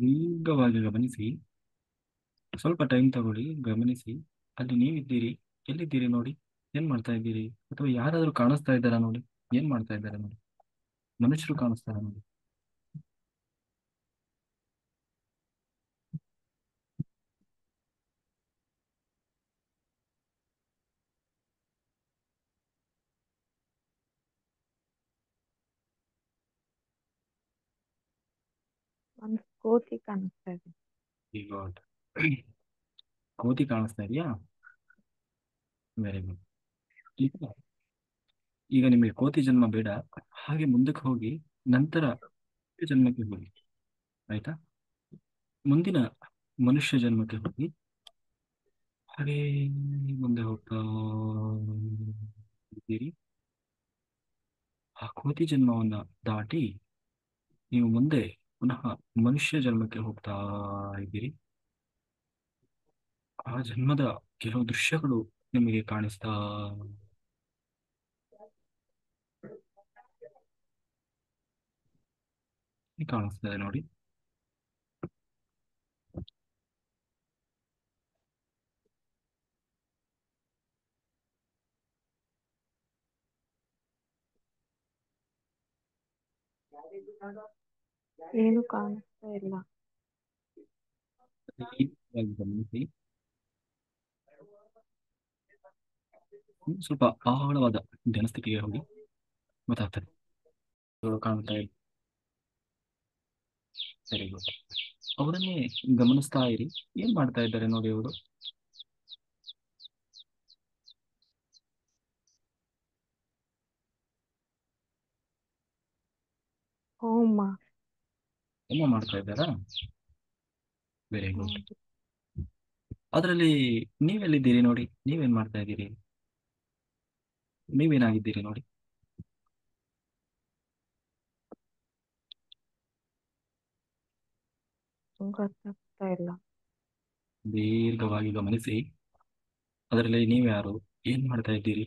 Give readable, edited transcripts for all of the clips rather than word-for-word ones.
ದೀರ್ಘವಾಗಿ ಗಮನಿಸಿ. ಸ್ವಲ್ಪ ಟೈಮ್ ತಗೊಳ್ಳಿ, ಗಮನಿಸಿ. ಅಲ್ಲಿ ನೀವಿದ್ದೀರಿ. ಎಲ್ಲಿದ್ದೀರಿ ನೋಡಿ. ಏನ್ ಮಾಡ್ತಾ ಇದ್ದೀರಿ? ಅಥವಾ ಯಾರಾದ್ರೂ ಕಾಣಿಸ್ತಾ ಇದ್ದಾರಾ ನೋಡಿ. ಏನ್ ಮಾಡ್ತಾ ಇದ್ದಾರೆ ನೋಡಿ. ಮನುಷ್ಯರು ಕಾಣಿಸ್ತಾರ ನೋಡಿ. ಒಂದು ಕೋತಿ ಕಾಣಿಸ್ತಾ ಇದೆ. ಈಗ ಕೋತಿ ಕಾಣಿಸ್ತಾ ಇದೆಯಾ? Very good. ಈಗ ಈಗ ನಿಮಗೆ ಕೋತಿ ಜನ್ಮ ಬೇಡ. ಹಾಗೆ ಮುಂದಕ್ಕೆ ಹೋಗಿ ನಂತರ ಜನ್ಮಕ್ಕೆ ಹೋಗಿ. ಆಯ್ತಾ? ಮುಂದಿನ ಮನುಷ್ಯ ಜನ್ಮಕ್ಕೆ ಹೋಗಿ. ಹಾಗೆ ಮುಂದೆ ಹೋಗ್ತಾ ಇದ್ದೀರಿ. ಆ ಕೋತಿ ಜನ್ಮವನ್ನ ದಾಟಿ ನೀವು ಮುಂದೆ ಪುನಃ ಮನುಷ್ಯ ಜನ್ಮಕ್ಕೆ ಹೋಗ್ತಾ ಇದ್ದೀರಿ. ಆ ಜನ್ಮದ ಕೆಲವು ದೃಶ್ಯಗಳು ನಿಮಗೆ ಕಾಣಿಸ್ತದೆ ನೋಡಿ. ಏನು ಕಾಣಿಸ್ತಾ ಇಲ್ಲ. ದೀರ್ಘವಾಗಿ ಗಮನಿಸಿ. ಸ್ವಲ್ಪ ಆಳವಾದ ಜನಸ್ಥಿತಿಗೆ ಹೋಗಿ ಗೊತ್ತಾಗ್ತದೆ. ಇವ್ರು ಕಾಣ್ತಾ ಇದೆ. ಸರಿ, ಗುಡ್. ಅವರನ್ನೇ ಗಮನಿಸ್ತಾ ಇರಿ. ಏನ್ ಮಾಡ್ತಾ ಇದ್ದಾರೆ ನೋಡಿ ಅವರು. ಹೋಮ. ಏನೋ ಮಾಡ್ತಾ ಇದ್ದಾರಾ? Very good. ಹೌದು. ಅದರಲ್ಲಿ ನೀವೆಲ್ಲಿದ್ದೀರಿ ನೋಡಿ. ನೀವೇನ್ ಮಾಡ್ತಾ ಇದ್ದೀರಿ? ನೀವೇನಾಗಿದ್ದೀರಿ ನೋಡಿ. ಗೊತ್ತಾಗ್ತಾ ಇಲ್ಲ. ದೀರ್ಘವಾಗಿ ಗಮನಿಸಿ. ಅದರಲ್ಲಿ ನೀವ್ಯಾರು? ಏನ್ ಮಾಡ್ತಾ ಇದ್ದೀರಿ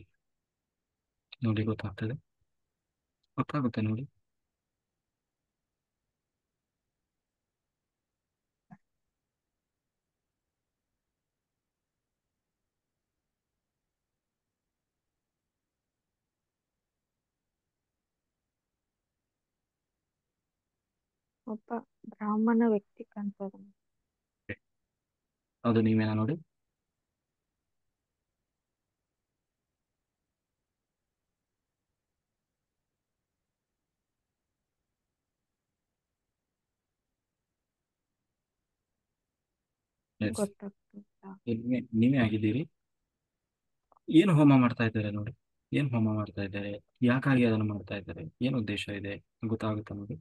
ನೋಡಿ. ಗೊತ್ತಾಗ್ತದೆ. ಗೊತ್ತಾಗುತ್ತೆ ನೋಡಿ. ಒಬ್ಬ ಬ್ರಾಹ್ಮಣ ವ್ಯಕ್ತಿ ಕಾಣ್ತಾ ಇದ್ದಾನೆ. ಅದು ನೀವೇನಾ ನೋಡಿ. ಎಸ್, ಗೊತ್ತಾಗ್ತಾ ಇಲ್ಲ. ನೀವೇ ಆಗಿದ್ದೀರಿ. ಏನು ಹೋಮ ಮಾಡ್ತಾ ಇದ್ದಾರೆ ನೋಡಿ. ಏನ್ ಹೋಮ ಮಾಡ್ತಾ ಇದ್ದಾರೆ? ಯಾಕಾಗಿ ಅದನ್ನು ಮಾಡ್ತಾ ಇದ್ದಾರೆ? ಏನು ಉದ್ದೇಶ ಇದೆ? ಗೊತ್ತಾಗುತ್ತಾ ನೋಡಿ.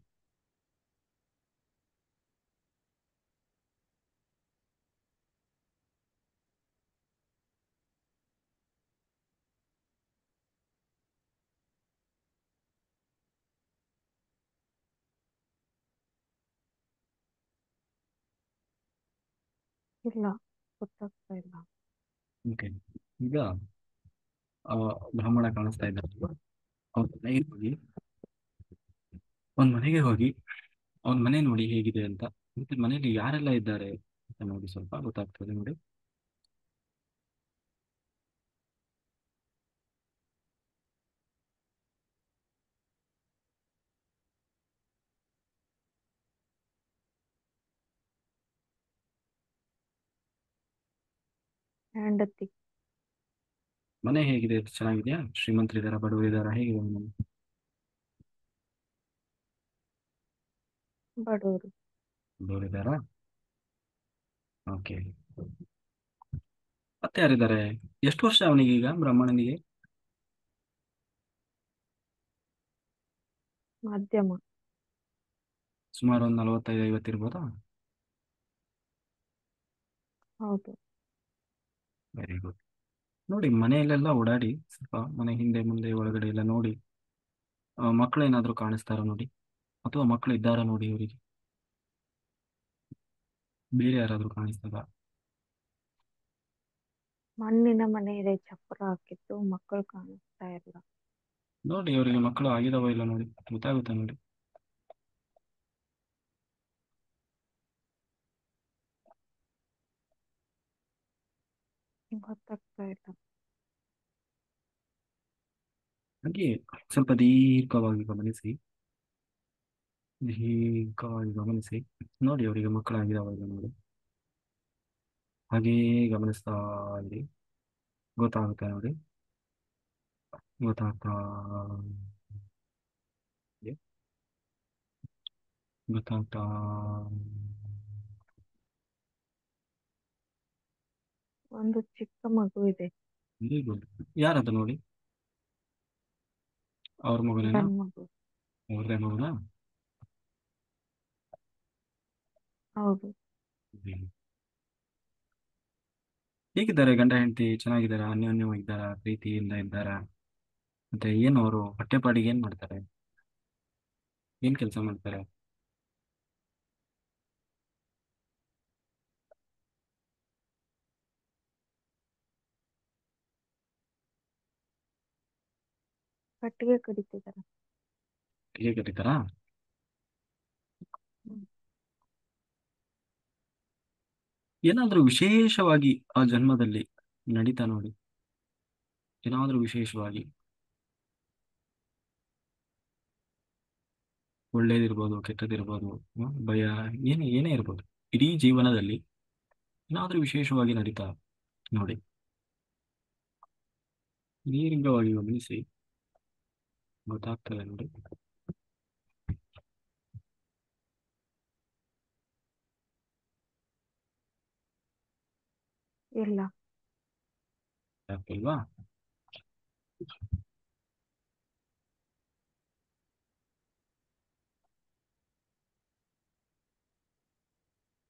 ಇಲ್ಲ, ಗೊತ್ತಾಗ್ತಾ ಇಲ್ಲ. ಓಕೆ. ಈಗ ಆ ಬ್ರಾಹ್ಮಣ ಕಾಣಿಸ್ತಾ ಇದ್ದಾರಲ್ವ, ಅವ್ರ ಮನೆಗೆ ಹೋಗಿ. ಮನೆಗೆ ಹೋಗಿ ಅವನ ಮನೆ ನೋಡಿ ಹೇಗಿದೆ ಅಂತ. ಮತ್ತೆ ಮನೆಯಲ್ಲಿ ಯಾರೆಲ್ಲ ಇದ್ದಾರೆ ಅಂತ ನೋಡಿ. ಸ್ವಲ್ಪ ಗೊತ್ತಾಗ್ತದೆ ನೋಡಿ. ಹೆಂಡತಿ. ಮನೆ ಹೇಗಿದೆ? ಚೆನ್ನಾಗಿದೆಯಾ? ಶ್ರೀಮಂತರಿದಾರ, ಬಡವರಿದಾರ, ಹೇಗಿದೆ ಮನೆ? ಬಡವರು. ಬಡವರಿದಾರಾ? ಓಕೆ. ಮತ್ತೆ ಯಾರಿದ್ದಾರೆ? ಎಷ್ಟು ವರ್ಷ ಅವನಿಗೆ ಈಗ, ಬ್ರಾಹ್ಮಣನಿಗೆ? ಮಾಧ್ಯಮ. ಸುಮಾರು ಒಂದು 45-50 ಇರ್ಬೋದಾ? ಹೌದು. Very good. ನೋಡಿ, ಮನೆಯಲ್ಲೆಲ್ಲ ಓಡಾಡಿ ಸ್ವಲ್ಪ. ಮನೆ ಹಿಂದೆ ಮುಂದೆ ಒಳಗಡೆ ಎಲ್ಲ ನೋಡಿ. ಮಕ್ಕಳೇನಾದ್ರೂ ಕಾಣಿಸ್ತಾರ ನೋಡಿ. ಅಥವಾ ಮಕ್ಕಳು ಇದ್ದಾರಾ ನೋಡಿ ಇವರಿಗೆ. ಬೇರೆ ಯಾರಾದ್ರೂ ಕಾಣಿಸ್ತಾರ? ಮಣ್ಣಿನ ಮನೆ ಇದೆ, ಚಪ್ಪರ ಹಾಕಿದ್ದು. ಮಕ್ಕಳು ಕಾಣಿಸ್ತಾ ಇಲ್ಲ. ನೋಡಿ ಅವರಿಗೆ ಮಕ್ಕಳು ಆಗಿದಾವ ಇಲ್ಲ ನೋಡಿ. ಗೊತ್ತಾಗುತ್ತೆ ನೋಡಿ. ಗೊತ್ತಾಗ್ತಾ ಇಲ್ಲ. ಹಾಗೆ ಸ್ವಲ್ಪ ದೀರ್ಘವಾಗಿ ಗಮನಿಸಿ. ದೀರ್ಘವಾಗಿ ಗಮನಿಸಿ. ನೋಡಿ ಅವರಿಗೆ ಮಕ್ಕಳಾಗಿದ್ದಾವಾಗ ನೋಡಿ. ಹಾಗೇ ಗಮನಿಸ್ತಾ ಇರಿ. ಗೊತ್ತಾಗುತ್ತೆ ನೋಡಿ. ಗೊತ್ತಾಗ್ತಾ ಇದೆ. ಗೊತ್ತಾಗ್ತಾ ಒಂದು ಚಿಕ್ಕ ಮಗು ಇದೆ. Very good. ಯಾರದು ನೋಡಿ. ಅವ್ರ ಮಗನೇನಾ? ಗಂಡ್ ಮಗು. ಅವ್ರದೇ ಮಗುನಾ? ಹೌದು. ಹ್ಮ್. ಹೇಗಿದ್ದಾರೆ ಗಂಡ ಹೆಂಡತಿ? ಚೆನ್ನಾಗಿದ್ದಾರಾ? ಅನ್ಯೋನ್ಯವಾಗಿದ್ದಾರಾ? ಪ್ರೀತಿಯಿಂದ ಇದ್ದಾರಾ? ಮತ್ತೆ ಏನು ಅವರು ಹೊಟ್ಟೆಪಾಡಿಗೆ ಏನ್ ಮಾಡ್ತಾರೆ? ಏನ್ ಕೆಲಸ ಮಾಡ್ತಾರೆ? ಕಟ್ಟಿಗೆ ಕಡಿತಿದ್ದಾರೆ. ಹೇಗೆ ಕರೀತಾರಾ? ಹ್ಮ್. ಏನಾದ್ರೂ ವಿಶೇಷವಾಗಿ ಆ ಜನ್ಮದಲ್ಲಿ ನಡೀತಾ ನೋಡಿ. ಏನಾದ್ರೂ ವಿಶೇಷವಾಗಿ ಒಳ್ಳೇದಿರ್ಬೋದು, ಕೆಟ್ಟದಿರ್ಬೋದು, ಭಯ, ಏನೇ ಏನೇ ಇರ್ಬೋದು. ಇಡೀ ಜೀವನದಲ್ಲಿ ಏನಾದ್ರೂ ವಿಶೇಷವಾಗಿ ನಡೀತಾ ನೋಡಿ. ದೀರ್ಘವಾಗಿ ಗಮನಿಸಿ. ಗೊತ್ತಾಗ್ತದೆ ನೋಡಿ. ಇಲ್ಲ. ಆಗ್ತಿಲ್ವಾ?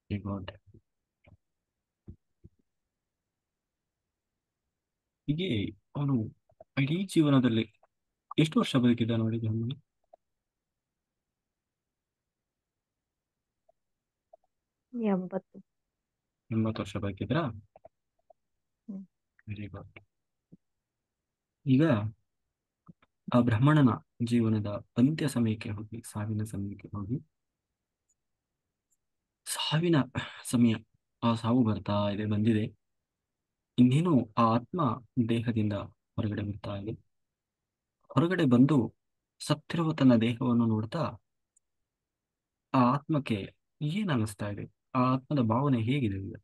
ಗುಡ್. ಹೀಗೆ ಅವನು ಇಡೀ ಜೀವನದಲ್ಲಿ ಎಷ್ಟು ವರ್ಷ ಬದುಕಿದ್ದ ನೋಡಿ ಜನ್ಮನಿ? 80. 80 ವರ್ಷ ಬದುಕಿದ್ರಾ? ಹ್ಮ್. Very good. ಈಗ ಆ ಬ್ರಾಹ್ಮಣನ ಜೀವನದ ಅಂತ್ಯ ಸಮಯಕ್ಕೆ ಹೋಗಿ, ಸಾವಿನ ಸಮಯಕ್ಕೆ ಹೋಗಿ, ಸಾವಿನ ಸಮಯ, ಆ ಸಾವು ಬರ್ತಾ ಇದೆ, ಬಂದಿದೆ. ಇನ್ನೇನು ಆ ಆತ್ಮ ದೇಹದಿಂದ ಹೊರಗಡೆ ಬರ್ತಾ ಇದೆ. ಹೊರಗಡೆ ಬಂದು ಸತ್ತಿರುವ ತನ್ನ ದೇಹವನ್ನು ನೋಡ್ತಾ ಆ ಆತ್ಮಕ್ಕೆ ಏನ್ ಅನಿಸ್ತಾ ಇದೆ? ಆ ಆತ್ಮದ ಭಾವನೆ ಹೇಗಿದೆ ಈಗ?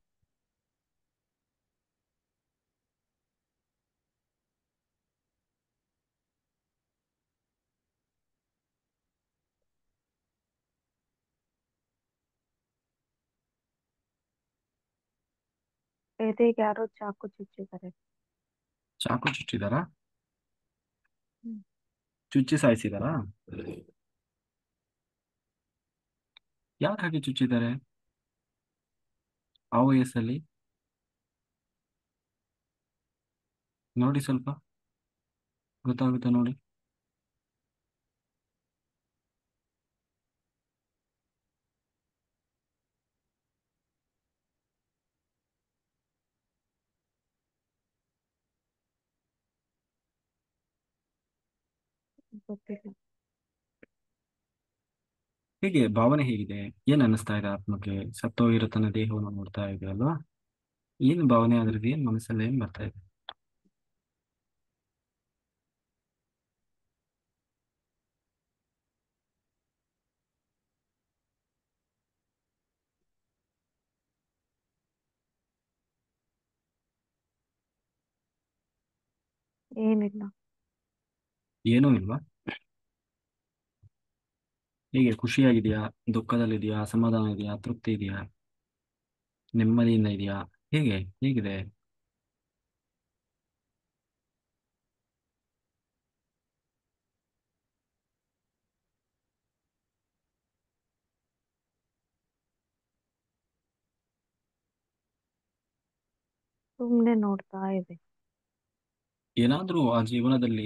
ಎದೆಗೆ ಯಾರೋ ಚಾಕು ಚುಚ್ಚಿದ್ದಾರೆ. ಚಾಕು ಚುಚ್ಚಿದಾರಾ? ಹ್ಮ್. ಚುಚ್ಚಿ ಸಾಯಿಸಿದಾರಾ? ಯಾರು ಹಾಗೆ ಚುಚ್ಚಿದ್ದಾರೆ? ಆ ವಯಸ್ಸಲ್ಲಿ ನೋಡಿ, ಸ್ವಲ್ಪ ಗೊತ್ತಾಗುತ್ತೆ ನೋಡಿ. ಗೊತ್ತಿಲ್ಲ. ಹೀಗೆ ಭಾವನೆ ಹೇಗಿದೆ? ಏನ್ ಅನ್ನಿಸ್ತಾ ಇದೆ ಆತ್ಮಕ್ಕೆ? ಸತ್ತೋಗಿರೋ ತನ್ನ ದೇಹವನ್ನು ನೋಡ್ತಾ ಇದೆ ಅಲ್ವಾ? ಏನ್ ಭಾವನೆ ಅದ್ರದ್ದು? ಏನ್ ಮನಸ್ಸಲ್ಲಿ ಏನ್ ಬರ್ತಾ ಇದೆ? ಏನಿಲ್ಲ. ಏನೂ ಇಲ್ವಾ? ಹೀಗೆ ಖುಷಿಯಾಗಿದೆಯಾ? ದುಃಖದಲ್ಲಿದೆಯಾ? ಅಸಮಾಧಾನ ಇದೆಯಾ? ತೃಪ್ತಿ ಇದೆಯಾ? ನೆಮ್ಮದಿಯಿಂದ ಇದೆಯಾ? ಹೇಗೆ ಹೇಗಿದೆ? ಸುಮ್ನೆ ನೋಡ್ತಾ ಇದೆ. ಏನಾದ್ರೂ ಆ ಜೀವನದಲ್ಲಿ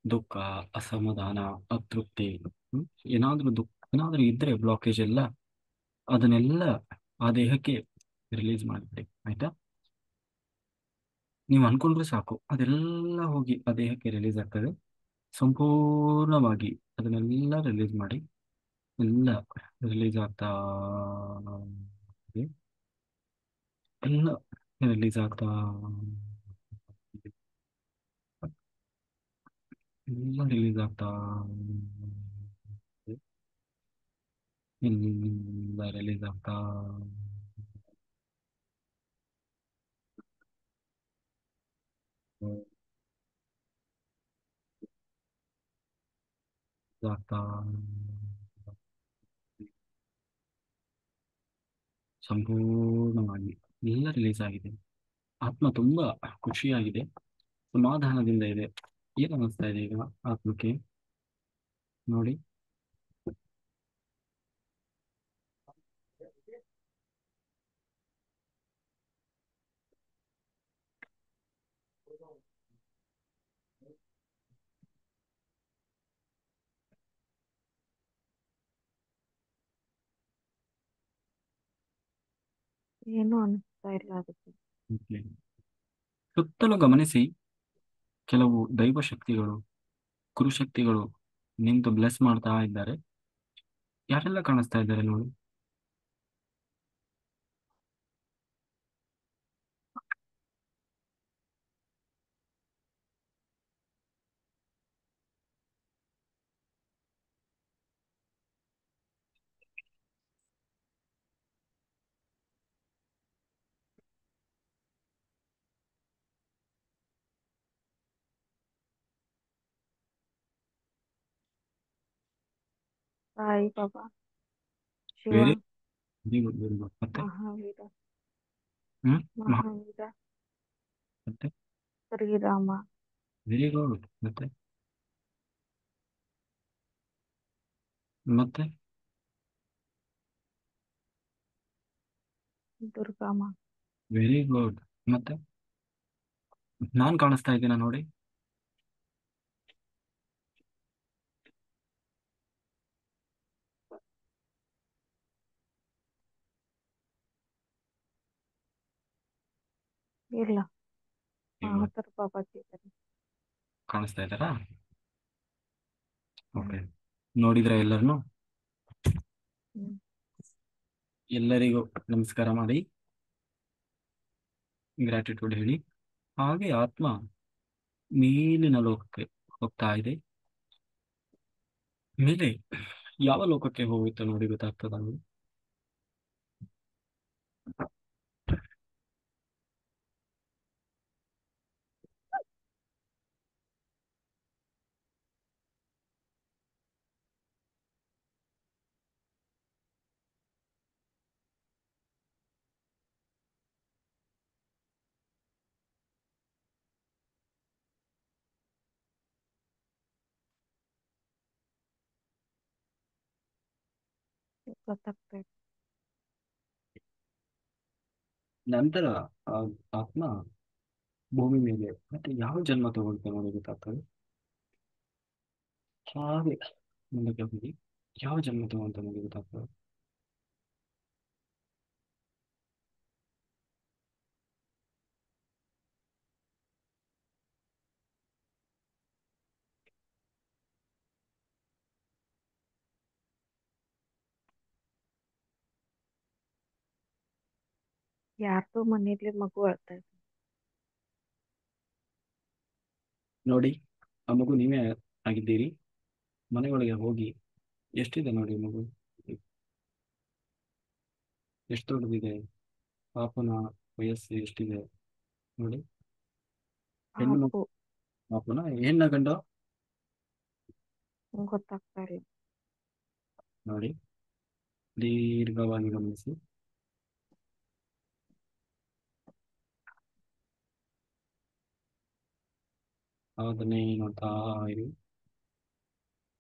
ದುಃಖ, ಅಸಮಾಧಾನ, ಅತೃಪ್ತಿ, ಹ್ಮ್? ಏನಾದ್ರೂ ಇದ್ರೆ ಬ್ಲಾಕೇಜ್ ಎಲ್ಲ, ಅದನ್ನೆಲ್ಲ ಆ ದೇಹಕ್ಕೆ ರಿಲೀಸ್ ಮಾಡಿಬಿಡಿ, ಆಯ್ತಾ? ನೀವು ಅನ್ಕೊಂಡ್ರೆ ಸಾಕು, ಅದೆಲ್ಲ ಹೋಗಿ ಆ ದೇಹಕ್ಕೆ ರಿಲೀಸ್ ಆಗ್ತದೆ. ಸಂಪೂರ್ಣವಾಗಿ ಅದನ್ನೆಲ್ಲ ರಿಲೀಸ್ ಮಾಡಿ. ಎಲ್ಲ ರಿಲೀಸ್ ಆಗ್ತಾ ಇದೆ. ಎಲ್ಲ ರಿಲೀಸ್ ಆಗ್ತಾ ಎಲ್ಲ ರಿಲೀಸ್ ಆಗ್ತಾ ಇದೆ. ಎಲ್ಲ ರಿಲೀಸ್ ಆಗ್ತಾ ಆಗ್ತಾ ಸಂಪೂರ್ಣವಾಗಿ ಎಲ್ಲ ರಿಲೀಸ್ ಆಗಿದೆ. ಆತ್ಮ ತುಂಬಾ ಖುಷಿಯಾಗಿದೆ, ಸಮಾಧಾನದಿಂದ ಇದೆ. ಏನ್ ಅನ್ನಿಸ್ತಾ ಇದೆ ಈಗ ಆತ್ಮಕ್ಕೆ ನೋಡಿ? ಏನು ಅನಿಸ್ತಾ ಇಲ್ಲ ಅದಕ್ಕೆ. Okay. ಸುತ್ತಲೂ ಗಮನಿಸಿ, ಕೆಲವು ದೈವ ಶಕ್ತಿಗಳು, ಕುರುಶಕ್ತಿಗಳು ನಿಂತು ಬ್ಲೆಸ್ ಮಾಡ್ತಾ ಇದ್ದಾರೆ. ಯಾರೆಲ್ಲ ಕಾಣಿಸ್ತಾ ಇದ್ದಾರೆ ನೋಡಿ? Sai Baba, Shiva, very very good very good. ಮತ್ತೆ ಮಹಾವೀರ, ಹ್ಮ್ ಮಹಾವೀರ, ಮತ್ತೆ ಶ್ರೀರಾಮ, ವೆರಿ ಗುಡ್. ಮತ್ತೆ ಮತ್ತೆ ದುರ್ಗಮ್ಮ. Very good. ಮತ್ತೆ ನಾನ್ ಕಾಣಿಸ್ತಾ ಇದ್ದೀನ ನೋಡಿ? ಇಲ್ಲ, ಇವ ಮಹಾತರ ಬಾಬಾಜಿ ಇದ್ದಾರೆ. ಕಾಣಿಸ್ತಾ ಇದ್ದಾರಾ? ಹ್ಮ್ ಓಕೆ. ನೋಡಿದ್ರ ಎಲ್ಲರನ್ನು? ಹ್ಮ್ ಎಲ್ಲರಿಗೂ ನಮಸ್ಕಾರ ಮಾಡಿ ಗ್ರಾಟಿಟ್ಯೂಡ್ ಹೇಳಿ. ಹಾಗೆ ಆತ್ಮ ಮೇಲಿನ ಲೋಕಕ್ಕೆ ಹೋಗ್ತಾ ಇದೆ. ಮೇಲೆ ಯಾವ ಲೋಕಕ್ಕೆ ಹೋಗುತ್ತೋ ನೋಡಿ, ಗೊತ್ತಾಗ್ತದ ನೋಡಿ? ಗೊತ್ತಾಗ್ತಾ ಇದೆ. ನಂತರ ಆ ಆತ್ಮ ಭೂಮಿ ಮೇಲೆ ಮತ್ತೆ ಯಾವ ಜನ್ಮ ತಗೊಳ್ತಾ ನೋಡಿ, ಗೊತ್ತಾಗ್ತದೆ? ಹಾಗೆ ಮುಂದಕ್ಕೆ ಹೋಗಿ ಯಾವ ಜನ್ಮ ತಗೊಂತ ನೋಡಿ, ಗೊತ್ತಾಗ್ತದೆ? ಯಾರ್ದೋ ಮನೇಲಿ ಮಗು ಅಳ್ತಾ ಇದೆ. ನೋಡಿ, ಆ ಮಗು ನೀವೇ ಆಗಿದ್ದೀರಿ. ಮನೆಯೊಳಗೆ ಹೋಗಿ ಎಷ್ಟಿದೆ ನೋಡಿ ಮಗು, ಎಷ್ಟು ದೊಡ್ಡದಿದೆ, ಪಾಪನ ವಯಸ್ಸು ಎಷ್ಟಿದೆ ನೋಡಿ? ಹೆಣ್ಣು ಮಗು, ಪಾಪು. ಪಾಪನ ಹೆಣ್ಣ ಗಂಡ ಗೊತ್ತಾಗ್ತಾ ಇಲ್ಲ. ನೋಡಿ, ದೀರ್ಘವಾಗಿ ಗಮನಿಸಿ. ಅದನ್ನೇ ನೋಡ್ತಾ ಇರಿ,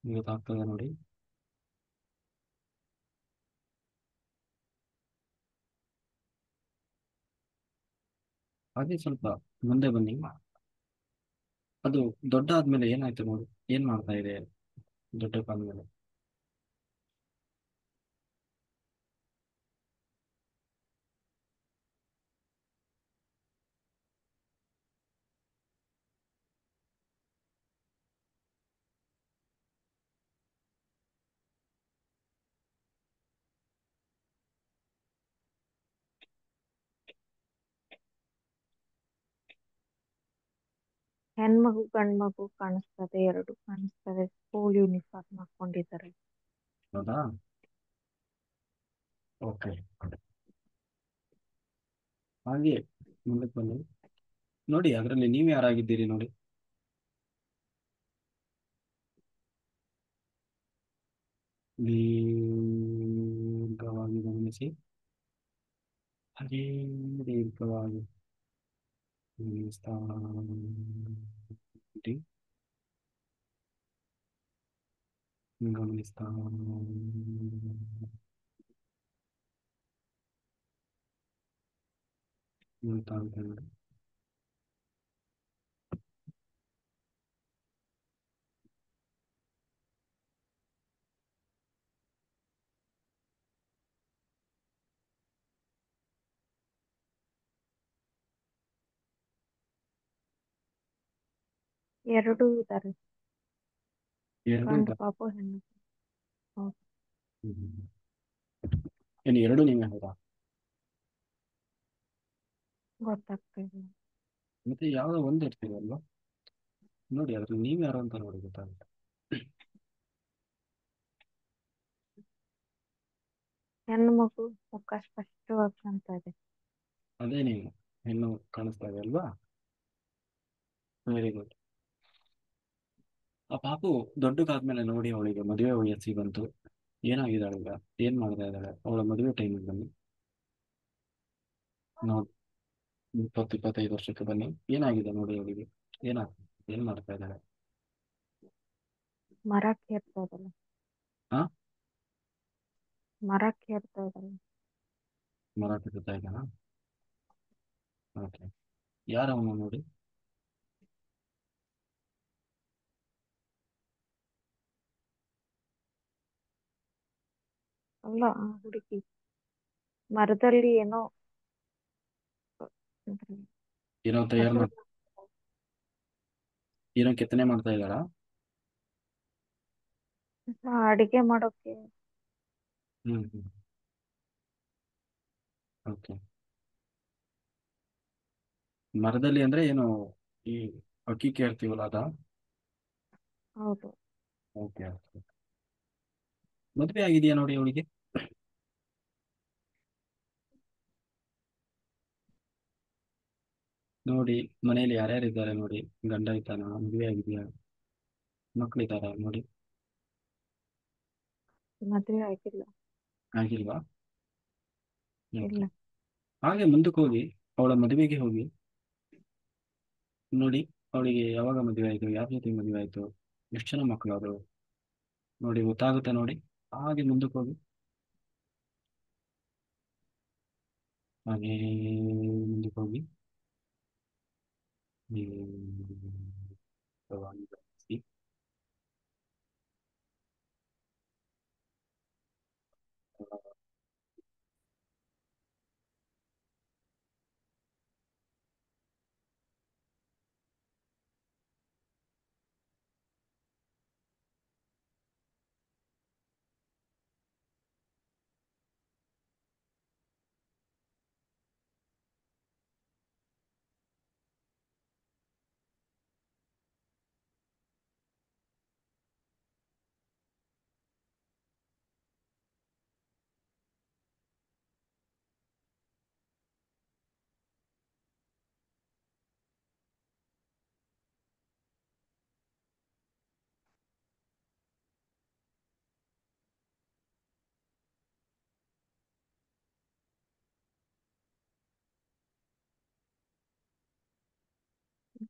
ಗೊತ್ತಾಗ್ತದೆ ನೋಡಿ? ಹಾಗೆ ಸ್ವಲ್ಪ ಮುಂದೆ ಬನ್ನಿ. ಅದು ದೊಡ್ಡ ಆದ್ಮೇಲೆ ಏನಾಯ್ತು ನೋಡಿ? ಏನ್ ಮಾಡ್ತಾ ಇದೆ ದೊಡ್ಡ ಆದ್ಮೇಲೆ? ಹೆಣ್ಮಗು ಗಂಡ್ ಮಗು ಕಾಣಿಸ್ತದೆ, ಎರಡು ಕಾಣಿಸ್ತದೆ. ಸ್ಕೂಲ್ ಯೂನಿಫಾರ್ಮ್ ಹಾಕೊಂಡಿದ್ದಾರೆ. ಹೌದಾ? ಓಕೆ. ಹಾಗೆ ಮುಂದಕ್ಕೆ ಬನ್ನಿ. ನೋಡಿ ಅದರಲ್ಲಿ ನೀವು ಯಾರಾಗಿದ್ದೀರಿ ನೋಡಿ. ದೀರ್ಘವಾಗಿ ಗಮನಿಸಿ. ಹಾಗೆ ದೀರ್ಘವಾಗಿ ಗಮನಿಸ್ತಾ ಇರಿ. ಗಮನಿಸ್ತಾ ನೋಡ್ತಾ ಅಂತ ನೋಡಿ. ಎರಡೂ ಇದ್ದಾರೆ, ಎರಡು ಗಂಡು ಇಲ್ಲ. ಪಾಪು ಹೆಣ್ಣು. ಹೌದು. ಹ್ಮ್. ಏನು ಎರಡು ನೀವೇ ಹೌದಾ? ಗೊತ್ತಾಗ್ತಾ ಇಲ್ಲ. ಮತ್ತೆ ಯಾವ್ದೋ ಒಂದು ಇರ್ತೀವಿ ಅಲ್ವಾ? ನೋಡಿ ಅದ್ರಲ್ಲಿ ನೀವು ಯಾರು ಅಂತ ನೋಡಿ ಗೊತ್ತಾಗುತ್ತೆ. ಹೆಣ್ಣು ಮಗು ಮುಖ ಸ್ಪಷ್ಟವಾಗಿ ಕಾಣ್ತಾ ಇದೆ. ಅದೇ ನೀವು ಹೆಣ್ಣು ಕಾಣಿಸ್ತಾ ಇದೆ ಅಲ್ವಾ? Very good. ಆ ಪಾಪು ದೊಡ್ಡದಾದ್ಮೇಲೆ ನೋಡಿ ಅವಳಿಗೆ ಮದುವೆ ವಯಸ್ಸಿಗೆ ಬಂತು. ಏನಾಗಿದ್ದಾಳೆ ಈಗ? ಏನ್ ಮಾಡ್ತಾ ಇದ್ದಾಳೆ? ಅವಳ ಮದುವೆ ಟೈಮಿಗೆ ಬನ್ನಿ ನೋಡಿ. 20-25 ವರ್ಷಕ್ಕೆ ಬನ್ನಿ. ಏನಾಗಿದೆ ನೋಡಿ ಅವಳಿಗೆ. ಏನಾಗ್ತದೆ? ಏನ್ ಮಾಡ್ತಾ ಇದ್ದಾಳೆ? ಮರ ಕೇರ್ತಾ ಇದ್ದಾಳೆ. ಹಾ? ಮರ ಕೇರ್ತಾ ಇದ್ದಾಳೆ. ಮರ ಕಟ್ಟುತ್ತಾ ಇದ್ದಾನಾ? ಓಕೆ. ಯಾರವನು ನೋಡಿ. ಅಲ್ಲ, ಆ ಹುಡುಗಿ ಮರದಲ್ಲಿ ಏನೋ ಅಂದ್ರೆ ಏನೋ ತಯಾರು ಹಸರು. ಮಾಡ್ ಏನೋ ಕೆತ್ತನೆ ಮಾಡ್ತಾ ಇದ್ದಾಳಾ? ಅಡಿಗೆ ಮಾಡೋಕೆ. ಹ್ಮ್ ಹ್ಮ್. ಓಕೆ. ಮರದಲ್ಲಿ ಅಂದ್ರೆ ಏನು? ಈ ಅಕ್ಕಿ ಕೇಳ್ತೀವಲ್ಲ ಅದ? ಹೌದು. ಓಕೆ. ಮದುವೆ ಆಗಿದೆಯಾ ನೋಡಿ ಅವಳಿಗೆ? ನೋಡಿ ಮನೆಯಲ್ಲಿ ಯಾರ್ಯಾರು ಇದ್ದಾರೆ ನೋಡಿ. ಗಂಡ ಇದ್ದಾನ? ಮದುವೆ ಆಗಿದೆಯಾ? ಮಕ್ಕಳಿದ್ದಾರಾ ನೋಡಿ. ಮದುವೆ ಆಗಿಲ್ಲ. ಆಗಿಲ್ವಾ? ಓಕೆ. ಇಲ್ಲ. ಹಾಗೆ ಮುಂದಕ್ಕೆ ಹೋಗಿ ಅವಳ ಮದುವೆಗೆ ಹೋಗಿ ನೋಡಿ. ಅವಳಿಗೆ ಯಾವಾಗ ಮದುವೆ ಆಯಿತು? ಯಾರ ಜೊತೆ ಮದುವೆ ಆಯಿತು? ಎಷ್ಟು ಜನ ಮಕ್ಕಳು ಅವರು ನೋಡಿ ಗೊತ್ತಾಗುತ್ತೆ ನೋಡಿ. ಹಾಗೆ ಮುಂದಕ್ಕೆ ಹೋಗಿ. ಹಾಗೆ ಮುಂದಕ್ಕೆ ಹೋಗಿ ನೀವು ಗಮನಿಸಿ.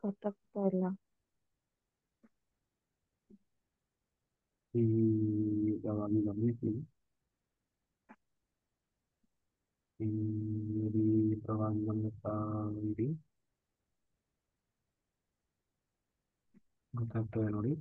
ಗೊತ್ತಾಗ್ತಾ ಇಲ್ಲ. ಯಾವಾಗ ಗಮನಿಸಿ. ಪ್ರವಾಹ ಗಮನಿಸ್ತಾ ಇರಿ. ಗೊತ್ತಾಗ್ತದೆ ನೋಡಿ.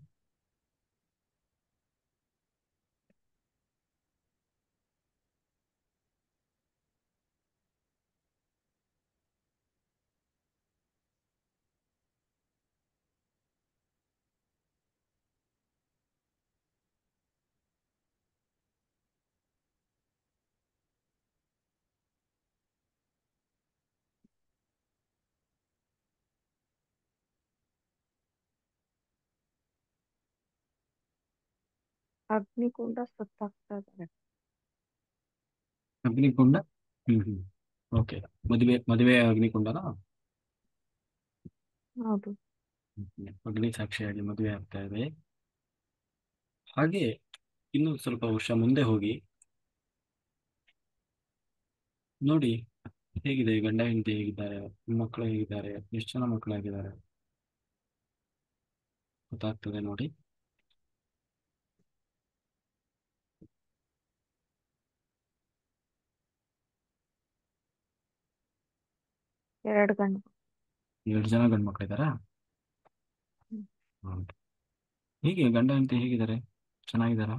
ಅಗ್ನಿಕುಂಡ ಸುತ್ತಾಕ್ತಾ ಇದ್ದಾರೆ. ಅಗ್ನಿಕುಂಡ. ಹ್ಮ್. ಓಕೆ. ಮದುವೆ ಅಗ್ನಿಕುಂಡನಾ? ಹೌದು. ಅಗ್ನಿ ಸಾಕ್ಷಿಯಾಗಿ ಮದುವೆ ಆಗ್ತಾ ಇದೆ. ಹಾಗೆ ಇನ್ನು ಸ್ವಲ್ಪ ವರ್ಷ ಮುಂದೆ ಹೋಗಿ ನೋಡಿ, ಹೇಗಿದೆ ಗಂಡ ಹೆಂಡತಿ ಹೇಗಿದ್ದಾರೆ, ಮಕ್ಕಳು ಹೇಗಿದ್ದಾರೆ, ಎಷ್ಟು ಜನ ಮಕ್ಕಳಾಗಿದ್ದಾರೆ ಗೊತ್ತಾಗ್ತದೆ ನೋಡಿ. ಎರಡು ಗಂಡು. 2 ಜನ ಗಂಡು ಮಕ್ಕಳಿದ್ದಾರಾ? ಹ್ಮ್. ಹೌದು. ಹೀಗೆ ಗಂಡ ಹೆಂಡತಿ ಹೇಗಿದ್ದಾರೆ, ಚೆನ್ನಾಗಿದ್ದಾರಾ?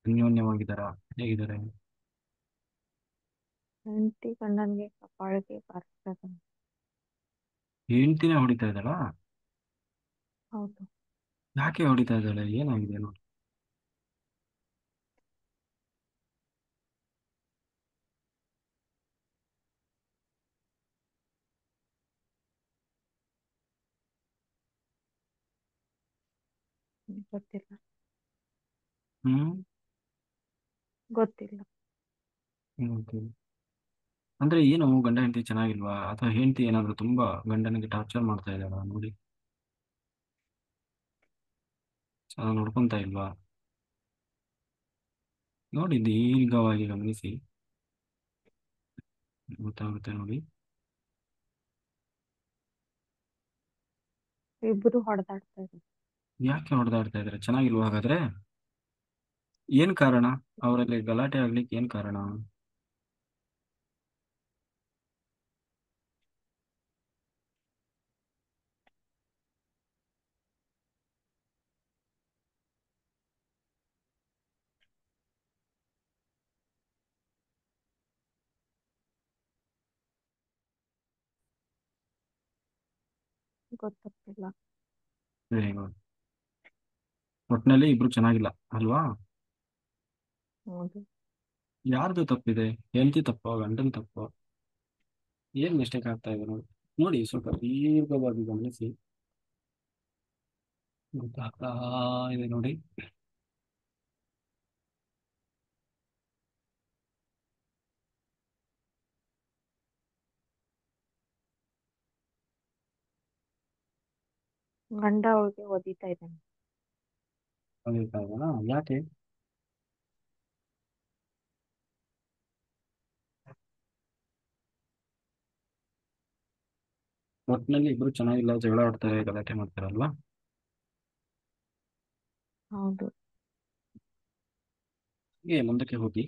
ಅನ್ಯೋನ್ಯವಾಗಿದ್ದಾರಾ, ಹೇಗಿದ್ದಾರೆ? ಹೆಂಡತಿ ಗಂಡನ್ಗೆ ಕಪಾಳಿಗೆ ಬಾರಿಸ್ತಾ. ಹೆಂಡ್ತಿನೇ ಹೊಡಿತಾ ಇದ್ದಾಳಾ? ಹೌದು. ಯಾಕೆ ಹೊಡಿತಾ ಇದ್ದಾಳೆ, ಏನಾಗಿದೆ ನೋಡಿ. ಗೊತ್ತಿಲ್ಲ. ಹ್ಮ್. ಗೊತ್ತಿಲ್ಲ. ಓಕೆ. ಅಂದ್ರೆ ಏನು, ಗಂಡ ಹೆಂಡತಿ ಚೆನ್ನಾಗಿಲ್ವಾ, ಅಥವಾ ಹೆಂಡತಿ ಏನಾದ್ರು ತುಂಬಾ ಗಂಡನಿಗೆ ಟಾರ್ಚರ್ ಮಾಡ್ತಾ ಇದ್ದಾಳ ನೋಡಿ, ಚೆನ್ನಾಗಿ ನೋಡ್ಕೊಂತಾ ಇಲ್ವಾ ನೋಡಿ, ದೀರ್ಘವಾಗಿ ಗಮನಿಸಿ, ಗೊತ್ತಾಗುತ್ತೆ ನೋಡಿ. ಇಬ್ರು ಹೊಡೆದಾಡ್ತಾ ಇದ್ದಾರೆ. ಯಾಕೆ ಹೊಡೆದಾಡ್ತಾ ಇದಾರೆ, ಚೆನ್ನಾಗಿಲ್ವಾ ಹಾಗಾದ್ರೆ? ಏನ್ ಕಾರಣ, ಅವರಲ್ಲಿ ಗಲಾಟೆ ಆಗ್ಲಿಕ್ಕೆ ಏನ್ ಕಾರಣ? ಗೊತ್ತಾಗ್ತಿಲ್ಲ. Very good. ಒಟ್ಟಿನಲ್ಲಿ ಇಬ್ರು ಚೆನ್ನಾಗಿಲ್ಲ ಅಲ್ವಾ? ಹೌದು. ಯಾರ್ದು ತಪ್ಪಿದೆ, ಹೆಂಡತಿ ತಪ್ಪೋ ಗಂಡನ ತಪ್ಪೋ, ಏನ್ ಮಿಸ್ಟೇಕ್ ಆಗ್ತಾ ಇದೆ ನೋಡಿ. ನೋಡಿ ಸ್ವಲ್ಪ ದೀರ್ಘವಾಗಿ ಗಮನಿಸಿ, ಗೊತ್ತಾಗ್ತಾ ಇದೆ ನೋಡಿ. ಗಂಡ ಅವಳಿಗೆ ಒದಿತಾ ಇದ್ದಾನೆ. ಗೊತ್ತಾಗ್ತಾ ಇದೆನಾ? ಯಾಕೆ? ಒಟ್ಟಿನಲ್ಲಿ ಇಬ್ರು ಚೆನ್ನಾಗಿಲ್ಲ, ಜಗಳ ಆಡ್ತಾರೆ, ಗಲಾಟೆ ಮಾಡ್ತಾರಲ್ವಾ? ಹೌದು. ಹೀಗೆ ಮುಂದಕ್ಕೆ ಹೋಗಿ,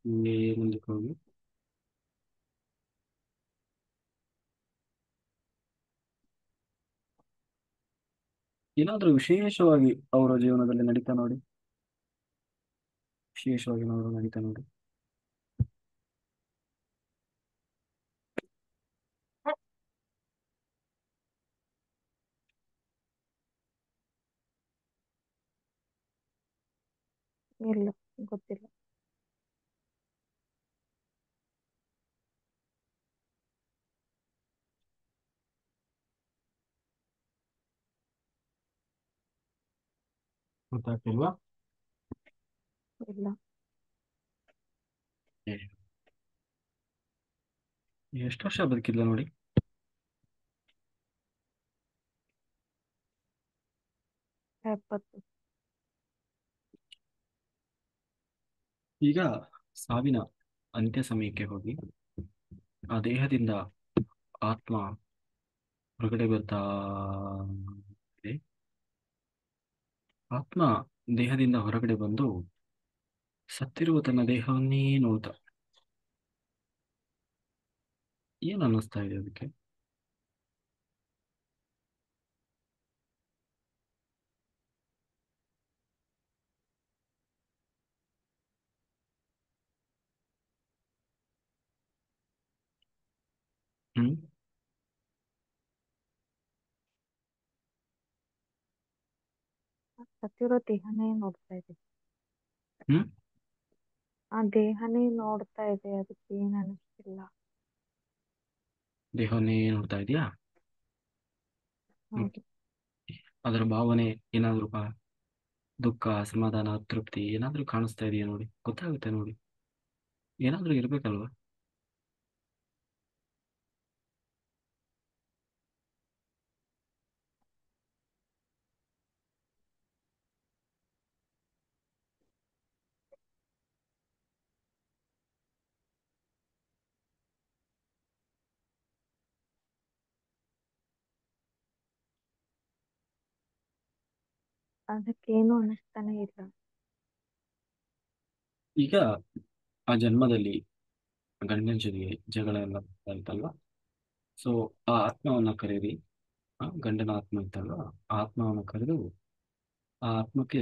ಹೀಗೆ ಮುಂದಕ್ಕೆ ಹೋಗಿ, ಏನಾದ್ರೂ ವಿಶೇಷವಾಗಿ ಅವರ ಜೀವನದಲ್ಲಿ ನಡೀತಾ ನೋಡಿ, ವಿಶೇಷವಾಗಿ ನಾವು ನಡೀತಾ ನೋಡಿ. ಇಲ್ಲ. ಗೊತ್ತಿಲ್ಲ. ಗೊತ್ತಾಗ್ತಿಲ್ವಾ? ಇಲ್ಲ. ಎಷ್ಟು ವರ್ಷ ಬದುಕಿದ್ಲ ನೋಡಿ. 70. ಈಗ ಸಾವಿನ ಅಂತ್ಯ ಸಮಯಕ್ಕೆ ಹೋಗಿ, ಆ ದೇಹದಿಂದ ಆತ್ಮ ಹೊರಗಡೆ ಬರ್ತಾ ಇದೆ. ಆತ್ಮ ದೇಹದಿಂದ ಹೊರಗಡೆ ಬಂದು ಸತ್ತಿರುವ ತನ್ನ ದೇಹವನ್ನೇ ನೋಡ್ತಾ, ಏನ್ ಅನ್ನಿಸ್ತಾ ಇದೆ ಅದಕ್ಕೆ? ಹ್ಮ್ ಸತ್ತಿರೋ ದೇಹನೇ ನೋಡ್ತಾ ಇದೆ. ಹ್ಮ್ ಆ ದೇಹನೇ ನೋಡ್ತಾ ಇದೆ, ಅದಕ್ಕೆ ಏನ್ ಅನಿಸ್ತಿಲ್ಲ. ದೇಹವನ್ನೇ ನೋಡ್ತಾ ಇದೆಯಾ? ಹೌದು. ಅದರ ಭಾವನೆ ಏನಾದ್ರು ದುಃಖ, ಸಮಾಧಾನ, ತೃಪ್ತಿ ಏನಾದ್ರೂ ಕಾಣಿಸ್ತಾ ಇದೆಯಾ ನೋಡಿ, ಗೊತ್ತಾಗುತ್ತೆ ನೋಡಿ. ಏನಾದ್ರೂ ಇರ್ಬೇಕಲ್ವಾ? ಅದಕ್ಕೇನು ಅನಿಸ್ತಾನೆ ಇಲ್ಲ. ಈಗ ಆ ಜನ್ಮದಲ್ಲಿ ಗಂಡನ ಜೊತೆಗೆ ಜಗಳ ಎಲ್ಲ ಬರ್ತಾ ಇತ್ತಲ್ವಾ? ಸೊ ಆ ಆತ್ಮವನ್ನ ಕರೀರಿ. ಆ ಗಂಡನ ಆತ್ಮ ಇತ್ತಲ್ವಾ, ಆ ಆತ್ಮವನ್ನು ಕರೆದು ಆ ಆತ್ಮಕ್ಕೆ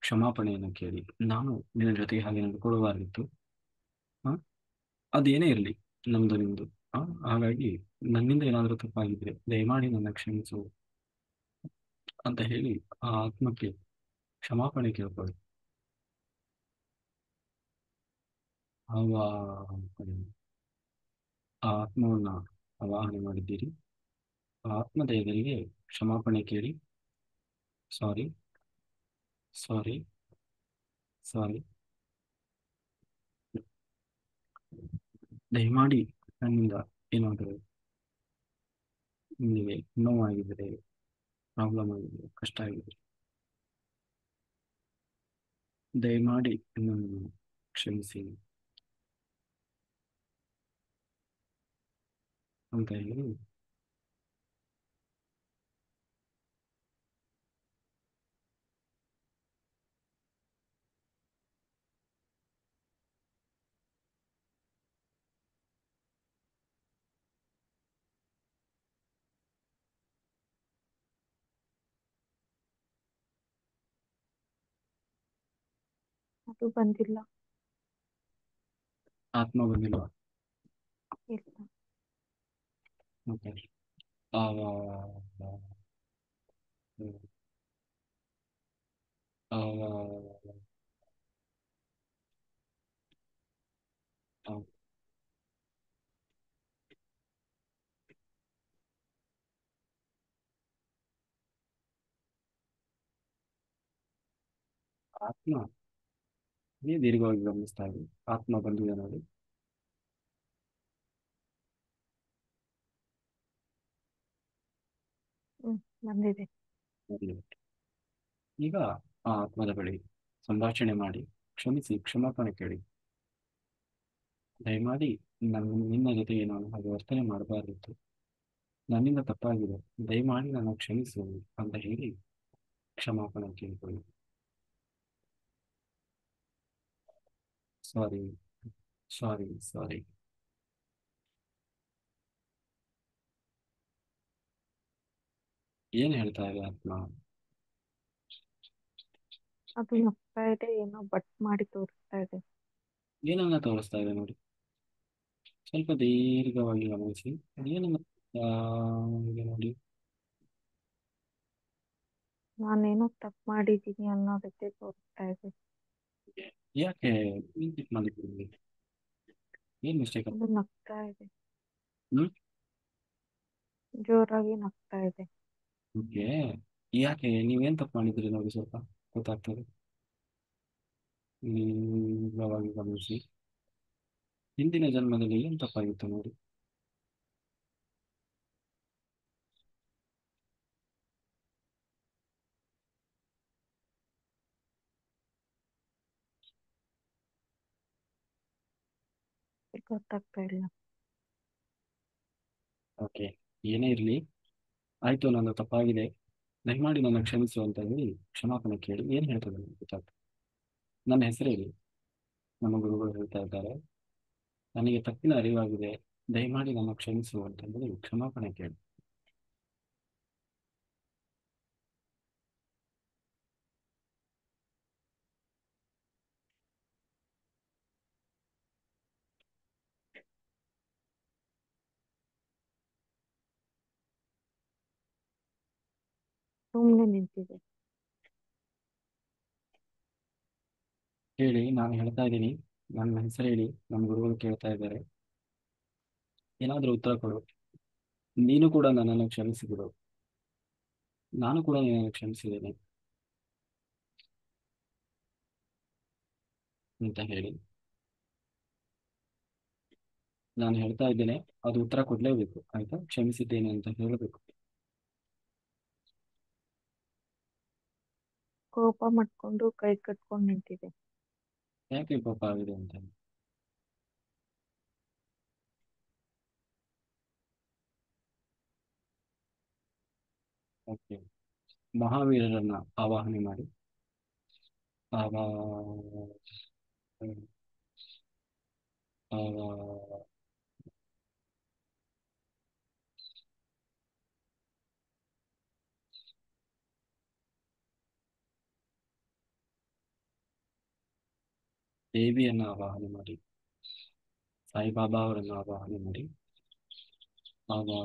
ಕ್ಷಮಾಪಣೆಯನ್ನು ಕೇಳಿ. ನಾನು ನಿನ್ನ ಜೊತೆಗೆ ಹಾಗೆ ನಡ್ಕೊಳ್ಳಬಾರ್ದಿತ್ತು. ಆ, ಅದೇನೇ ಇರಲಿ, ನಮ್ದು ನಿಮ್ದು. ಆ, ಹಾಗಾಗಿ ನನ್ನಿಂದ ಏನಾದರೂ ತಪ್ಪಾಗಿದ್ರೆ ದಯಮಾಡಿ ನನ್ನ ಕ್ಷಮಿಸು ಅಂತ ಹೇಳಿ ಆ ಆತ್ಮಕ್ಕೆ ಕ್ಷಮಾಪಣೆ ಕೇಳ್ಕೊಳ್ಳಿ. ಆವಾಗ ಆ ಆತ್ಮವನ್ನ ಆವಾಹನೆ ಮಾಡಿದ್ದೀರಿ. ಆ ಆತ್ಮದ ಎದುರಿಗೆ ಕ್ಷಮಾಪಣೆ ಕೇಳಿ. ಸಾರಿ, ಸಾರಿ, ಸಾರಿ, ದಯಮಾಡಿ ನನ್ನಿಂದ ಏನಾದರೂ ನಿಮಗೆ ನೋವಾಗಿದ್ದರೆ, ಪ್ರಾಬ್ಲಮ್ ಆಗಿದೆ, ಕಷ್ಟ ಆಗಿದೆ, ದಯಮಾಡಿ ನನ್ನನ್ನು ಕ್ಷಮಿಸಿ ಅಂತ ಹೇಳಿ ಅದು ಬಂದಿಲ್ಲ. ಆತ್ಮ ಬಂದಿಲ್ವಾ? ಇಲ್ಲ. ಮತ್ತೆ ಆವಾಗ ಆವಾಗ ಆತ್ಮ ನೀ ದೀರ್ಘವಾಗಿ ಗಮನಿಸ್ತಾ ಇರಿ. ಆತ್ಮ ಬಂದಿದೆ ನೋಡಿ. ಹ್ಮ್, ಬಂದಿದೆ. ನೋಡಿ. ಈಗ ಆ ಆತ್ಮದ ಬಳಿ ಸಂಭಾಷಣೆ ಮಾಡಿ ಕ್ಷಮಿಸಿ ಕ್ಷಮಾಪಣೆ ಕೇಳಿ. ದಯಮಾಡಿ ನಿನ್ನ ಜೊತೆಗೆ ನಾನು ಹಾಗೆ ವರ್ತನೆ ಮಾಡಬಾರ್ದಿತ್ತು, ನನ್ನಿಂದ ತಪ್ಪಾಗಿದೆ, ದಯಮಾಡಿ ನನ್ನ ಕ್ಷಮಿಸು ಅಂತ ಹೇಳಿ ಕ್ಷಮಾಪಣೆ ಕೇಳಿಕೊಳ್ಳಿ. ಸಾರಿ, ಸಾರಿ, ಸಾರಿ. ಏನ್ ಹೇಳ್ತಾ ಇದೆ ಆತ್ಮ? ಅದು ನಗ್ತಾ ಇದೆ, ಏನೋ ಬಟ್ ಮಾಡಿ ತೋರಿಸ್ತಾ ಇದೆ. ಏನನ್ನ ತೋರಿಸ್ತಾ ಇದೆ ನೋಡಿ, ಸ್ವಲ್ಪ ದೀರ್ಘವಾಗಿ ಗಮನಿಸಿ. ಅದೇನನ್ನ ಇದೆ ನೋಡಿ. ನಾನೇನೋ ತಪ್ಪು ಮಾಡಿದ್ದೀನಿ ಅನ್ನೋದಕ್ಕೆ ತೋರಿಸ್ತಾ ಇದೆ. ಯಾಕೆ ಏನ್ ತಪ್ಪು ಮಾಡಿದ್ದೀರಿ? ಏನ್ ಮಿಸ್ಟೇಕ್? ಅದು ನಗ್ತಾ ಇದೆ, ಹ್ಮ್ ಜೋರಾಗಿ ನಗ್ತಾ ಇದೆ. ಓಕೆ. ಯಾಕೆ ನೀವೇನ್ ತಪ್ಪು ಮಾಡಿದ್ದೀರಿ ನೋಡಿ, ಸ್ವಲ್ಪ ಗೊತ್ತಾಗ್ತದೆ. ದೀರ್ಘವಾಗಿ ಗಮನಿಸಿ. ಹಿಂದಿನ ಜನ್ಮದಲ್ಲಿ ಏನ್ ತಪ್ಪಾಗಿತ್ತು ನೋಡಿ. ಗೊತ್ತಾಗ್ತಾ ಇಲ್ಲ. ಓಕೆ, ಏನೇ ಇರಲಿ, ಆಯ್ತು, ನನ್ನ ತಪ್ಪಾಗಿದೆ, ದಯಮಾಡಿ ನನ್ನ ಕ್ಷಮಿಸು ಅಂತ ಹೇಳಿ ಕ್ಷಮಾಪಣೆ ಕೇಳಿ. ಏನ್ ಹೇಳ್ತದೆ ನನಗೆ ಗೊತ್ತಾಗ್ತದೆ. ನನ್ನ ಹೆಸರು ಹೇಳಿ. ನಮ್ಮ ಗುರುಗಳು ಹೇಳ್ತಾ ಇದ್ದಾರೆ, ನನಗೆ ತಪ್ಪಿನ ಅರಿವಾಗಿದೆ, ದಯಮಾಡಿ ನನ್ನ ಕ್ಷಮಿಸು ಅಂತ ಹೇಳಿ ಕ್ಷಮಾಪಣೆ ಕೇಳಿ. ಸುಮ್ನೆ ನಿಂತಿದೆ. ಹೇಳಿ, ನಾನು ಹೇಳ್ತಾ ಇದ್ದೀನಿ. ನನ್ನ ಹೆಸರು ಹೇಳಿ, ನಮ್ಮ ಗುರುಗಳು ಕೇಳ್ತಾ ಇದ್ದಾರೆ. ಏನಾದರೂ ಉತ್ತರ ಕೊಡು. ನೀನು ಕೂಡ ನನ್ನನ್ನು ಕ್ಷಮಿಸಿಬಿಡು. ನಾನು ಕೂಡ ನಿನ್ನನ್ನು ಕ್ಷಮಿಸಿದ್ದೇನೆ ಅಂತ ಹೇಳಿ. ನಾನು ಹೇಳ್ತಾ ಇದ್ದೇನೆ, ಅದು ಉತ್ತರ ಕೊಡ್ಲೇಬೇಕು, ಆಯ್ತಾ? ಕ್ಷಮಿಸಿದ್ದೇನೆ ಅಂತ ಹೇಳಬೇಕು. ಕೋಪ ಮಾಡ್ಕೊಂಡು ಕೈ ಕಟ್ಕೊಂಡು ನಿಂತಿದೆ. ಯಾಕೆ ಕೋಪ ಆಗಿದೆ ಅಂತ? ಓಕೆ, ಮಹಾವೀರರನ್ನ ಆವಾಹನೆ ಮಾಡಿ. ಆವಾ ಆವಾ ದೇವಿಯನ್ನ ಆವಾಹನೆ ಮಾಡಿ. ಸಾಯಿಬಾಬಾ ಅವರನ್ನು ಆವಾಹನೆ ಮಾಡಿ. ಆವಾ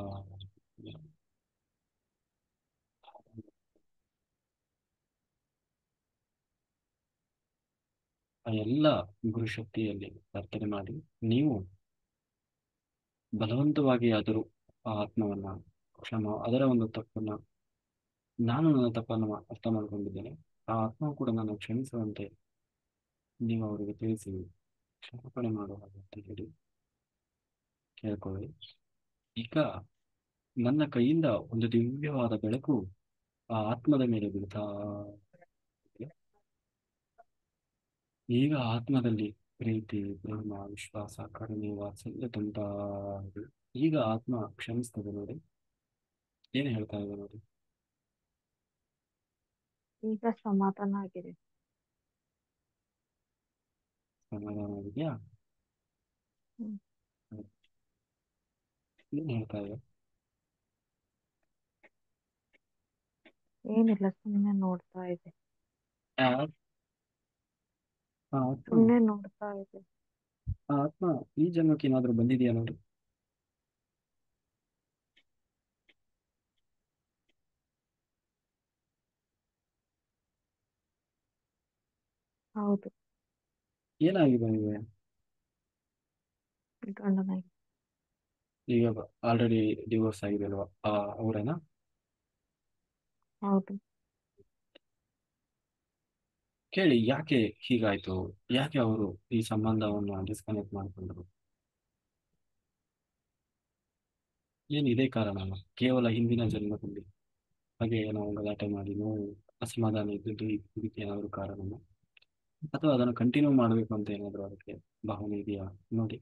ಆ ಎಲ್ಲ ಗುರುಶಕ್ತಿಯಲ್ಲಿ ಪ್ರಾರ್ಥನೆ ಮಾಡಿ. ನೀವು ಬಲವಂತವಾಗಿ ಆದರೂ ಆ ಆತ್ಮವನ್ನ ಅದರ ಒಂದು ತಪ್ಪನ್ನ, ನಾನು ನನ್ನ ತಪ್ಪನ್ನು ಅರ್ಥ ಮಾಡಿಕೊಂಡಿದ್ದೇನೆ, ಆ ಆತ್ಮವು ಕೂಡ ನಾನು ಕ್ಷಮಿಸುವಂತೆ ನೀವು ಅವರಿಗೆ ತಿಳಿಸಿ ಕ್ಷಮಾಪಣೆ ಮಾಡುವ ಅಂತ ಹೇಳಿ ಕೇಳ್ಕೊಳ್ಳಿ. ಈಗ ನನ್ನ ಕೈಯಿಂದ ಒಂದು ದಿವ್ಯವಾದ ಬೆಳಕು ಆ ಆತ್ಮದ ಮೇಲೆ ಬೀಳ್ತಾ ಇದೆ. ಈಗ ಆತ್ಮದಲ್ಲಿ ಪ್ರೀತಿ, ಪ್ರೇಮ, ವಿಶ್ವಾಸ, ಕರುಣೆ, ವಾತ್ಸಲ್ಯ ತುಂಬಾ ಇದೆ. ಈಗ ಆತ್ಮ ಕ್ಷಮಿಸ್ತದೆ ನೋಡಿ. ಏನು ಹೇಳ್ತಾ ಇದೆ ನೋಡಿ. ಈಗ ಸಮಾಧಾನ ಆಗಿದೆ. ಸಮಾಧಾನ ಇದೆಯಾ? ಹ್ಮ್. ಏನು ಹೇಳ್ತಾ ಇದೆ? ಏನಿಲ್ಲ, ಸುಮ್ನೆ ನೋಡ್ತಾ ಇದೆ. ಆ ಆ ಆತ್ಮ ಸುಮ್ನೆ ನೋಡ್ತಾ ಇದೆ. ಆ ಆತ್ಮ ಈ ಜನ್ಮಕ್ಕೆ ಏನಾದರೂ ಬಂದಿದೆಯಾ ನೋಡಿ. ಹೌದು, ಏನಾಗಿದೆ ನಿಮಗೆ? ಗಂಡನಾಗಿ. ಈಗ ಆಲ್ರೆಡಿ ಡಿವೋರ್ಸ್ ಆಗಿದೆ ಅಲ್ವಾ? ಅವರೇನಾ? ಹೌದು. ಕೇಳಿ, ಯಾಕೆ ಹೀಗಾಯ್ತು? ಯಾಕೆ ಅವರು ಈ ಸಂಬಂಧವನ್ನು ಡಿಸ್ಕನೆಕ್ಟ್ ಮಾಡಿಕೊಂಡ್ರು? ಏನಿದೆ ಕಾರಣ? ಕೇವಲ ಹಿಂದಿನ ಜನ್ಮದಲ್ಲಿ ಹಾಗೆ ನಾವು ಗಲಾಟೆ ಮಾಡಿ ನೋವು ಅಸಮಾಧಾನ ಇದ್ದದ್ದು ಇದಕ್ಕೆ ಏನಾದರೂ ಕಾರಣನಾ? ಅಥವಾ ಅದನ್ನು ಕಂಟಿನ್ಯೂ ಮಾಡಬೇಕು ಅಂತ ಏನಾದರೂ ಅದಕ್ಕೆ ಭಾವನೆ ಇದೆಯಾ ನೋಡಿ.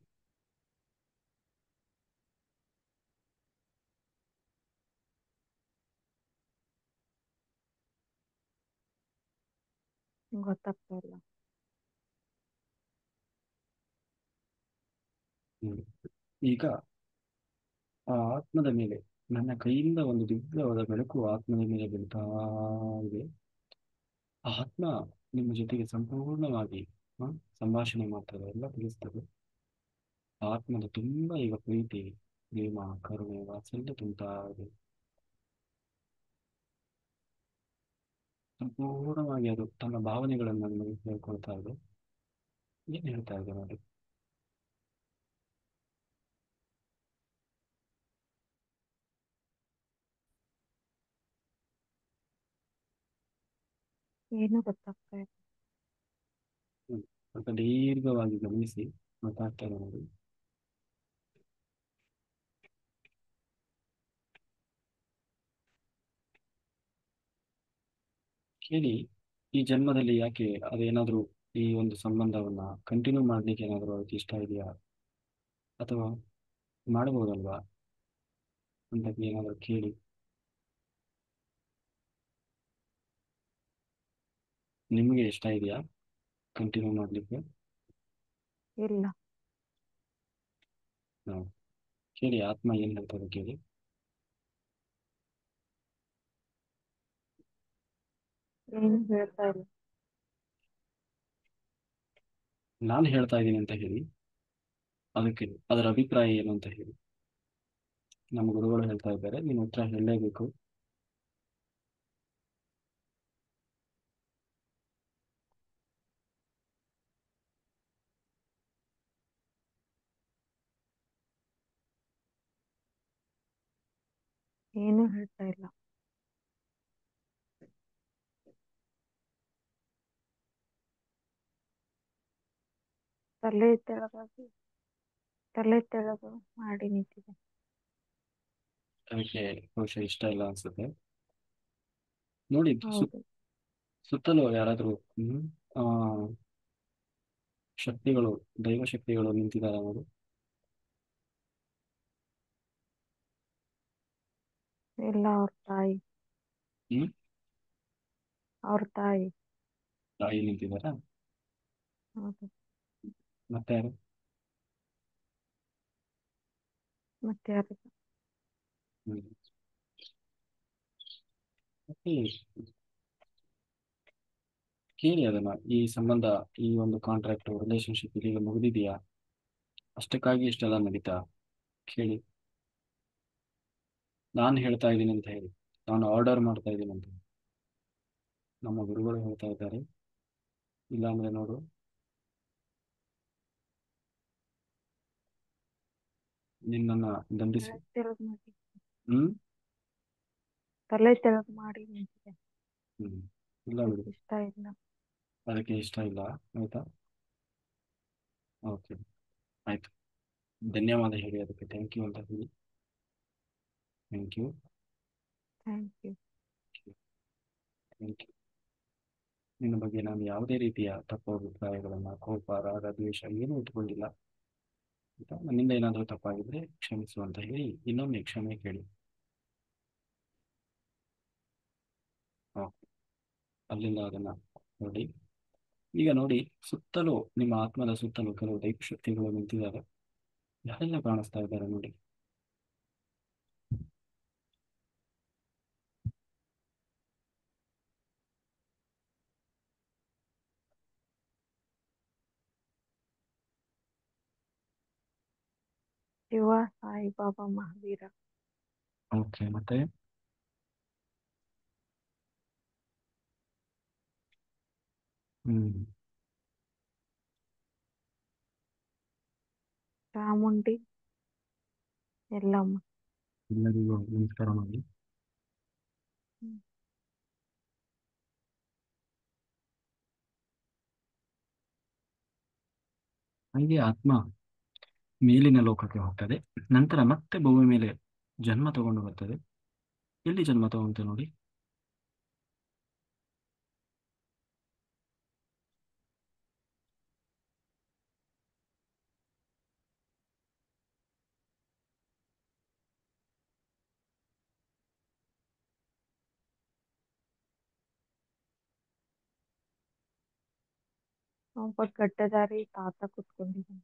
ಗೊತ್ತಾಗ್ತಾ ಇಲ್ಲ. ನೋಡಿ, ಈಗ ಆ ಆತ್ಮದ ಮೇಲೆ ನನ್ನ ಕೈಯಿಂದ ಒಂದು ದಿವ್ಯವಾದ ಬೆಳಕು ಆತ್ಮದ ಮೇಲೆ ಬೀಳ್ತಾ ಇದೆ. ಆ ಆತ್ಮ ನಿಮ್ಮ ಜೊತೆಗೆ ಸಂಪೂರ್ಣವಾಗಿ ಸಂಭಾಷಣೆ ಮಾಡ್ತದೆ, ಎಲ್ಲ ತಿಳಿಸ್ತದೆ. ಆ ಆತ್ಮದ ತುಂಬಾ ಈಗ ಪ್ರೀತಿ, ಪ್ರೇಮ, ಕರುಣೆ, ವಾತ್ಸಲ್ಯ ತುಂಬ್ತಾ ಇದೆ. ಸಂಪೂರ್ಣವಾಗಿ ಅದು ತನ್ನ ಭಾವನೆಗಳನ್ನು ನಮಗೆ ಹೇಳ್ಕೊಳ್ತಾ ಇದೆ. ಏನ್ ಹೇಳ್ತಾ ಇದೆ ನೋಡಿ. ಏನು ಗೊತ್ತಾಗ್ತಾ ಇಲ್ಲ. ಸ್ವಲ್ಪ ದೀರ್ಘವಾಗಿ ಗಮನಿಸಿ ಮಾತಾಡ್ತಾ ಇದೆ ನೋಡಿ. ಕೇಳಿ, ಈ ಜನ್ಮದಲ್ಲಿ ಯಾಕೆ ಅದೇನಾದ್ರೂ ಈ ಒಂದು ಸಂಬಂಧವನ್ನ ಕಂಟಿನ್ಯೂ ಮಾಡ್ಲಿಕ್ಕೆ ಏನಾದರೂ ಅದಕ್ಕೆ ಇಷ್ಟ ಇದೆಯಾ? ಅಥವಾ ಮಾಡಬಹುದಲ್ವಾ ಅಂತ ಏನಾದರೂ ಕೇಳಿ. ನಿಮಗೆ ಇಷ್ಟ ಇದೆಯಾ ಕಂಟಿನ್ಯೂ ಮಾಡ್ಲಿಕ್ಕೆ? ಇಲ್ಲ. ಹ್ಮ್. ಕೇಳಿ, ಆತ್ಮ ಏನ್ ಹೇಳ್ತದೆ ಕೇಳಿ. ಏನು ಹೇಳ್ತಾ ಇಲ್ಲ. ನಾನು ಹೇಳ್ತಾ ಇದ್ದೀನಿ ಅಂತ ಹೇಳಿ, ಅದಕ್ಕೆ ಅದರ ಅಭಿಪ್ರಾಯ ಏನು ಅಂತ ಹೇಳಿ. ನಮ್ಮ ಗುರುಗಳು ಹೇಳ್ತಾ ಇದ್ದಾರೆ, ನೀನು ಉತ್ತರ ಹೇಳಲೇಬೇಕು. ಏನು ಹೇಳ್ತಾ ಇಲ್ಲ. ತಲೆ ತೆಳಗಾಗಿ ತಲೆ ತೆಳಗು ಮಾಡಿ ನಿಂತಿದೆ. ಅದಕ್ಕೆ ಬಹುಶಃ ಇಷ್ಟ ಇಲ್ಲ ಅನ್ಸುತ್ತೆ. ನೋಡಿ ಹೌದು. ಸುತ್ತಲೂ ಯಾರಾದರೂ ಆ ಶಕ್ತಿಗಳು, ದೈವ ಶಕ್ತಿಗಳು ನಿಂತಿದ್ದಾರೆ ನೋಡಿ. ಎಲ್ಲ ಅವ್ರ ತಾಯಿ. ಹ್ಮ್ ಅವ್ರ ತಾಯಿ. ತಾಯಿ ನಿಂತಿದ್ದಾರಾ? ಹೌದು. ಮತ್ತೆ ಯಾರು? ಮತ್ತೆ ಯಾರು? ಹ್ಮ್. ಮತ್ತೆ ಕೇಳಿ ಅದನ್ನ, ಈ ಸಂಬಂಧ, ಈ ಒಂದು ಕಾಂಟ್ರಾಕ್ಟ್ ರಿಲೇಶನ್ಶಿಪ್ ಇದೀಗ ಮುಗಿದಿದೆಯಾ, ಅಷ್ಟಕ್ಕಾಗಿ ಇಷ್ಟೆಲ್ಲ ನಡೀತಾ, ಕೇಳಿ. ನಾನು ಹೇಳ್ತಾ ಇದ್ದೀನಿ ಅಂತ ಹೇಳಿ, ನಾನು ಆರ್ಡರ್ ಮಾಡ್ತಾ ಇದ್ದೀನಿ ಅಂತ ನಮ್ಮ ಗುರುಗಳು ಹೇಳ್ತಾ ಇದ್ದಾರೆ. ಇಲ್ಲಾಂದ್ರೆ ನೋಡು, ನಿನ್ನನ್ನ ದಂಡಿಸಿ. ತಲೆ ತೆಳಗ್ ಮಾಡಿ. ಹ್ಮ್ ತಲೆ ತೆಳಗ್ ಮಾಡಿ ನಿಂತಿದೆ. ಹ್ಮ್ ಇಲ್ಲ ಬಿಡು, ಅದಕ್ಕೆ ಇಷ್ಟ ಇಲ್ಲ. ಅದಕ್ಕೆ ಇಷ್ಟ ಇಲ್ಲ. ಆಯ್ತಾ? ಓಕೆ, ಆಯ್ತು. ಧನ್ಯವಾದ ಹೇಳಿ ಅದಕ್ಕೆ, ಥ್ಯಾಂಕ್ ಯು ಅಂತ ಹೇಳಿ. Thank you. Thank you. Thank you. ನಿನ್ನ ಬಗ್ಗೆ ನಾನು ಯಾವುದೇ ರೀತಿಯ ತಪ್ಪು ಅಭಿಪ್ರಾಯಗಳನ್ನ, ಕೋಪ, ರಾಗ, ದ್ವೇಷ ಏನೂ ಇಟ್ಕೊಂಡಿಲ್ಲ. ಆಯ್ತಾ? ನನ್ನಿಂದ ಏನಾದರೂ ತಪ್ಪಾಗಿದ್ರೆ ಕ್ಷಮಿಸು ಅಂತ ಹೇಳಿ ಇನ್ನೊಮ್ಮೆ ಕ್ಷಮೆ ಕೇಳಿ. ಓಕೆ, ಅಲ್ಲಿಂದ ಅದನ್ನ ನೋಡಿ. ಈಗ ನೋಡಿ, ಸುತ್ತಲೂ ನಿಮ್ಮ ಆತ್ಮದ ಸುತ್ತಲೂ ಕೆಲವು ದೈವ ಶಕ್ತಿಗಳು ನಿಂತಿದ್ದಾರೆ. ಯಾರೆಲ್ಲ ಕಾಣಿಸ್ತಾ ಇದ್ದಾರೆ ನೋಡಿ. ಶಿವ, ಸಾಯಿ ಬಾಬಾ, ಮಹಾವೀರ. ಓಕೆ, ಮತ್ತೆ ಹ್ಮ್ ಚಾಮುಂಡಿ, ಎಲ್ಲಮ್ಮ. ಎಲ್ಲರಿಗೂ ನಮಸ್ಕಾರ ಮಾಡಿ. ಹ್ಮ್. ಹಾಗೆ ಆತ್ಮ ಮೇಲಿನ ಲೋಕಕ್ಕೆ ಹೋಗ್ತದೆ, ನಂತರ ಮತ್ತೆ ಭೂಮಿ ಮೇಲೆ ಜನ್ಮ ತಗೊಂಡು ಬರ್ತದೆ. ಎಲ್ಲಿ ಜನ್ಮ ತಗೊಂತ ನೋಡಿ? ಒಬ್ಬ ಗಡ್ಡಧಾರಿ ತಾತ ಕುತ್ಕೊಂಡಿದ್ದಾನೆ.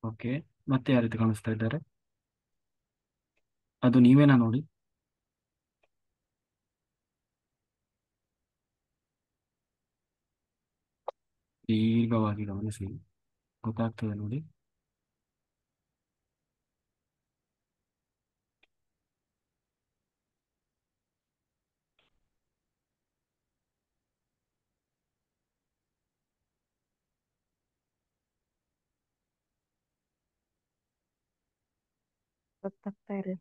ಓಕೆ, ಮತ್ತೆ ಯಾವ ರೀತಿ ಕಾಣಿಸ್ತಾ ಇದ್ದಾರೆ? ಅದು ನೀವೇನಾ ನೋಡಿ. ದೀರ್ಘವಾಗಿ ಗಮನಿಸಿ, ಗೊತ್ತಾಗ್ತದೆ ನೋಡಿ. ಗೊತ್ತಾಗ್ತಾ ಇಲ್ಲ.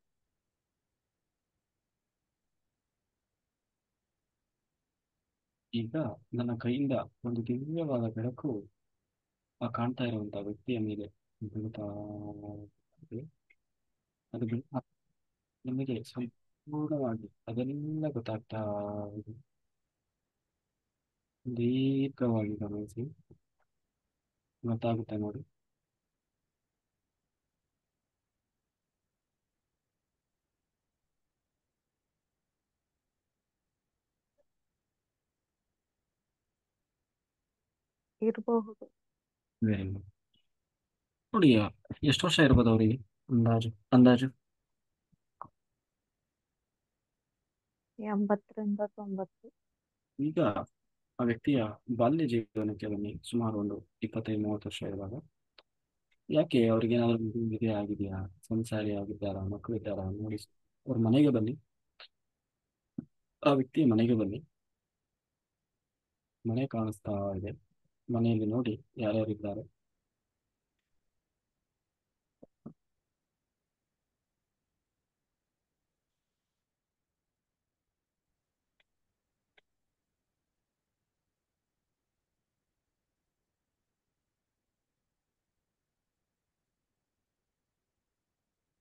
ಈಗ ನನ್ನ ಕೈಯಿಂದ ಒಂದು ದಿವ್ಯವಾದ ಬೆಳಕು ಆ ಕಾಣ್ತಾ ಇರುವಂತಹ ವ್ಯಕ್ತಿಯ ಮೇಲೆ ಬೀಳ್ತಾ ಇದೆ. ಅದು ನಿಮಗೆ ಸಂಪೂರ್ಣವಾಗಿ ಅದೆಲ್ಲ ಗೊತ್ತಾಗ್ತಾ ಇದೆ. ದೀರ್ಘವಾಗಿ ಗಮನಿಸಿ, ಗೊತ್ತಾಗುತ್ತೆ ನೋಡಿ. ಇರಬಹುದು. Very good. ನೋಡಿ, ಎಷ್ಟು ವರ್ಷ ಇರ್ಬೋದು ಅವರಿಗೆ? ಅಂದಾಜು ಅಂದಾಜು 80 ರಿಂದ 90. ಈಗ ಆ ವ್ಯಕ್ತಿಯ ಬಾಲ್ಯ ಜೀವನಕ್ಕೆ ಬನ್ನಿ. ಸುಮಾರು ಒಂದು 25-30 ವರ್ಷ ಇರುವಾಗ ಯಾಕೆ ಅವ್ರಿಗೆ ಏನಾದರೂ ಮದುವೆ ಆಗಿದೆಯಾ, ಸಂಸಾರಿ ಆಗಿದ್ದಾರಾ, ಮಕ್ಕಳಿದ್ದಾರಾ ನೋಡಿ. ಅವ್ರ ಮನೆಗೆ ಬನ್ನಿ, ಆ ವ್ಯಕ್ತಿಯ ಮನೆಗೆ ಬನ್ನಿ. ಮನೆ ಕಾಣಿಸ್ತಾ ಇದೆ. ಮನೆಯಲ್ಲಿ ನೋಡಿ ಯಾರ್ಯಾರಿದ್ದಾರೆ.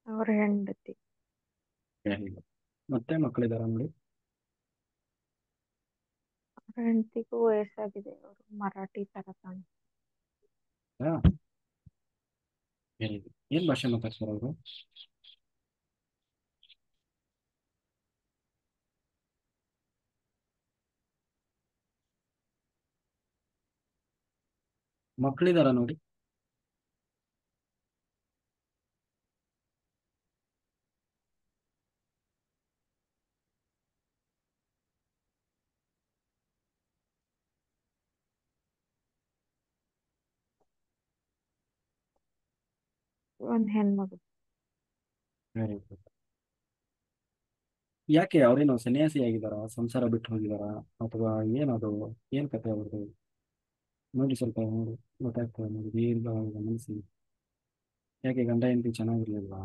ಅವ್ರ ಹೆಂಡತಿ. ಏನಿಲ್ಲ. ಮತ್ತೆ ಮಕ್ಕಳಿದಾರ ನೋಡಿ. ಅವ್ರ ಹೆಂಡತಿಗೂ ವಯಸ್ಸಾಗಿದೆ, ಅವರು ಮರಾಠಿ ತರ ಕಾಣ. ಹಾ, ಏನಿಲ್ಲ. ಏನ್ ಭಾಷೆ ಮಾತಾಡ್ತಾರೆ ಅವರು? ಮಕ್ಕಳಿದಾರ ನೋಡಿ. ಒಂದ್ ಹೆಣ್ಮಗು. Very good. ಯಾಕೆ ಅವ್ರೇನು ಸನ್ಯಾಸಿ ಆಗಿದಾರ, ಸಂಸಾರ ಬಿಟ್ಟು ಹೋಗಿದಾರ, ಅಥವಾ ಏನದು, ಏನ್ ಕತೆ ಅವ್ರದ್ದು? ನೋಡಿ, ಸ್ವಲ್ಪ ನೋಡಿ, ಗೊತ್ತಾಗ್ತದೆ ನೋಡಿ, ದೀರ್ಘವಾಗಿ ಗಮನಿಸಿ. ಯಾಕೆ ಗಂಡ ಹೆಂಡತಿ ಚೆನ್ನಾಗಿರ್ಲಿಲ್ವಾ?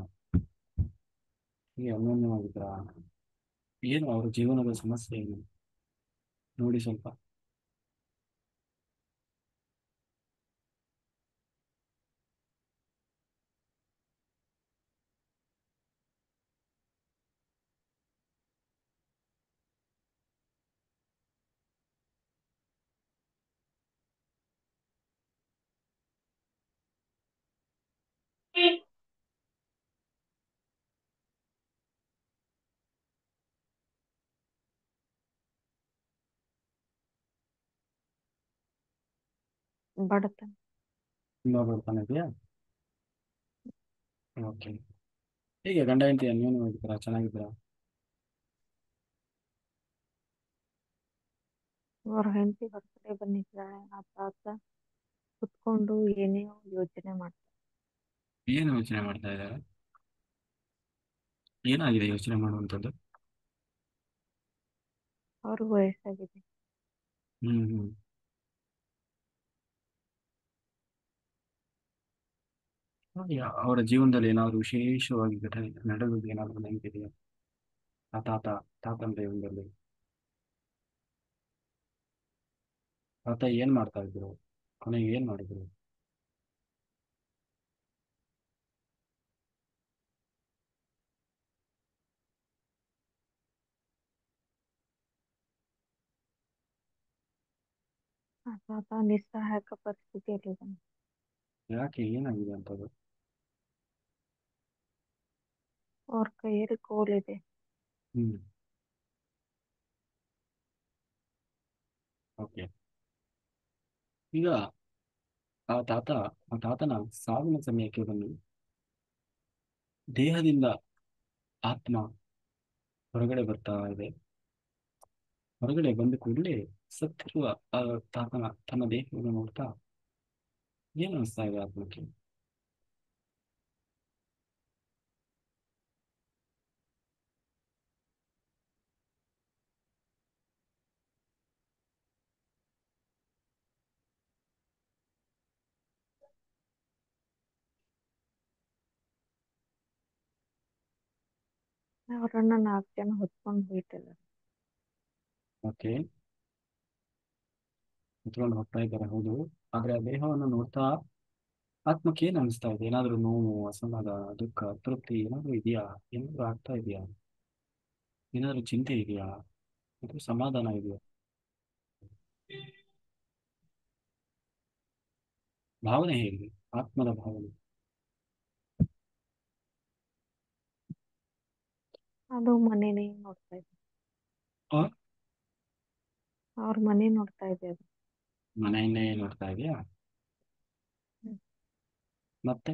ಹೀಗೆ ಅನ್ಯೋನ್ಯವಾಗಿದ್ರ? ಏನು ಅವ್ರ ಜೀವನದ ಸಮಸ್ಯೆ ಏನು? ನೋಡಿ ಸ್ವಲ್ಪ. ಬಡತನ. ತುಂಬಾ ಬರ್ತಾನೆ ಇದೆಯಾ? ಓಕೆ. ಹೀಗೆ ಗಂಡ ಹೆಂಡತಿ ಅನ್ಯೋನ್ಯವಾಗಿದ್ದೀರಾ, ಚೆನ್ನಾಗಿದ್ದೀರಾ? ಅವ್ರ ಹೆಂಡತಿ ಹೊರಗಡೆ ಬಂದಿದ್ದಾಳೆ, ಆತ ಕುತ್ಕೊಂಡು ಏನೇನೋ ಯೋಚನೆ ಮಾಡ್ತಾರೆ. ಏನು ಯೋಚನೆ ಮಾಡ್ತಾ ಇದ್ದಾರೆ? ಏನಾಗಿದೆ ಯೋಚನೆ ಮಾಡುವಂಥದ್ದು? ಅವ್ರಿಗೂ ವಯಸ್ಸಾಗಿದೆ. ಹ್ಮ್ ಹ್ಮ್. ನೋಡಿ, ಅವರ ಜೀವನದಲ್ಲಿ ಏನಾದ್ರು ವಿಶೇಷವಾಗಿ ಘಟನೆ ನಡೆದು ಏನಾದ್ರು ನೆನಪಿದೆಯಾ? ಆ ತಾತನ ಜೀವನದಲ್ಲಿ ತಾತ ಏನ್ ಮಾಡ್ತಾ ಇದ್ರು? ಕೊನೆಗೆ ಏನ್ ಮಾಡಿದ್ರು? ಆತ ನಿಸ್ಸಹಾಯಕ ಪರಿಸ್ಥಿತಿಯಲ್ಲಿದ್ದಾನೆ. ಯಾಕೆ, ಏನಾಗಿದೆ ಅಂತದ್ದು? ಅವ್ರ ಕೈಯಲ್ಲಿ ಕೋಲಿದೆ. ಹ್ಮ್. ಓಕೆ. ಈಗ ಆ ತಾತ ಆ ತಾತನ ಸಾವಿನ ಸಮಯಕ್ಕೆ ಬನ್ನಿ. ದೇಹದಿಂದ ಆತ್ಮ ಹೊರಗಡೆ ಬರ್ತಾ ಇದೆ. ಹೊರಗಡೆ ಬಂದ ಕೂಡಲೇ ಸತ್ತಿರುವ ಆ ತಾತನ ತನ್ನ ದೇಹವನ್ನು ನೋಡ್ತಾ ಏನು ಅನಿಸ್ತಾ ಇದೆ ಆತ್ಮಕ್ಕೆ? ಅವ್ರನ್ನ 4 ಜನ ಹೊತ್ಕೊಂಡು ಹೋಯ್ತಿದ್ದಾರೆ. ಓಕೆ. ಕುತ್ಕೊಂಡು ಹೋಗ್ತಾ ಇದ್ದಾರೆ, ಹೌದು. ಆದ್ರೆ ಆ ದೇಹವನ್ನು ನೋಡ್ತಾ ಆತ್ಮಕ್ಕೆ ಏನ್ ಅನಿಸ್ತಾ ಇದೆ? ಏನಾದ್ರೂ ನೋವು, ಅಸಮಾಧಾನ, ದುಃಖ, ತೃಪ್ತಿ ಏನಾದ್ರೂ ಇದೆಯಾ? ಏನಾದ್ರೂ ಆಗ್ತಾ ಇದೆಯಾ? ಏನಾದ್ರೂ ಚಿಂತೆ ಇದೆಯಾ? ಅಥವಾ ಸಮಾಧಾನ ಇದೆಯಾ? ಭಾವನೆ ಹೇಗೆ? ಆತ್ಮದ ಭಾವನೆ. ಅದು ಮನೇನೆ ನೋಡ್ತಾ ಇದೆ. ಆ ಅವ್ರ ಮನೆ ನೋಡ್ತಾ ಇದೆ ಅದು. ಮನೆಯನ್ನೇ ನೋಡ್ತಾ ಇದೆಯಾ? ಹ್ಮ್. ಮತ್ತೆ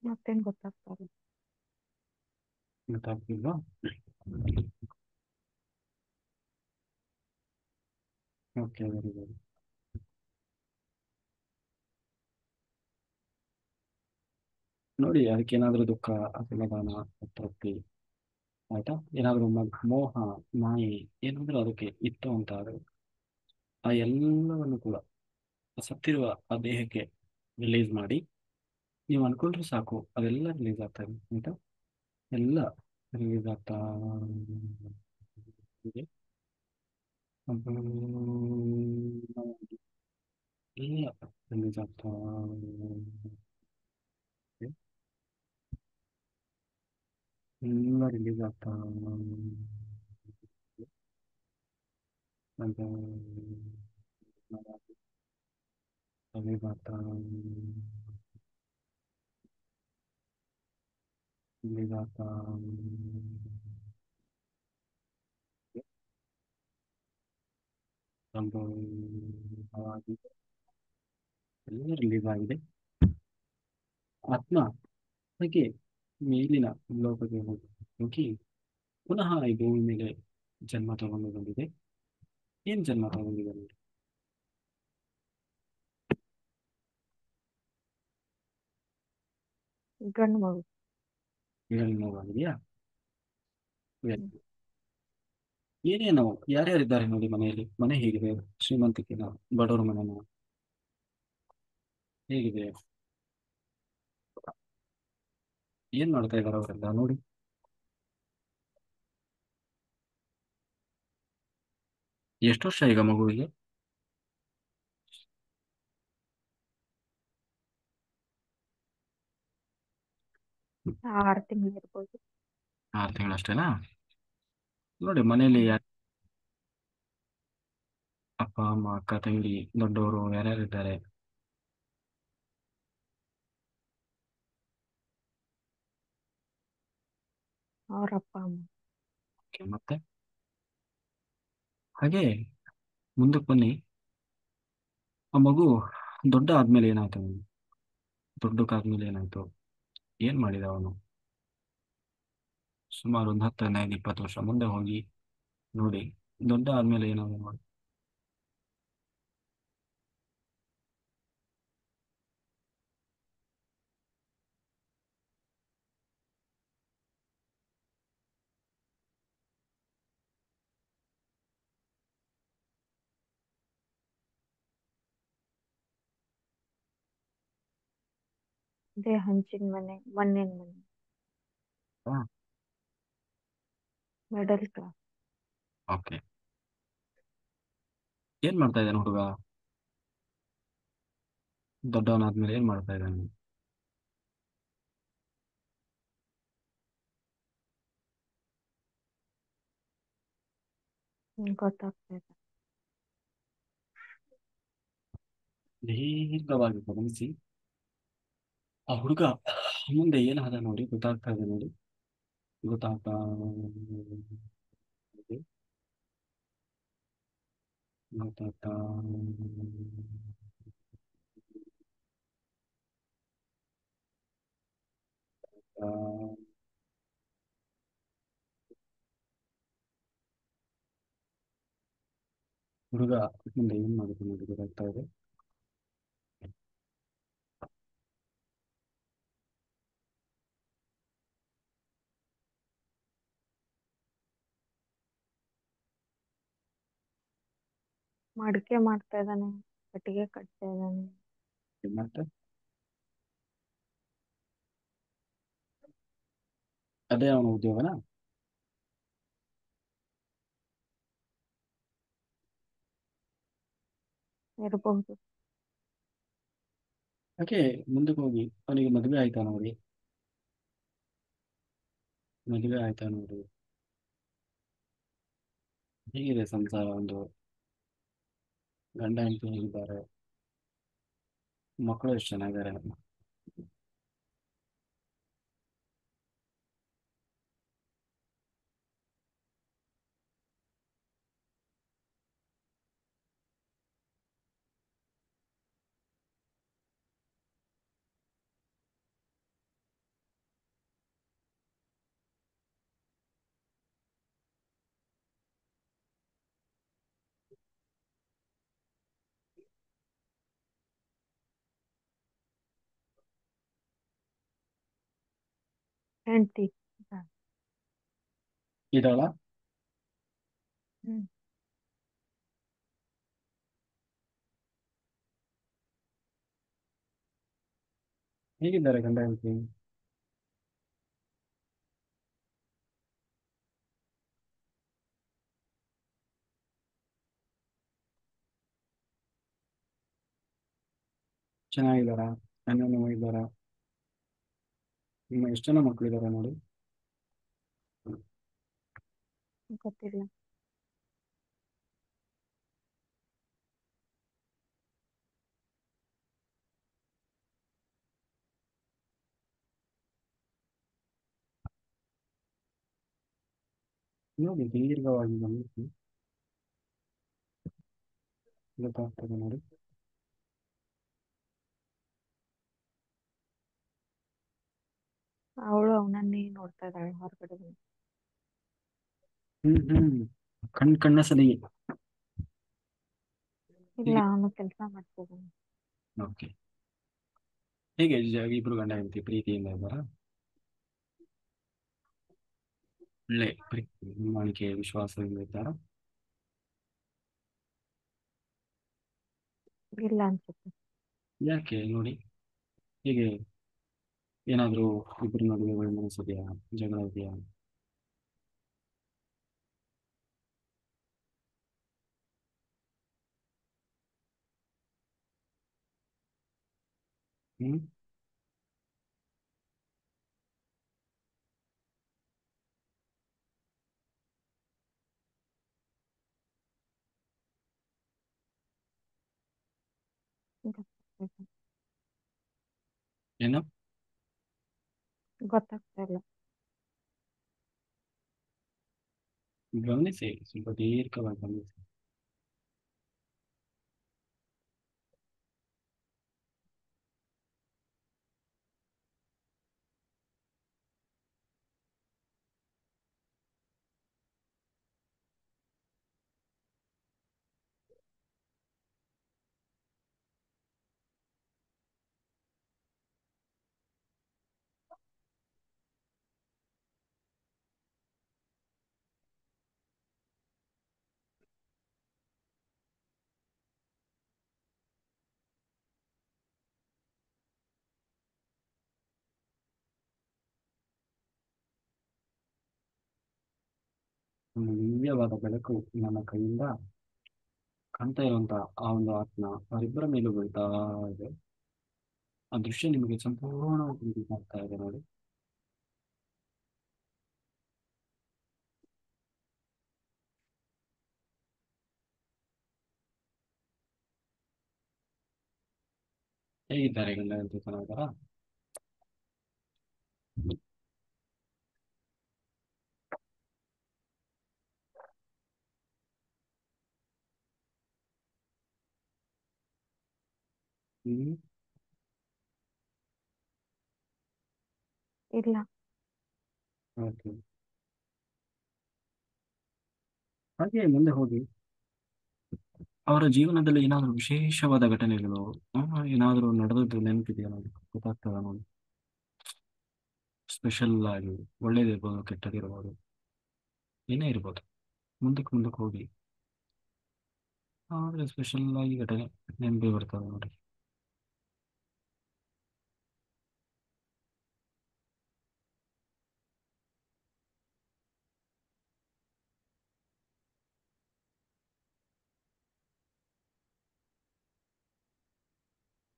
ಮತ್ತೇನ್ ಗೊತ್ತಾಗ್ತಾರೆ. ಗೊತ್ತಾಗ್ತಿಲ್ವಾ? Okay, very good. ನೋಡಿ, ಅದಕ್ಕೆ ಏನಾದ್ರೂ ದುಃಖ, ಅಸಮಾಧಾನ, ತೃಪ್ತಿ, ಆಯ್ತಾ? ಏನಾದ್ರೂ ಮೋಹ, ಮಾಯೆ ಏನಾದ್ರೂ ಅದಕ್ಕೆ ಇತ್ತು ಅಂತ ಆದ್ರೆ ಆ ಎಲ್ಲವನ್ನು ಕೂಡ ಸತ್ತಿರುವ ಆ ದೇಹಕ್ಕೆ ರಿಲೀಸ್ ಮಾಡಿ ನೀವು ಅನ್ಕೊಂಡ್ರೆ ಸಾಕು ಅದೆಲ್ಲ ರಿಲೀಸ್ ಆಗ್ತಾ ಇದೆ ಆಯ್ತಾ. ಎಲ್ಲ ರಿಲೀಸ್ ಆಗ್ತಾ ಇದೆ. ಅದು ಎಲ್ಲ ರಿಲೀಸ್ ಆಗ್ತಾ ಇದೆ. ಎಲ್ಲ ರಿಲೀಸ್ ಆಗ್ತಾ ಇದೆ. ಅದು ರಿಲೀಸ್ ಆಗ್ತಾ ರಿಲೀಸ್ ಆಗ್ತಾ ಇದೆ. ಒಂದು ಆಗಿದೆ. ಎಲ್ಲ ರಿಲೀಸ್ ಆಗಿದೆ. ಆತ್ಮ ಹಾಗೆ ಮೇಲಿನ ಲೋಕಕ್ಕೆ ಹೋಗಿ ಪುನಃ ಈ ಭೂಮಿ ಮೇಲೆ ಜನ್ಮ ತಗೊಂಡು ಬಂದಿದೆ. ಏನ್ ಜನ್ಮ ತಗೊಂಡಿದೆ ನೋಡಿ. ಗಂಡು ಮಗು. ಹೇಳಿ ನೋವಾಗಿದೆಯಾ. ಹ್ಮ್. ಏನೇನು ಯಾರ್ಯಾರಿದ್ದಾರೆ ನೋಡಿ ಮನೆಯಲ್ಲಿ. ಮನೆ ಹೇಗಿದೆ, ಶ್ರೀಮಂತಿಕೆನ, ಬಡವರ ಮನೆನ, ಹೇಗಿದೆ, ಏನ್ ಮಾಡ್ತಾ ಇದ್ದಾರೆ ಅವರೆಲ್ಲ ನೋಡಿ. ಎಷ್ಟು ವರ್ಷ ಈಗ ಮಗುವಿಗೆ. 6 ತಿಂಗಳು ಇರ್ಬೋದು. 6 ತಿಂಗಳಷ್ಟೇನಾ. ನೋಡಿ ಮನೆಯಲ್ಲಿ ಹ್ಮ್. ಅಪ್ಪ ಅಮ್ಮ ಅಕ್ಕ ತಂಗಿ ದೊಡ್ಡವರು ಯಾರ್ಯಾರಿದ್ದಾರೆ. ಅವ್ರ ಅಪ್ಪ ಅಮ್ಮ. Okay, ಮತ್ತೆ ಹಾಗೆ ಮುಂದಕ್ಕೆ ಬನ್ನಿ. ಆ ಮಗು ದೊಡ್ಡ ಆದ್ಮೇಲೆ ಏನಾಯ್ತು ಅವನು. ದೊಡ್ಡಕ್ಕಾದ್ಮೇಲೆ ಏನಾಯ್ತು, ಏನ್ ಮಾಡಿದ ಅವನು. ಸುಮಾರು ಒಂದು 10 15 20 ವರ್ಷ ಮುಂದೆ ಹೋಗಿ ನೋಡಿ. ದೊಡ್ಡ ಆದ್ಮೇಲೆ ಏನಾದ್ರು ನೋಡಿ. ಅದೇ ಹಂಚಿನ ಮನೆ, ಮಣ್ಣಿನ ಮನೆ, ಮಿಡಲ್ ಕ್ಲಾಸ್. ಓಕೆ. ಏನ್ ಮಾಡ್ತಾ ಇದ್ದಾನೆ ಹುಡುಗ. ದೊಡ್ಡವನಾದ್ಮೇಲೆ ಏನ್ ಮಾಡ್ತಾ ಇದ್ದಾನೆ. ಗೊತ್ತಾಗ್ತಾ ಇದೆ. ದೀರ್ಘವಾಗಿ ಗಮನಿಸಿ. ಆ ಹುಡುಗ ಮುಂದೆ ಏನಾದ ನೋಡಿ, ಗೊತ್ತಾಗ್ತಾ ಇದೆ ನೋಡಿ. ಗೊತ್ತಾಗ್ತಾ ಇದೆ. ಗೊತ್ತಾಗ್ತಾ ಆ, ಹುಡುಗ ಮುಂದೆ ಏನ್ ಮಾಡುದು ನೋಡಿ ಗೊತ್ತಾಗ್ತಾ ಇದೆ. ಮಡಿಕೆ ಮಾಡ್ತಾ ಇದ್ದಾನೆ, ಕಟ್ಟಿಗೆ ಕಟ್ತಾ ಇದ್ದಾನೆ. ಮತ್ತೆ ಅದೇ ಅವನ ಉದ್ಯೋಗನ. ಇರಬಹುದು. ಯಾಕೆ ಮುಂದಕ್ಕೆ ಹೋಗಿ ಅವನಿಗೆ ಮದುವೆ ಆಯ್ತಾ ನೋಡಿ. ಮದುವೆ ಆಯ್ತಾ ನೋಡಿ. ಹೇಗಿದೆ ಸಂಸಾರ, ಒಂದು ಗಂಡ ಹೆಂಡತಿ ಹೇಗಿದ್ದಾರೆ, ಮಕ್ಕಳು ಎಷ್ಟು ಚೆನ್ನಾಗಿದ್ದಾರೆ. ಹೆಂಡತಿ. ಇದಳ. ಹ್ಮ್. ಹೇಗಿದ್ದಾರೆ ಗಂಡ ಹೆಂಡತಿ? ಚೆನ್ನಾಗಿದ್ದಾರಾ? ಅಣ್ಣನ ಇದ್ದಾರಾ? ನಿಮ್ಮ ಎಷ್ಟು ಜನ ಮಕ್ಕಳಿದ್ದಾರೆ ನೋಡಿ? ಗೊತ್ತಿಲ್ಲ. ನೋಡಿ ದೀರ್ಘವಾಗಿ ಗಮನಿಸಿ, ಗೊತ್ತಾಗ್ತದೆ ನೋಡಿ. ಅವಳು ಅವನನ್ನೇ ನೋಡ್ತಾ ಇದ್ದಾಳೆ ಹೊರಗಡೆ ಬಂದು. ಹ್ಮ್. ಕಣ್ಣ ಸಲಿ. ಇಲ್ಲ, ಹೀಗೆ. ಅವನು ಕೆಲಸ ಮಾಡ್ತಿದ್ದಾನೆ. ಓಕೆ. ಹೇಗೆ ಇಬ್ರು ಗಂಡ ಹೆಂಡತಿ ಪ್ರೀತಿಯಿಂದ ಇದ್ದಾರಾ? ಒಳ್ಳೆ ಪ್ರೀತಿ, ನಂಬಿಕೆ, ವಿಶ್ವಾಸದಿಂದ ಇದ್ದಾರಾ? ಇಲ್ಲ ಅನ್ಸುತ್ತೆ. ಯಾಕೆ ನೋಡಿ? ಹೀಗೆ ಏನಾದರೂ ಇಬ್ಬರ ನಡುವೆ ಒಳ್ಳೆ ಮನಸ್ಸಿದೆಯಾ? ಜಗಳ ಇದೆಯಾ? ಹ್ಮ್. ಗೊತ್ತಾಗ್ತಾ ಏನು? ಗೊತ್ತಾಗ್ತಾ ಇಲ್ಲ. ಗಮನಿಸಿ, ಸ್ವಲ್ಪ ದೀರ್ಘವಾಗಿ ಗಮನಿಸಿ. ಒಂದು ದಿವ್ಯವಾದ ಬೆಳಕು ನನ್ನ ಕೈಯಿಂದ ಕಾಣ್ತಾ ಇರುವಂತ ಆ ಒಂದು ಆತ್ಮ ಅವರಿಬ್ಬರ ಮೇಲೂ ಬೀಳ್ತಾ ಇದೆ. ಆ ದೃಶ್ಯ ನಿಮಗೆ ಸಂಪೂರ್ಣವಾಗಿ ಆಗ್ತಾ ಇದೆ ನೋಡಿ. ಹೇಗಿದ್ದಾರೆ ಗಂಡ ಹೆಂಡತಿ? ಚೆನ್ನಾಗಿದ್ದಾರಾ? ಹ್ಮ್. ಇಲ್ಲ. ಓಕೆ. ಹಾಗೆ ಮುಂದೆ ಹೋಗಿ ಅವರ ಜೀವನದಲ್ಲಿ ಏನಾದರೂ ವಿಶೇಷವಾದ ಘಟನೆಗಳು ಏನಾದರೂ ನಡೆದದ್ದು ನೆನಪಿದೆಯಾ ನೋಡಿ? ಗೊತ್ತಾಗ್ತದ ನೋಡಿ. ಸ್ಪೆಷಲ್ ಆಗಿ ಒಳ್ಳೇದಿರ್ಬೋದು, ಕೆಟ್ಟದಿರ್ಬೋದು, ಏನೇ ಇರ್ಬೋದು. ಮುಂದಕ್ಕೆ ಹೋಗಿ ಆದ್ರೆ ಸ್ಪೆಷಲ್ ಆಗಿ ಘಟನೆ ನೆನಪಿ ಬರ್ತದೆ ನೋಡಿ.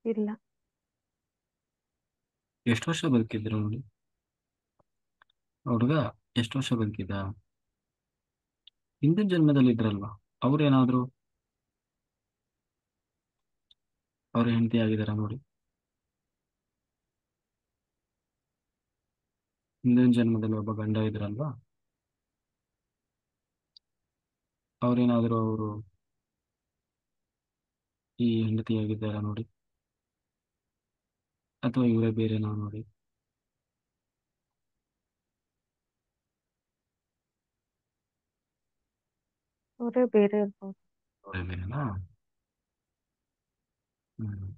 ಇಲ್ಲ. ಎಷ್ಟು ವರ್ಷ ಬದುಕಿದ್ರು ನೋಡಿ? ಹುಡುಗ ಎಷ್ಟು ವರ್ಷ ಬದುಕಿದ್ದ? ಹಿಂದಿನ ಜನ್ಮದಲ್ಲಿ ಇದ್ರಲ್ವಾ? ಅವ್ರೇನಾದ್ರು ಅವ್ರ ಹೆಂಡತಿ ಆಗಿದಾರ ನೋಡಿ? ಹಿಂದಿನ ಜನ್ಮದಲ್ಲಿ ಒಬ್ಬ ಗಂಡ ಇದ್ರಲ್ವಾ? ಅವ್ರೇನಾದ್ರು ಅವರು ಈ ಹೆಂಡತಿ ಆಗಿದ್ದಾರ ನೋಡಿ? ಅಥವಾ ಇವರೇ ಬೇರೆನಾ ನೋಡಿ? ಅವರೇ ಬೇರೆ ಇರ್ಬೋದು. ಅವರೇ ಬೇರೆನಾ? ಹ್ಮ್.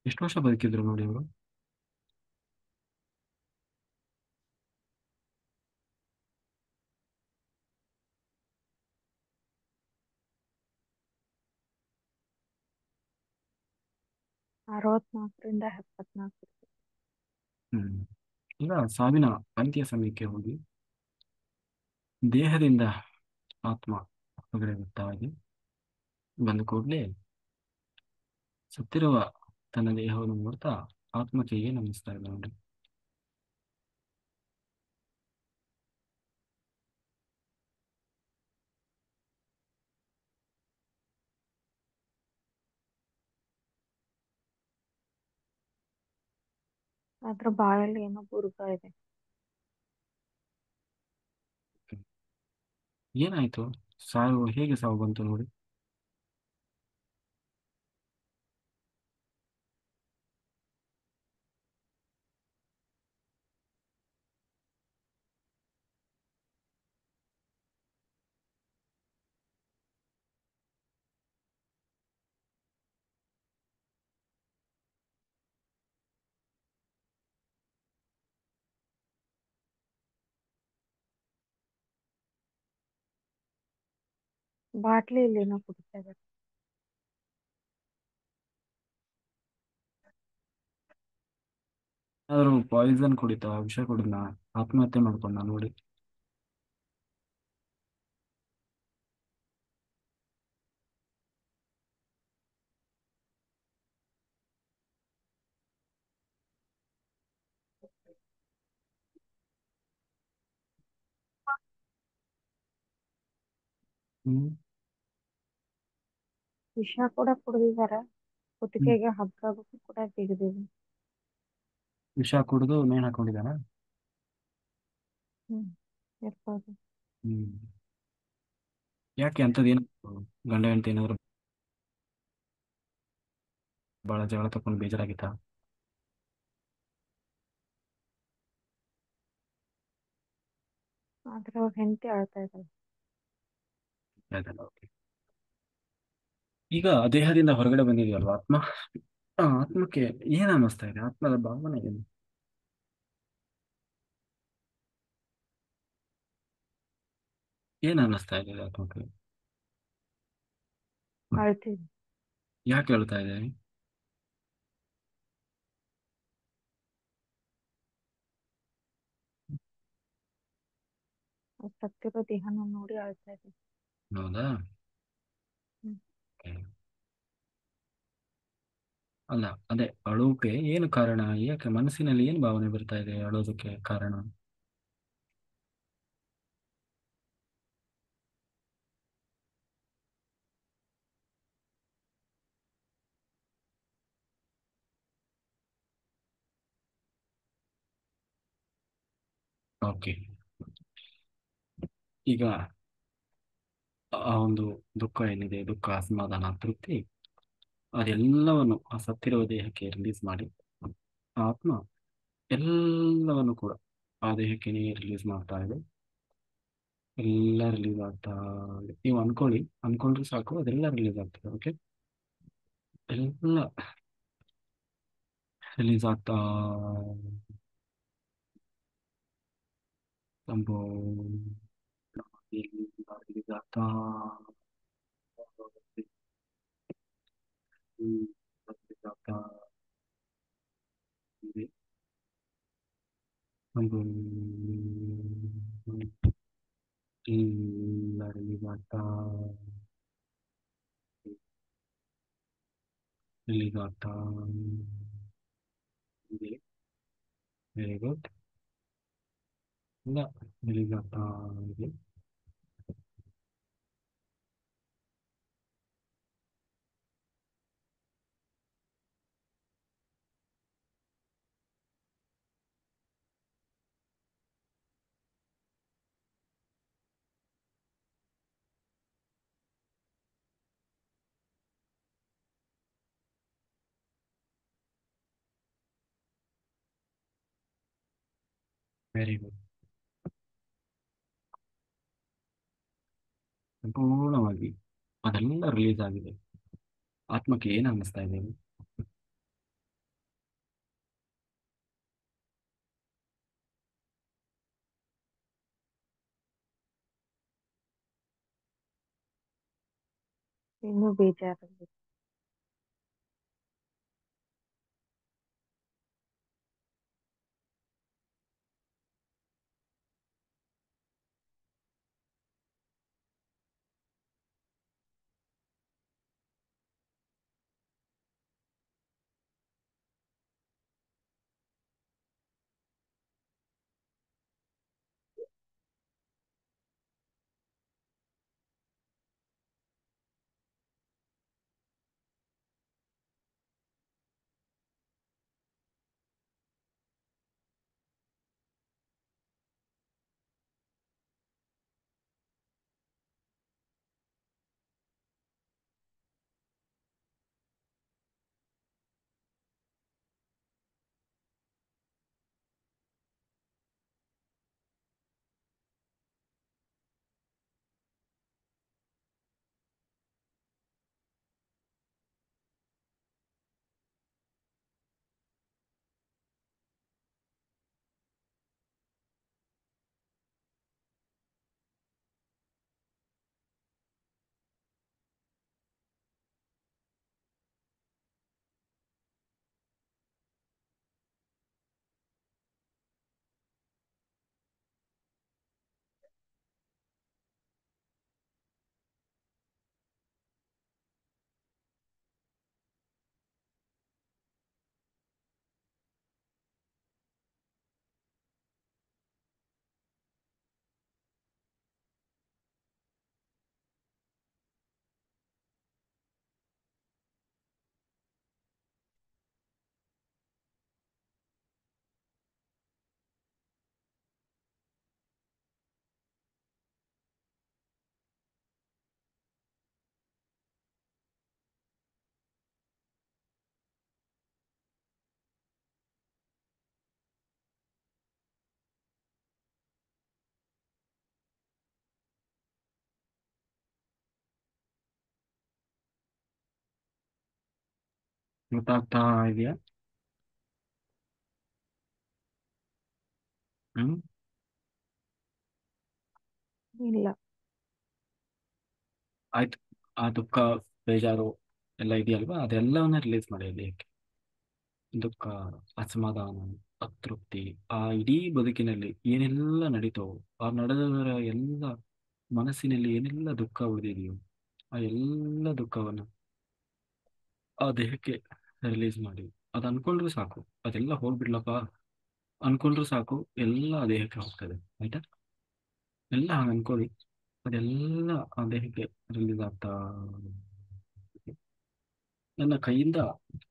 ಎಷ್ಟು ವರ್ಷ ಬದುಕಿದ್ರು ನೋಡಿ ಅವರು. 64ರಿಂದ 74. ಹ್ಮ್. ಈಗ ಸಾವಿನ ಅಂತ್ಯ ಸಮಯಕ್ಕೆ ಹೋಗಿ ದೇಹದಿಂದ ಆತ್ಮ ಹೊರಗಡೆ ಬರ್ತಾವಾಗಿ ಬಂದ ಕೂಡಲೇ ಸತ್ತಿರುವ ತನ್ನ ದೇಹವನ್ನು ನೋಡ್ತಾ ಆತ್ಮಕ್ಕೆ ಏನು ಅನ್ನಿಸ್ತಾ ಇದೆ ನೋಡಿ. ಅದ್ರ ಬಾಯಲ್ಲಿ ಏನೋ ಬುರ್ಗ ಇದೆ. ಏನಾಯ್ತು? ಸಾವು ಹೇಗೆ ಸಾವು ಬಂತು ನೋಡಿ. ಬಾಟ್ಲಿಯಲ್ಲಿ ಏನೋ ಕುಡಿತಾ ಇದ್ದಾರೆ. ಆದ್ರೂ ಪಾಯ್ಸನ್ ಕುಡಿತಾ, ವಿಷ ಕುಡಿದ್ನ, ಆತ್ಮಹತ್ಯೆ ಮಾಡ್ಕೊಂಡ ನೋಡಿ. ಹ್ಮ್. ವಿಷ ಕೂಡ ಕುಡಿದಿದ್ದಾರೆ. ಹ್ಮ್. ಕುತ್ತಿಗೆಗೆ ಹಗ್ಗ ಕೂಡ ಬಿಗಿದಿದೆ. ವಿಷ ಕುಡಿದು ನೇಣು ಹಾಕೊಂಡಿದ್ದಾನ. ಹ್ಮ್, ಇರ್ಬೋದು. ಹ್ಮ್. ಯಾಕೆ ಅಂತದ್ ಏನು? ಗಂಡ ಹೆಂಡತಿ ಏನಾದ್ರು ಬಹಳ ಜಗಳ ತಕೊಂಡು ಬೇಜಾರಾಗಿತ್ತಾ? ಆದ್ರೆ ಅವ್ರ ಹೆಂಡತಿ ಅಳ್ತಾ ಇದ್ದಾರೆ. ಅದಲ್ಲ, ಓಕೆ. ಈಗ ದೇಹದಿಂದ ಹೊರಗಡೆ ಬಂದಿದೆಯಲ್ವಾ ಆತ್ಮ, ಆ ಆತ್ಮಕ್ಕೆ ಏನ್ ಅನ್ನಿಸ್ತಾ ಇದೆ? ಆತ್ಮದ ಭಾವನೆ ಏನು? ಏನ್ ಅನ್ನಿಸ್ತಾ ಇದೆ ಆತ್ಮಕ್ಕೆ? ಅಳ್ತಿದೆ. ಯಾಕೆ ಹೇಳ್ತಾ ಇದೆ? ಅವ್ರ್ ಸತ್ತಿರೋ ದೇಹನ ನೋಡಿ ಅಳ್ತಾ ಇದೆ. ಹೌದಾ? ಹ್ಮ್. Okay. ಅಲ್ಲ, ಅದೇ ಅಳೋಕೆ ಏನು ಕಾರಣ? ಯಾಕೆ ಮನಸ್ಸಿನಲ್ಲಿ ಏನು ಭಾವನೆ ಬರ್ತಾ ಇದೆ ಅಳೋದಕ್ಕೆ ಕಾರಣ? ಓಕೆ. ಈಗ ಆ ಒಂದು ದುಃಖ ಏನಿದೆ, ದುಃಖ, ಅಸಮಾಧಾನ, ತೃಪ್ತಿ, ಅದೆಲ್ಲವನ್ನು ಆ ಸತ್ತಿರುವ ದೇಹಕ್ಕೆ ರಿಲೀಸ್ ಮಾಡಿ ಆ ಆತ್ಮ ಎಲ್ಲವನ್ನು ಕೂಡ ಆ ದೇಹಕ್ಕೆ ರಿಲೀಸ್ ಮಾಡ್ತಾ ಇದೆ. ಎಲ್ಲ ರಿಲೀಸ್ ಆಗ್ತಾ ಇದೆ. ನೀವು ಅನ್ಕೊಂಡ್ರೆ ಸಾಕು, ಅದೆಲ್ಲ ರಿಲೀಸ್ ಆಗ್ತದೆ. ಓಕೆ, ಎಲ್ಲ ರಿಲೀಸ್ ಆಗ್ತಾ ಸಂಭವ ರಿಲೀಸ್ ಆಗ್ತಾ ರಿಲೀಸ್ ಆಗ್ತಾ ಇದೆ. ಸಂಭವ ಎಲ್ಲ ರಿಲೀಸ್ ಆಗ್ತಾ ರಿಲೀಸ್ ಆಗ್ತಾ ಇದೆ. Very good. ಇಲ್ಲ, ರಿಲೀಸ್ ಆಗ್ತಾ ಇದೆ. Very good. ಸಂಪೂರ್ಣವಾಗಿ ಅದೆಲ್ಲ ರಿಲೀಸ್ ಆಗಿದೆ. ಆತ್ಮಕ್ಕೆ ಏನು ಅನ್ನಿಸ್ತಾ ಇದೆ? ಇನ್ನೂ ಬೇಜಾರಲ್ಲಿ. ಗೊತ್ತಾಗ್ತಾ ಇದೆಯಾ? ಹ್ಮ್. ಇಲ್ಲ. ಆಯ್ತು. ಆ ದುಃಖ, ಬೇಜಾರು ಎಲ್ಲ ಇದೆಯಲ್ವಾ, ಅದೆಲ್ಲವನ್ನ ರಿಲೀಸ್ ಮಾಡಿ ದೇಹಕ್ಕೆ. ದುಃಖ, ಅಸಮಾಧಾನ, ಅತೃಪ್ತಿ, ಆ ಇಡೀ ಬದುಕಿನಲ್ಲಿ ಏನೆಲ್ಲ ನಡೀತೋ, ಆ ನಡೆದವರ ಎಲ್ಲ ಮನಸ್ಸಿನಲ್ಲಿ ಏನೆಲ್ಲ ದುಃಖ ಉಳಿದಿದೆಯೋ, ಆ ಎಲ್ಲ ದುಃಖವನ್ನು ಆ ದೇಹಕ್ಕೆ ರಿಲೀಸ್ ಮಾಡಿ. ಅದು ಅನ್ಕೊಂಡ್ರೆ ಸಾಕು, ಅದೆಲ್ಲ ಹೋಗ್ಬಿಡ್ಲಪ್ಪ ಅನ್ಕೊಂಡ್ರೆ ಸಾಕು, ಎಲ್ಲ ಆ ದೇಹಕ್ಕೆ ಹೋಗ್ತದೆ. ಆಯ್ತಾ? ಎಲ್ಲ ಹಾಗೆ ಅನ್ಕೊಳ್ಳಿ. ಅದೆಲ್ಲ ಆ ದೇಹಕ್ಕೆ ರಿಲೀಸ್ ಆಗ್ತಾ ಇದೆ. ನನ್ನ ಕೈಯಿಂದ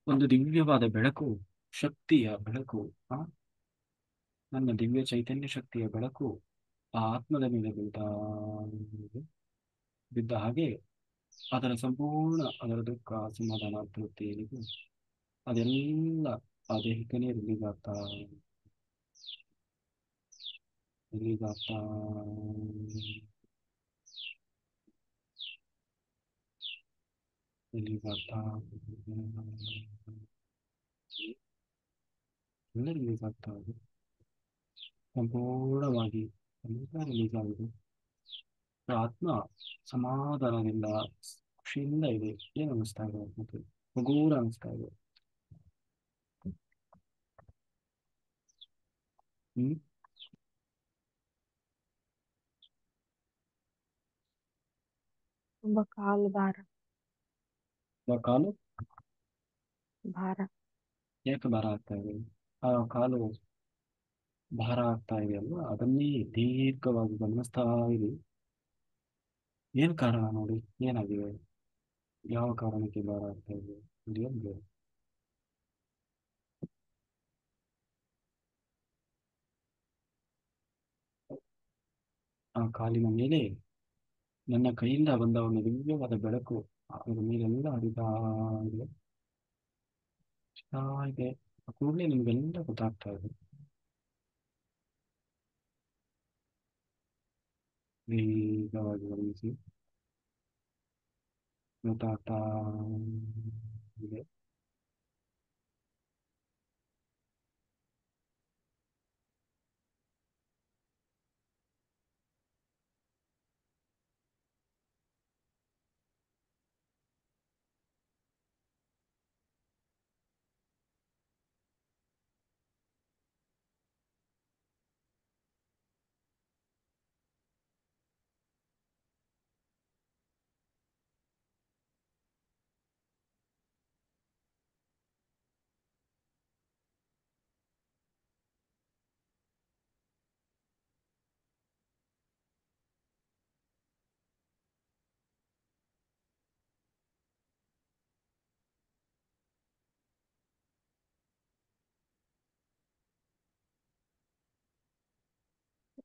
ಒಂದು ದಿವ್ಯವಾದ ಬೆಳಕು, ಶಕ್ತಿಯ ಬೆಳಕು, ಆ ನನ್ನ ದಿವ್ಯ ಚೈತನ್ಯ ಶಕ್ತಿಯ ಬೆಳಕು ಆ ಆತ್ಮದ ಮೇಲೆ ಬಿದ್ದ ಹಾಗೆ ಅದರ ಸಂಪೂರ್ಣ, ಅದರ ದುಃಖ, ಅಸಮಾಧಾನ, ತೃಪ್ತಿ ಏನಿದೆ ಅದೆಲ್ಲ ಆ ದೇಹಕ್ಕನೇ ರಿಲೀಸ್ ಆಗ್ತಾ ರಿಲೀಸ್ ಆಗ್ತಾ ಎಲ್ಲ ರಿಲೀಸ್ ಆಗ್ತಾ ಇದೆ. ಸಂಪೂರ್ಣವಾಗಿ ಎಲ್ಲ ರಿಲೀಸ್ ಆಗಿದೆ. ಆತ್ಮ ಸಮಾಧಾನದಿಂದ, ಖುಷಿಯಿಂದ ಇದೆ. ಏನು ಅನಿಸ್ತಾ ಇದೆ? ಮತ್ತೆ ಹಗುರ ಅನಿಸ್ತಾ ಇದೆ. ಹ್ಮ್. ತುಂಬಾ ಕಾಲು ಭಾರ. ಆ ಕಾಲು ಭಾರ. ಯಾಕೆ ಭಾರ ಆಗ್ತಾ ಇದೆ? ಆ ಕಾಲು ಭಾರ ಆಗ್ತಾ ಇದೆ ಅಲ್ವಾ, ಅದನ್ನೇ ದೀರ್ಘವಾಗಿ ಗಮನಿಸ್ತಾ ಇದೆ. ಏನ್ ಕಾರಣ ನೋಡಿ, ಏನಾಗಿದೆ, ಯಾವ ಕಾರಣಕ್ಕೆ ಭಾರ ಆಗ್ತಾ ಇದೆ ನೋಡಿ ಅಂದ್ರೆ, ಆ ಕಾಲಿನ ಮೇಲೆ ನನ್ನ ಕೈಯಿಂದ ಬಂದ ಒಂದು ದಿವ್ಯವಾದ ಬೆಳಕು ಅದರ ಮೇಲೆಲ್ಲ ಹರಿತಾ ಇದೆ, ಹರಿತಾ ಇದೆ. ಆ ಕೂಡಲೇ ನಿಮ್ಗೆಲ್ಲ ಗೊತ್ತಾಗ್ತಾ ಇದೆ. ವೇಗವಾಗಿ ಗಮನಿಸಿ, ಗೊತ್ತಾಗ್ತಾ ಇದೆ.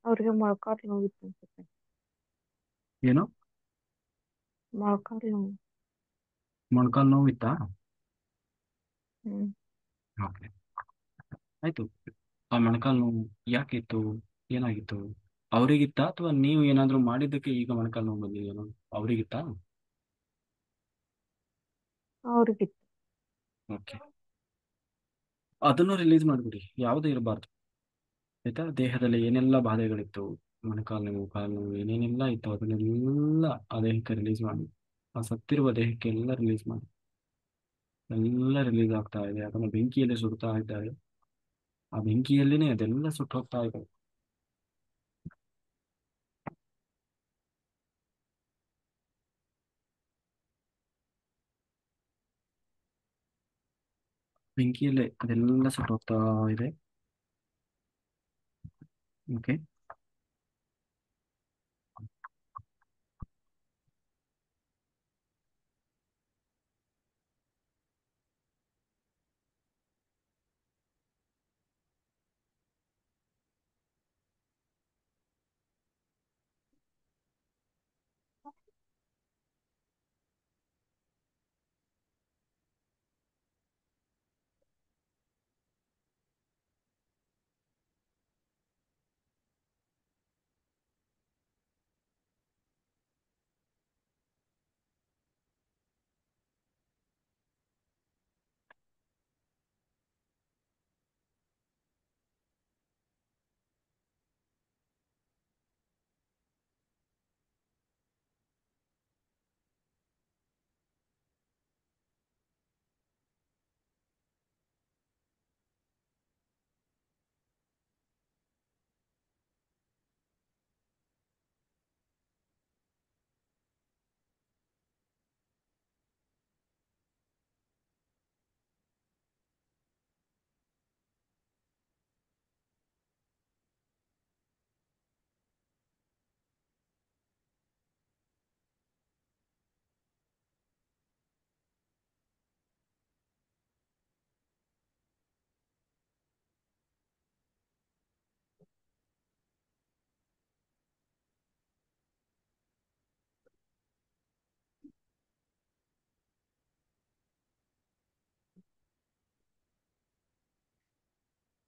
ಅವ್ರಿಗೆ ಮೊಳಕಾಲು ನೋವಿತ್ತು ಅನ್ಸುತ್ತೆ. ಏನೋ ಮೊಳಕಾಲು ನೋವು. ಮೊಣಕಾಲು ನೋವಿತ್ತಾ? ಹ್ಮ್. ಓಕೆ, ಆಯ್ತು. ಆ ಮೊಣಕಾಲು ನೋವು ಯಾಕಿತ್ತು? ಏನಾಗಿತ್ತು? ಅವರಿಗಿತ್ತಾ ಅಥವಾ ನೀವು ಏನಾದರೂ ಮಾಡಿದ್ದಕ್ಕೆ ಈಗ ಮೊಣಕಾಲು ನೋವು ಬಂದಿದೆಯೇನೋ? ಅವರಿಗಿತ್ತಾ? ಅವ್ರಿಗಿತ್ತು. ಓಕೆ, ಅದನ್ನು ರಿಲೀಸ್ ಮಾಡಿಬಿಡಿ, ಯಾವುದೇ ಇರಬಾರ್ದು. ಆಯ್ತಾ? ದೇಹದಲ್ಲಿ ಏನೆಲ್ಲ ಬಾಧೆಗಳಿತ್ತು, ಮೊಣಕಾಲು ನೋವು, ಕಾಲು ನೋವು, ಏನೇನೆಲ್ಲ ಇತ್ತು ಅದನ್ನೆಲ್ಲ ಆ ದೇಹಕ್ಕೆ ರಿಲೀಸ್ ಮಾಡಿ. ಆ ಸತ್ತಿರುವ ದೇಹಕ್ಕೆ ಎಲ್ಲ ರಿಲೀಸ್ ಮಾಡಿ. ಎಲ್ಲ ರಿಲೀಸ್ ಆಗ್ತಾ ಇದೆ, ಅದನ್ನು ಬೆಂಕಿಯಲ್ಲಿ ಸುಡ್ತಾ ಇದ್ದಾರೆ. ಆ ಬೆಂಕಿಯಲ್ಲಿನೇ ಅದೆಲ್ಲ ಸುಟ್ಟು ಹೋಗ್ತಾ ಇದೆ. ಬೆಂಕಿಯಲ್ಲೇ ಅದೆಲ್ಲ ಸುಟ್ಟು ಹೋಗ್ತಾ ಇದೆ. Okay,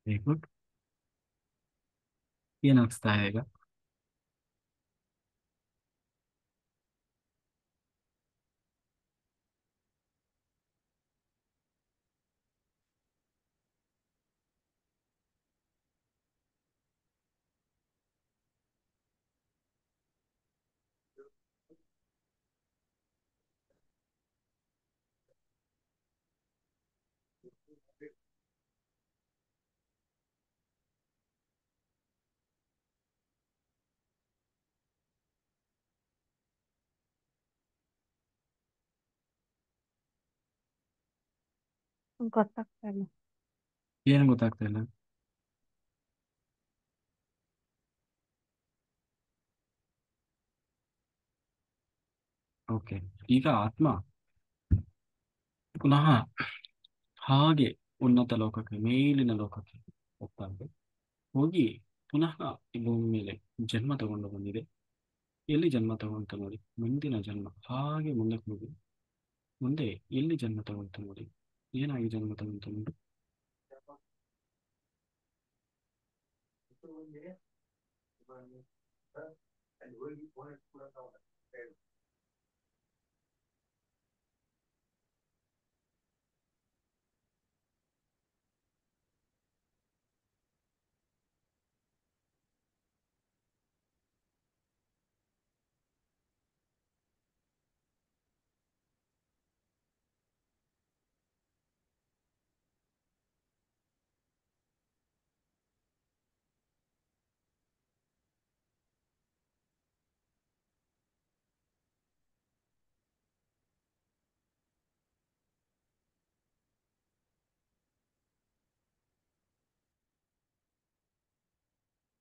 very good. ಏನಾಗ್ತಾ ಇದೆ ಈಗ? ಗೊತ್ತಾಗ್ತಾ ಇಲ್ಲ. ಏನು ಗೊತ್ತಾಗ್ತಾ ಇಲ್ಲ? ಓಕೆ, ಈಗ ಆತ್ಮ ಪುನಃ ಹಾಗೆ ಉನ್ನತ ಲೋಕಕ್ಕೆ, ಮೇಲಿನ ಲೋಕಕ್ಕೆ ಹೋಗ್ತಾ ಇದೆ. ಹೋಗಿ ಪುನಃ ಈ ಭೂಮಿ ಮೇಲೆ ಜನ್ಮ ತಗೊಂಡು ಬಂದಿದೆ. ಎಲ್ಲಿ ಜನ್ಮ ತಗೊಂತ ನೋಡಿ, ಮುಂದಿನ ಜನ್ಮ. ಹಾಗೆ ಮುಂದಕ್ಕೆ ಹೋಗಿ ಮುಂದೆ ಎಲ್ಲಿ ಜನ್ಮ ತಗೊಂತ ನೋಡಿ, ಏನಾಗಿ ಜನ್ಮ ತಗೊಂತ ನೋಡಿ.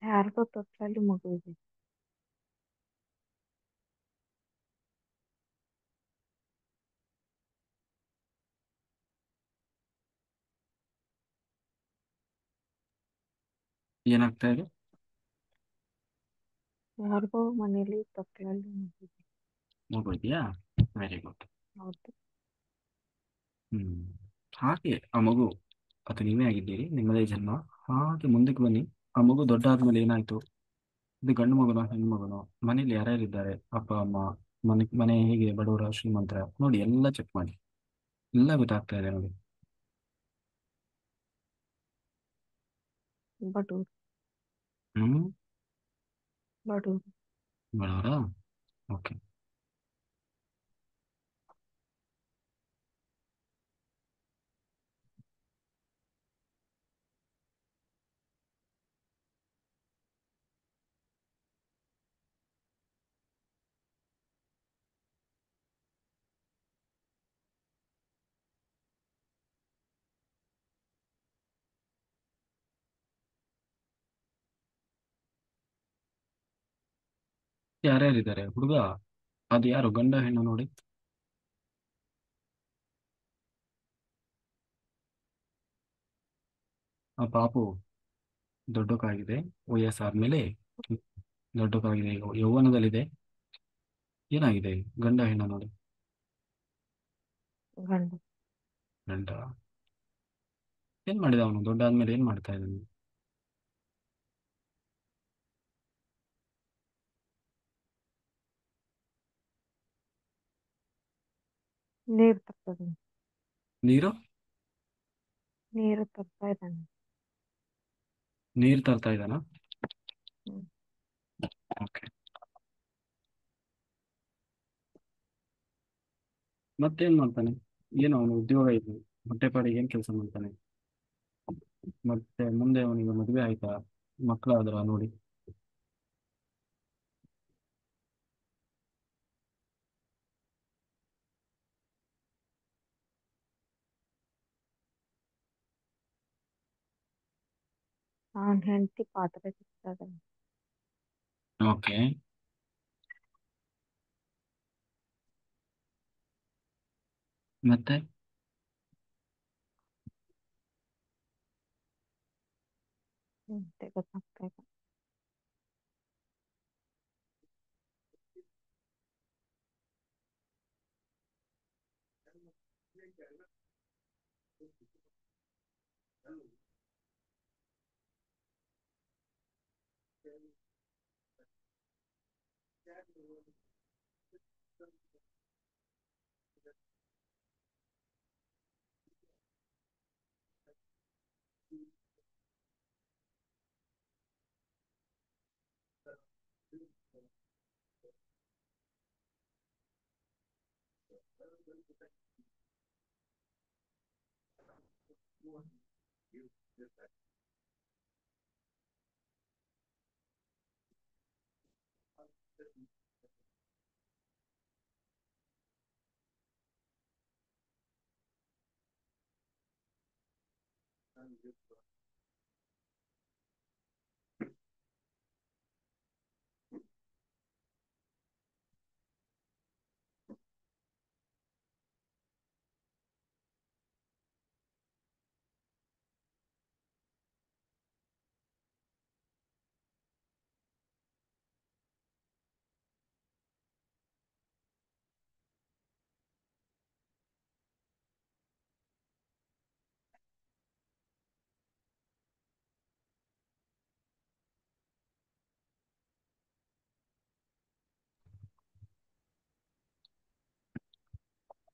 ಯಾರ್ದೋ ತೊಟ್ಲಲ್ಲಿ ಮಗು ಇದೆ. ಏನಾಗ್ತಾ ಇದೆ? ಯಾರಿಗೋ ಮನೇಲಿ ತೊಟ್ಲಲ್ಲಿ ಮಲಗಿದೆ. ಮಗು ಇದೆಯಾ? Very good. ಹೌದು. ಹ್ಮ್. ಹಾಗೆ ಆ ಮಗು, ಅದು ನೀವೇ ಆಗಿದ್ದೀರಿ, ನಿಮ್ಮದೇ ಜನ್ಮ. ಹಾಗೆ ಮುಂದಕ್ಕೆ ಬನ್ನಿ. ಆ ಮಗು ದೊಡ್ಡ ಆದ್ಮೇಲೆ ಏನಾಯ್ತು? ಇದು ಗಂಡು ಮಗನೋ ಹೆಣ್ಣು ಮಗನೋ? ಮನೇಲಿ ಯಾರ್ಯಾರಿದ್ದಾರೆ? ಅಪ್ಪ ಅಮ್ಮ, ಮನೆ ಹೇಗೆ, ಬಡವರ ಶ್ರೀಮಂತರ ನೋಡಿ, ಎಲ್ಲ ಚೆಕ್ ಮಾಡಿ. ಎಲ್ಲ ಗೊತ್ತಾಗ್ತಾ ಇದೆ ನೋಡಿ. ಬಡವ್ರು. ಹ್ಮ್. ಬಡವ್ರು. ಬಡವರಾ? ಓಕೆ. ಯಾರ್ಯಾರಿದ್ದಾರೆ ಹುಡುಗ? ಅದು ಯಾರು, ಗಂಡ ಹೆಣ್ಣು ನೋಡಿ. ಆ ಪಾಪು ದೊಡ್ಡಕ್ಕಾಗಿದೆ, ವಯಸ್ಸಾದ್ಮೇಲೆ ದೊಡ್ಡಕ್ಕಾಗಿದೆ, ಯೌವನದಲ್ಲಿದೆ. ಏನಾಗಿದೆ? ಗಂಡ ಹೆಣ್ಣು ನೋಡಿ. ಗಂಡು. ಗಂಡ. ಏನ್ ಮಾಡಿದ ಅವನು? ದೊಡ್ಡ ಆದ್ಮೇಲೆ ಏನ್ ಮಾಡ್ತಾ ಇದ್ದಾನೆ? ನೀರು ತರ್ತದೆ. ನೀರು? ನೀರು ತರ್ತಾ ಇದ್ದಾನೆ. ನೀರು ತರ್ತಾ ಇದ್ದಾನ? ಹ್ಮ್. ಓಕೆ. ಮತ್ತೇನ್ ಮಾಡ್ತಾನೆ? ಏನು ಅವನು ಉದ್ಯೋಗ ಇದೆ? ಹೊಟ್ಟೆಪಾಡಿಗೆ ಏನ್ ಕೆಲಸ ಮಾಡ್ತಾನೆ? ಮತ್ತೆ ಮುಂದೆ ಅವನಿಗೆ ಮದುವೆ ಆಯ್ತಾ? ಮಕ್ಕಳಾದ್ರ ನೋಡಿ. ಅವನ ಹೆಂಡತಿ ಪಾತ್ರೆ ತಿಕ್ತಾ ಇದ್ದಾನೆ. ಓಕೆ. ಮತ್ತೆ ಮತ್ತೆ ಗೊತ್ತಾಗ್ತಾ ಇಲ್ಲ.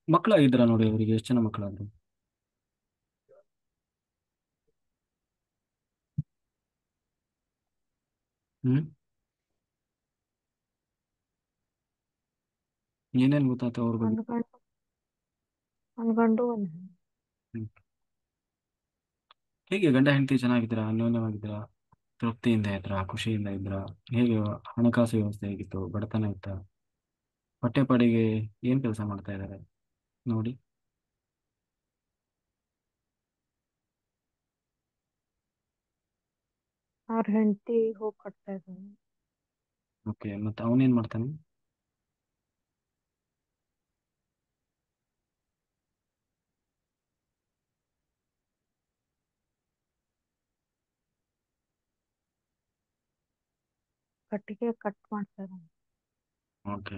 ಮಕ್ಕಳಾಗಿದ್ರ ನೋಡಿ ಅವರಿಗೆ? ಎಷ್ಟು ಜನ ಮಕ್ಕಳಾದ್ರು? ಹ್ಮ್. ಏನೇನ್ ಗೊತ್ತಾಯ್ತು ಅವ್ರ ಬಗ್ಗೆ? ಒಂದು ಗಂಡು, ಒಂದು ಗಂಡು, ಒಂದು ಹೆಣ್ಣು. ಹ್ಮ್. ಹೇಗೆ ಗಂಡ ಹೆಂಡತಿ ಚೆನ್ನಾಗಿದ್ದೀರಾ? ಅನ್ಯೋನ್ಯವಾಗಿದ್ದೀರಾ? ತೃಪ್ತಿಯಿಂದ ಇದ್ರಾ? ಖುಷಿಯಿಂದ ಇದ್ರಾ? ಹೇಗೆ? ಹಣಕಾಸು ವ್ಯವಸ್ಥೆ ಹೇಗಿತ್ತು? ಬಡತನ ಇತ್ತ? ಹೊಟ್ಟೆಪಾಡಿಗೆ ಏನ್ ಕೆಲಸ ಮಾಡ್ತಾ ಇದ್ದಾರೆ ನೋಡಿ. ಅವ್ರ ಹೆಂಡತಿ ಹೋಗಿ ಕಟ್ತಾ ಇದ್ದಾನೆ. ಓಕೆ. ಮತ್ತೆ ಅವನೇನ್ ಮಾಡ್ತಾನೆ? ಕಟ್ಟಿಗೆ ಕಟ್ ಮಾಡ್ತಾರೆ. ಓಕೆ.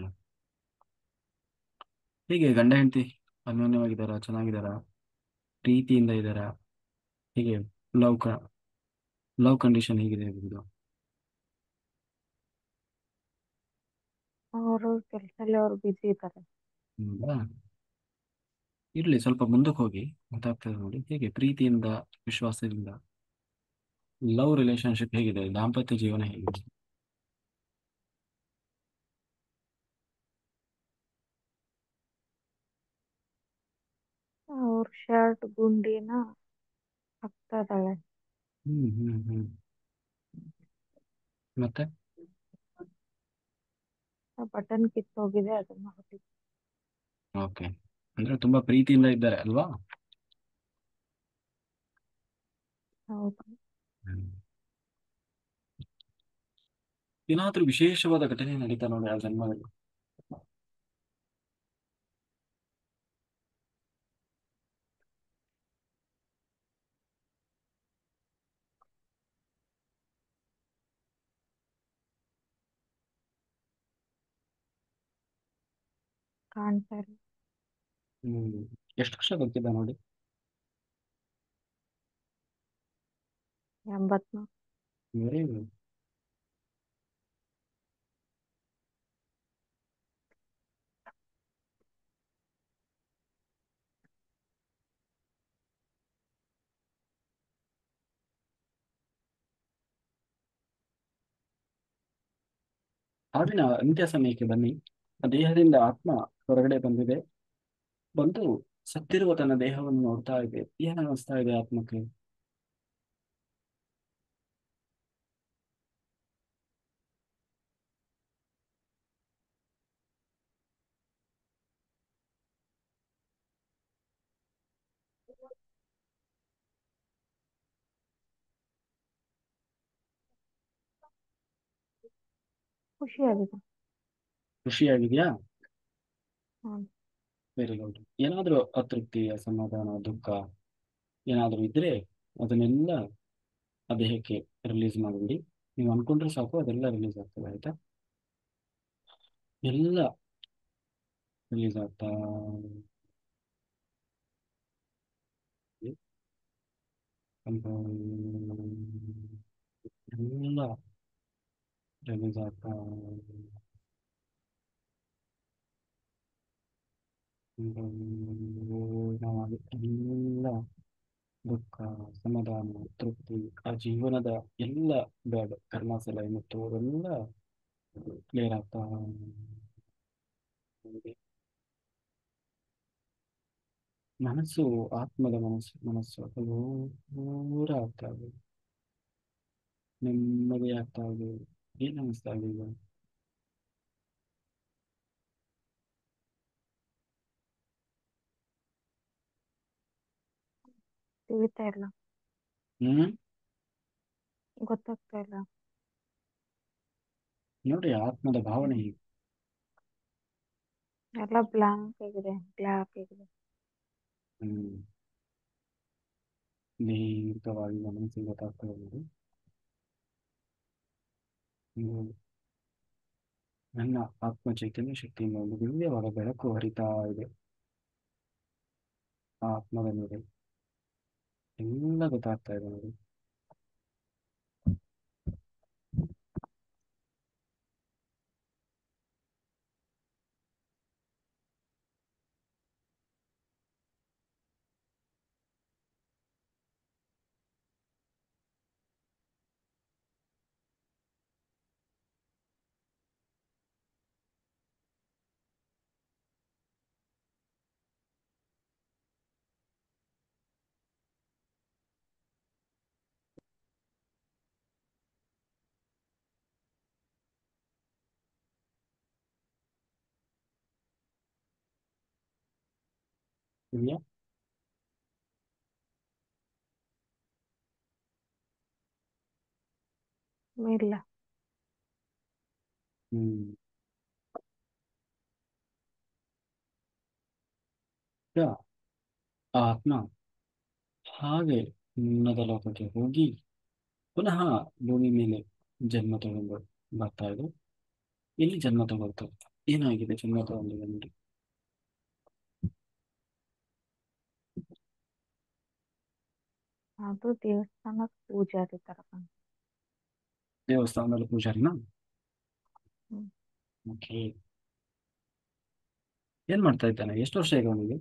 ಹೀಗೆ ಗಂಡ ಹೆಂಡತಿ ಅನ್ಯೋನ್ಯವಾಗಿದ್ದಾರಾ, ಚೆನ್ನಾಗಿದ್ದಾರಾ, ಪ್ರೀತಿಯಿಂದ ಇದ್ದಾರಾ, ಹೀಗೆ ಲವ್ ಲವ್ ಕಂಡೀಷನ್ ಹೇಗಿದೆ ಇವ್ರದ್ದು? ಅವರು ಕೆಲಸದಲ್ಲಿ ಅವ್ರು ಬಿಸಿ ಇದ್ದಾರೆ. ಹೌದಾ? ಇರ್ಲಿ, ಸ್ವಲ್ಪ ಮುಂದಕ್ಕೆ ಹೋಗಿ ಗೊತ್ತಾಗ್ತದೆ ನೋಡಿ. ಹೇಗೆ ಪ್ರೀತಿಯಿಂದ, ವಿಶ್ವಾಸದಿಂದ, ಲವ್ ರಿಲೇಶನ್ಶಿಪ್ ಹೇಗಿದೆ, ದಾಂಪತ್ಯ ಜೀವನ ಹೇಗಿದೆ? ಅವ್ರ ಶರ್ಟ್ ಗುಂಡಿನ ಹಾಕ್ತಾ ಇದ್ದಾಳೆ. ಹ್ಮ್. ಮತ್ತೆ ಬಟನ್ ಕಿತ್ತೋಗಿದೆ, ಅದನ್ನ ಹೊಲಿತು. ಓಕೆ, ಅಂದ್ರೆ ತುಂಬಾ ಪ್ರೀತಿಯಿಂದ ಇದ್ದಾರೆ ಅಲ್ವಾ? ಹೌದು. ಹ್ಮ್. ಏನಾದ್ರೂ ವಿಶೇಷವಾದ ಘಟನೆ ನಡೀತಾ ನೋಡಿ ಆ ಜನ್ಮದಲ್ಲಿ? ಕಾಣ್ತಾ ಇಲ್ಲ. ಹ್ಮ್. ಎಷ್ಟು ವರ್ಷ ಗೊತ್ತಿಲ್ಲ ನೋಡಿ. 84. Very good. ಹಾವಿನ ಅಂತ್ಯ ಸಮಯಕ್ಕೆ ಬನ್ನಿ. ಆ ದೇಹದಿಂದ ಆತ್ಮ ಹೊರಗಡೆ ಬಂದಿದೆ. ಬಂದು ಸತ್ತಿರುವ ತನ್ನ ದೇಹವನ್ನು ನೋಡ್ತಾ ಇದೆ. ಏನ್ ಅನಿಸ್ತಾ ಇದೆ ಆತ್ಮಕ್ಕೆ? ಖುಷಿಯಾಗಿದೆ. ಖುಷಿಯಾಗಿದೆಯಾ? ಹ್ಮ್. Very good. ಏನಾದ್ರೂ ಅತೃಪ್ತಿ, ಅಸಮಾಧಾನ, ದುಃಖ ಏನಾದ್ರೂ ಇದ್ರೆ ಅದನ್ನೆಲ್ಲ ಆ ದೇಹಕ್ಕೆ ರಿಲೀಸ್ ಮಾಡಿಬಿಡಿ. ನೀವು ಅನ್ಕೊಂಡ್ರೆ ಸಾಕು, ಅದೆಲ್ಲ ರಿಲೀಸ್ ಆಗ್ತದೆ. ಆಯ್ತಾ? ಎಲ್ಲ ರಿಲೀಸ್ ಆಗ್ತಾ ಇದೆ. ಎಲ್ಲ ರಿಲೀಸ್ ಆಗ್ತಾ ಎಲ್ಲ ದುಃಖ, ಸಮಾಧಾನ, ತೃಪ್ತಿ, ಆ ಜೀವನದ ಎಲ್ಲ ಬ್ಯಾಡ್ ಕರ್ಮಾಸಲ ಮತ್ತು ಅವೆಲ್ಲ ಕ್ಲಿಯರ್ ಆಗ್ತಾ ಇದೆ. ಮನಸ್ಸು, ಆತ್ಮದ ಮನಸ್ಸು ಅದು ದೂರ ಆಗ್ತಾ ಇದೆ, ನೆಮ್ಮದಿ ಆಗ್ತಾ ಇದೆ. ಏನ್ ಅನಿಸ್ತಾ ಇದೆ ಈಗ? ತಿಳಿತಾ ಇಲ್ಲ. ಹ್ಮ್. ಗೊತ್ತಾಗ್ತಾ ಇಲ್ಲ. ನೋಡಿ ಆತ್ಮದ ಭಾವನೆ ಹೀಗೆ. ಎಲ್ಲ ಬ್ಲಾಂಕ್ ಆಗಿದೆ, ಬ್ಲಾಕ್ ಆಗಿದೆ. ಹ್ಮ್. ದೀರ್ಘವಾಗಿ ಗಮನಿಸಿ ಗೊತ್ತಾಗ್ತದೆ ನೋಡಿ. ಹ್ಮ್. ನನ್ನ ಆತ್ಮ ಚೈತನ್ಯ ಶಕ್ತಿಯಿಂದ ಒಂದು ದಿವ್ಯವಾದ ಬೆಳಕು ಹರಿತಾ ಇದೆ ಆ ಆತ್ಮದ ಮೇಲೆ. ಎಲ್ಲ ಗೊತ್ತಾಗ್ತಾ ಇದೆ ನೋಡಿ. ಇದೆಯಾ? ಇಲ್ಲ. ಹ್ಮ್. ಈಗ ಆ ಆತ್ಮ ಹಾಗೆ ಉನ್ನತ ಲೋಕಕ್ಕೆ ಹೋಗಿ ಪುನಃ ಭೂಮಿ ಮೇಲೆ ಜನ್ಮ ತಗೊಂಡು ಬರ್ತಾ ಇದೆ. ಎಲ್ಲಿ ಜನ್ಮ ತಗೊಳ್ತು? ಏನಾಗಿದೆ ಜನ್ಮ ತಗೊಂಡಿದೆ ನೋಡಿ. ಅದು ದೇವಸ್ಥಾನದ ಪೂಜಾರಿ ತರ ಕಾಣ್ತದೆ. ದೇವಸ್ಥಾನದಲ್ಲಿ ಪೂಜಾರಿನ? ಹ್ಮ್. ಓಕೆ. ಏನ್ ಮಾಡ್ತಾ ಇದ್ದಾನೆ? ಎಷ್ಟು ವರ್ಷ ಈಗ ಅವನಿಗೆ?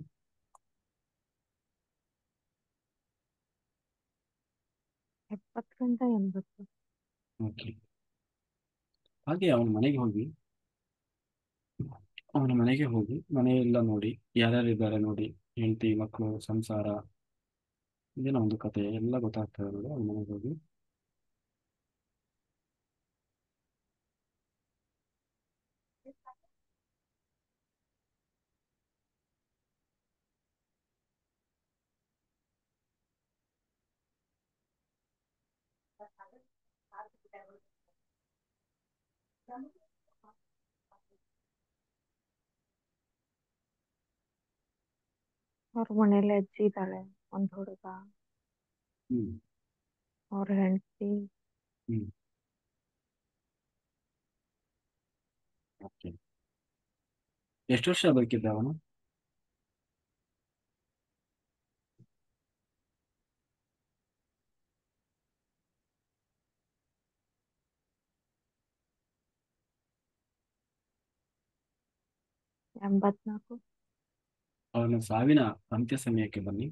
70 ರಿಂದ 80. ಓಕೆ. ಹಾಗೆ ಅವನ ಮನೆಗೆ ಹೋಗಿ ಮನೆಯೆಲ್ಲ ನೋಡಿ, ಯಾರ್ಯಾರು ಇದ್ದಾರೆ ನೋಡಿ, ಹೆಂಡತಿ ಮಕ್ಕಳು ಸಂಸಾರ, ಇದೇನೋ ಒಂದು ಕತೆ ಎಲ್ಲ ಗೊತ್ತಾಗ್ತದೆ ನೋಡಿ ಅವನ ಮನೆಗೆ ಹೋಗಿ. ಅವ್ರ ಮನೇಲಿ ಅಜ್ಜಿ ಇದ್ದಾಳೆ, ಒಂದ್ ಹುಡುಗ, ಹ್ಮ್. ಅವ್ರ ಹೆಂಡತಿ. ಹ್ಮ್. ಓಕೆ. ಎಷ್ಟು ವರ್ಷ ಬದುಕಿದ್ದ ಅವನು? 84. ಅವನ ಸಾವಿನ ಅಂತ್ಯ ಸಮಯಕ್ಕೆ ಬನ್ನಿ.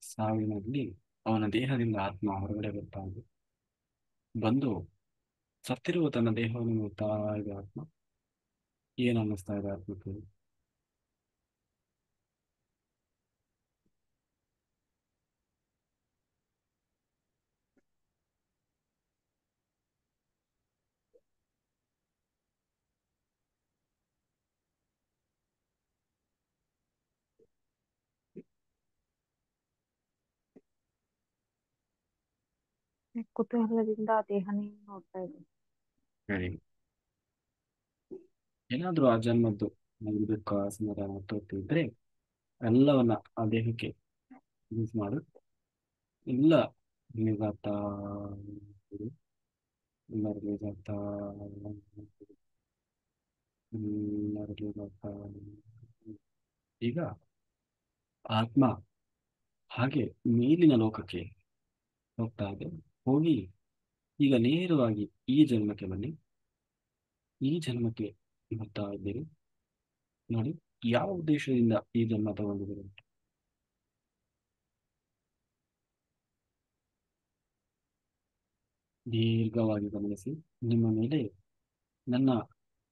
ಸಾವಿನಲ್ಲಿ ಅವನ ದೇಹದಿಂದ ಆತ್ಮ ಹೊರಗಡೆ ಬರ್ತಾ ಇದೆ. ಬಂದು ಸತ್ತಿರುವ ತನ್ನ ದೇಹವನ್ನು ನೋಡ್ತಾ ಇದೆ ಆತ್ಮ. ಏನ್ ಅನ್ನಿಸ್ತಾ ಇದೆ ಆತ್ಮಕ್ಕೆ? ಕುತೂಹಲದಿಂದ ಆ ದೇಹನೇ ನೋಡ್ತಾ ಇದ್ದೀನಿ. ಹೇಳಿ. ಏನಾದ್ರೂ ಆ ಜನ್ಮದ್ದು ನಮ್ಗೆ ದುಃಖ ಸಮಾಧಾನ ತೃಪ್ತಿ ಇದ್ರೆ ಎಲ್ಲವನ್ನ ಆ ದೇಹಕ್ಕೆ ಯೂಸ್ ಮಾಡು. ಇಲ್ಲ ರಿಲೀಸ್ ಆಗ್ತಾ ಇದೆ. ಇಲ್ಲ ರಿಲೀಸ್ ಆಗ್ತಾ ಇಲ್ಲ ರಿಲೀಸ್ ಆಗ್ತಾ ಈಗ ಆತ್ಮ ಹಾಗೆ ಮೇಲಿನ ಲೋಕಕ್ಕೆ ಹೋಗ್ತಾ ಇದೆ. ಹೋಗಿ ಈಗ ನೇರವಾಗಿ ಈ ಜನ್ಮಕ್ಕೆ ಬನ್ನಿ. ಈ ಜನ್ಮಕ್ಕೆ ಬರ್ತಾ ಇದ್ದೀರಿ ನೋಡಿ. ಯಾವ ಉದ್ದೇಶದಿಂದ ಈ ಜನ್ಮ ತಗೊಂಡಿದ್ದೀರಿ? ದೀರ್ಘವಾಗಿ ಗಮನಿಸಿ. ನಿಮ್ಮ ಮೇಲೆ ನನ್ನ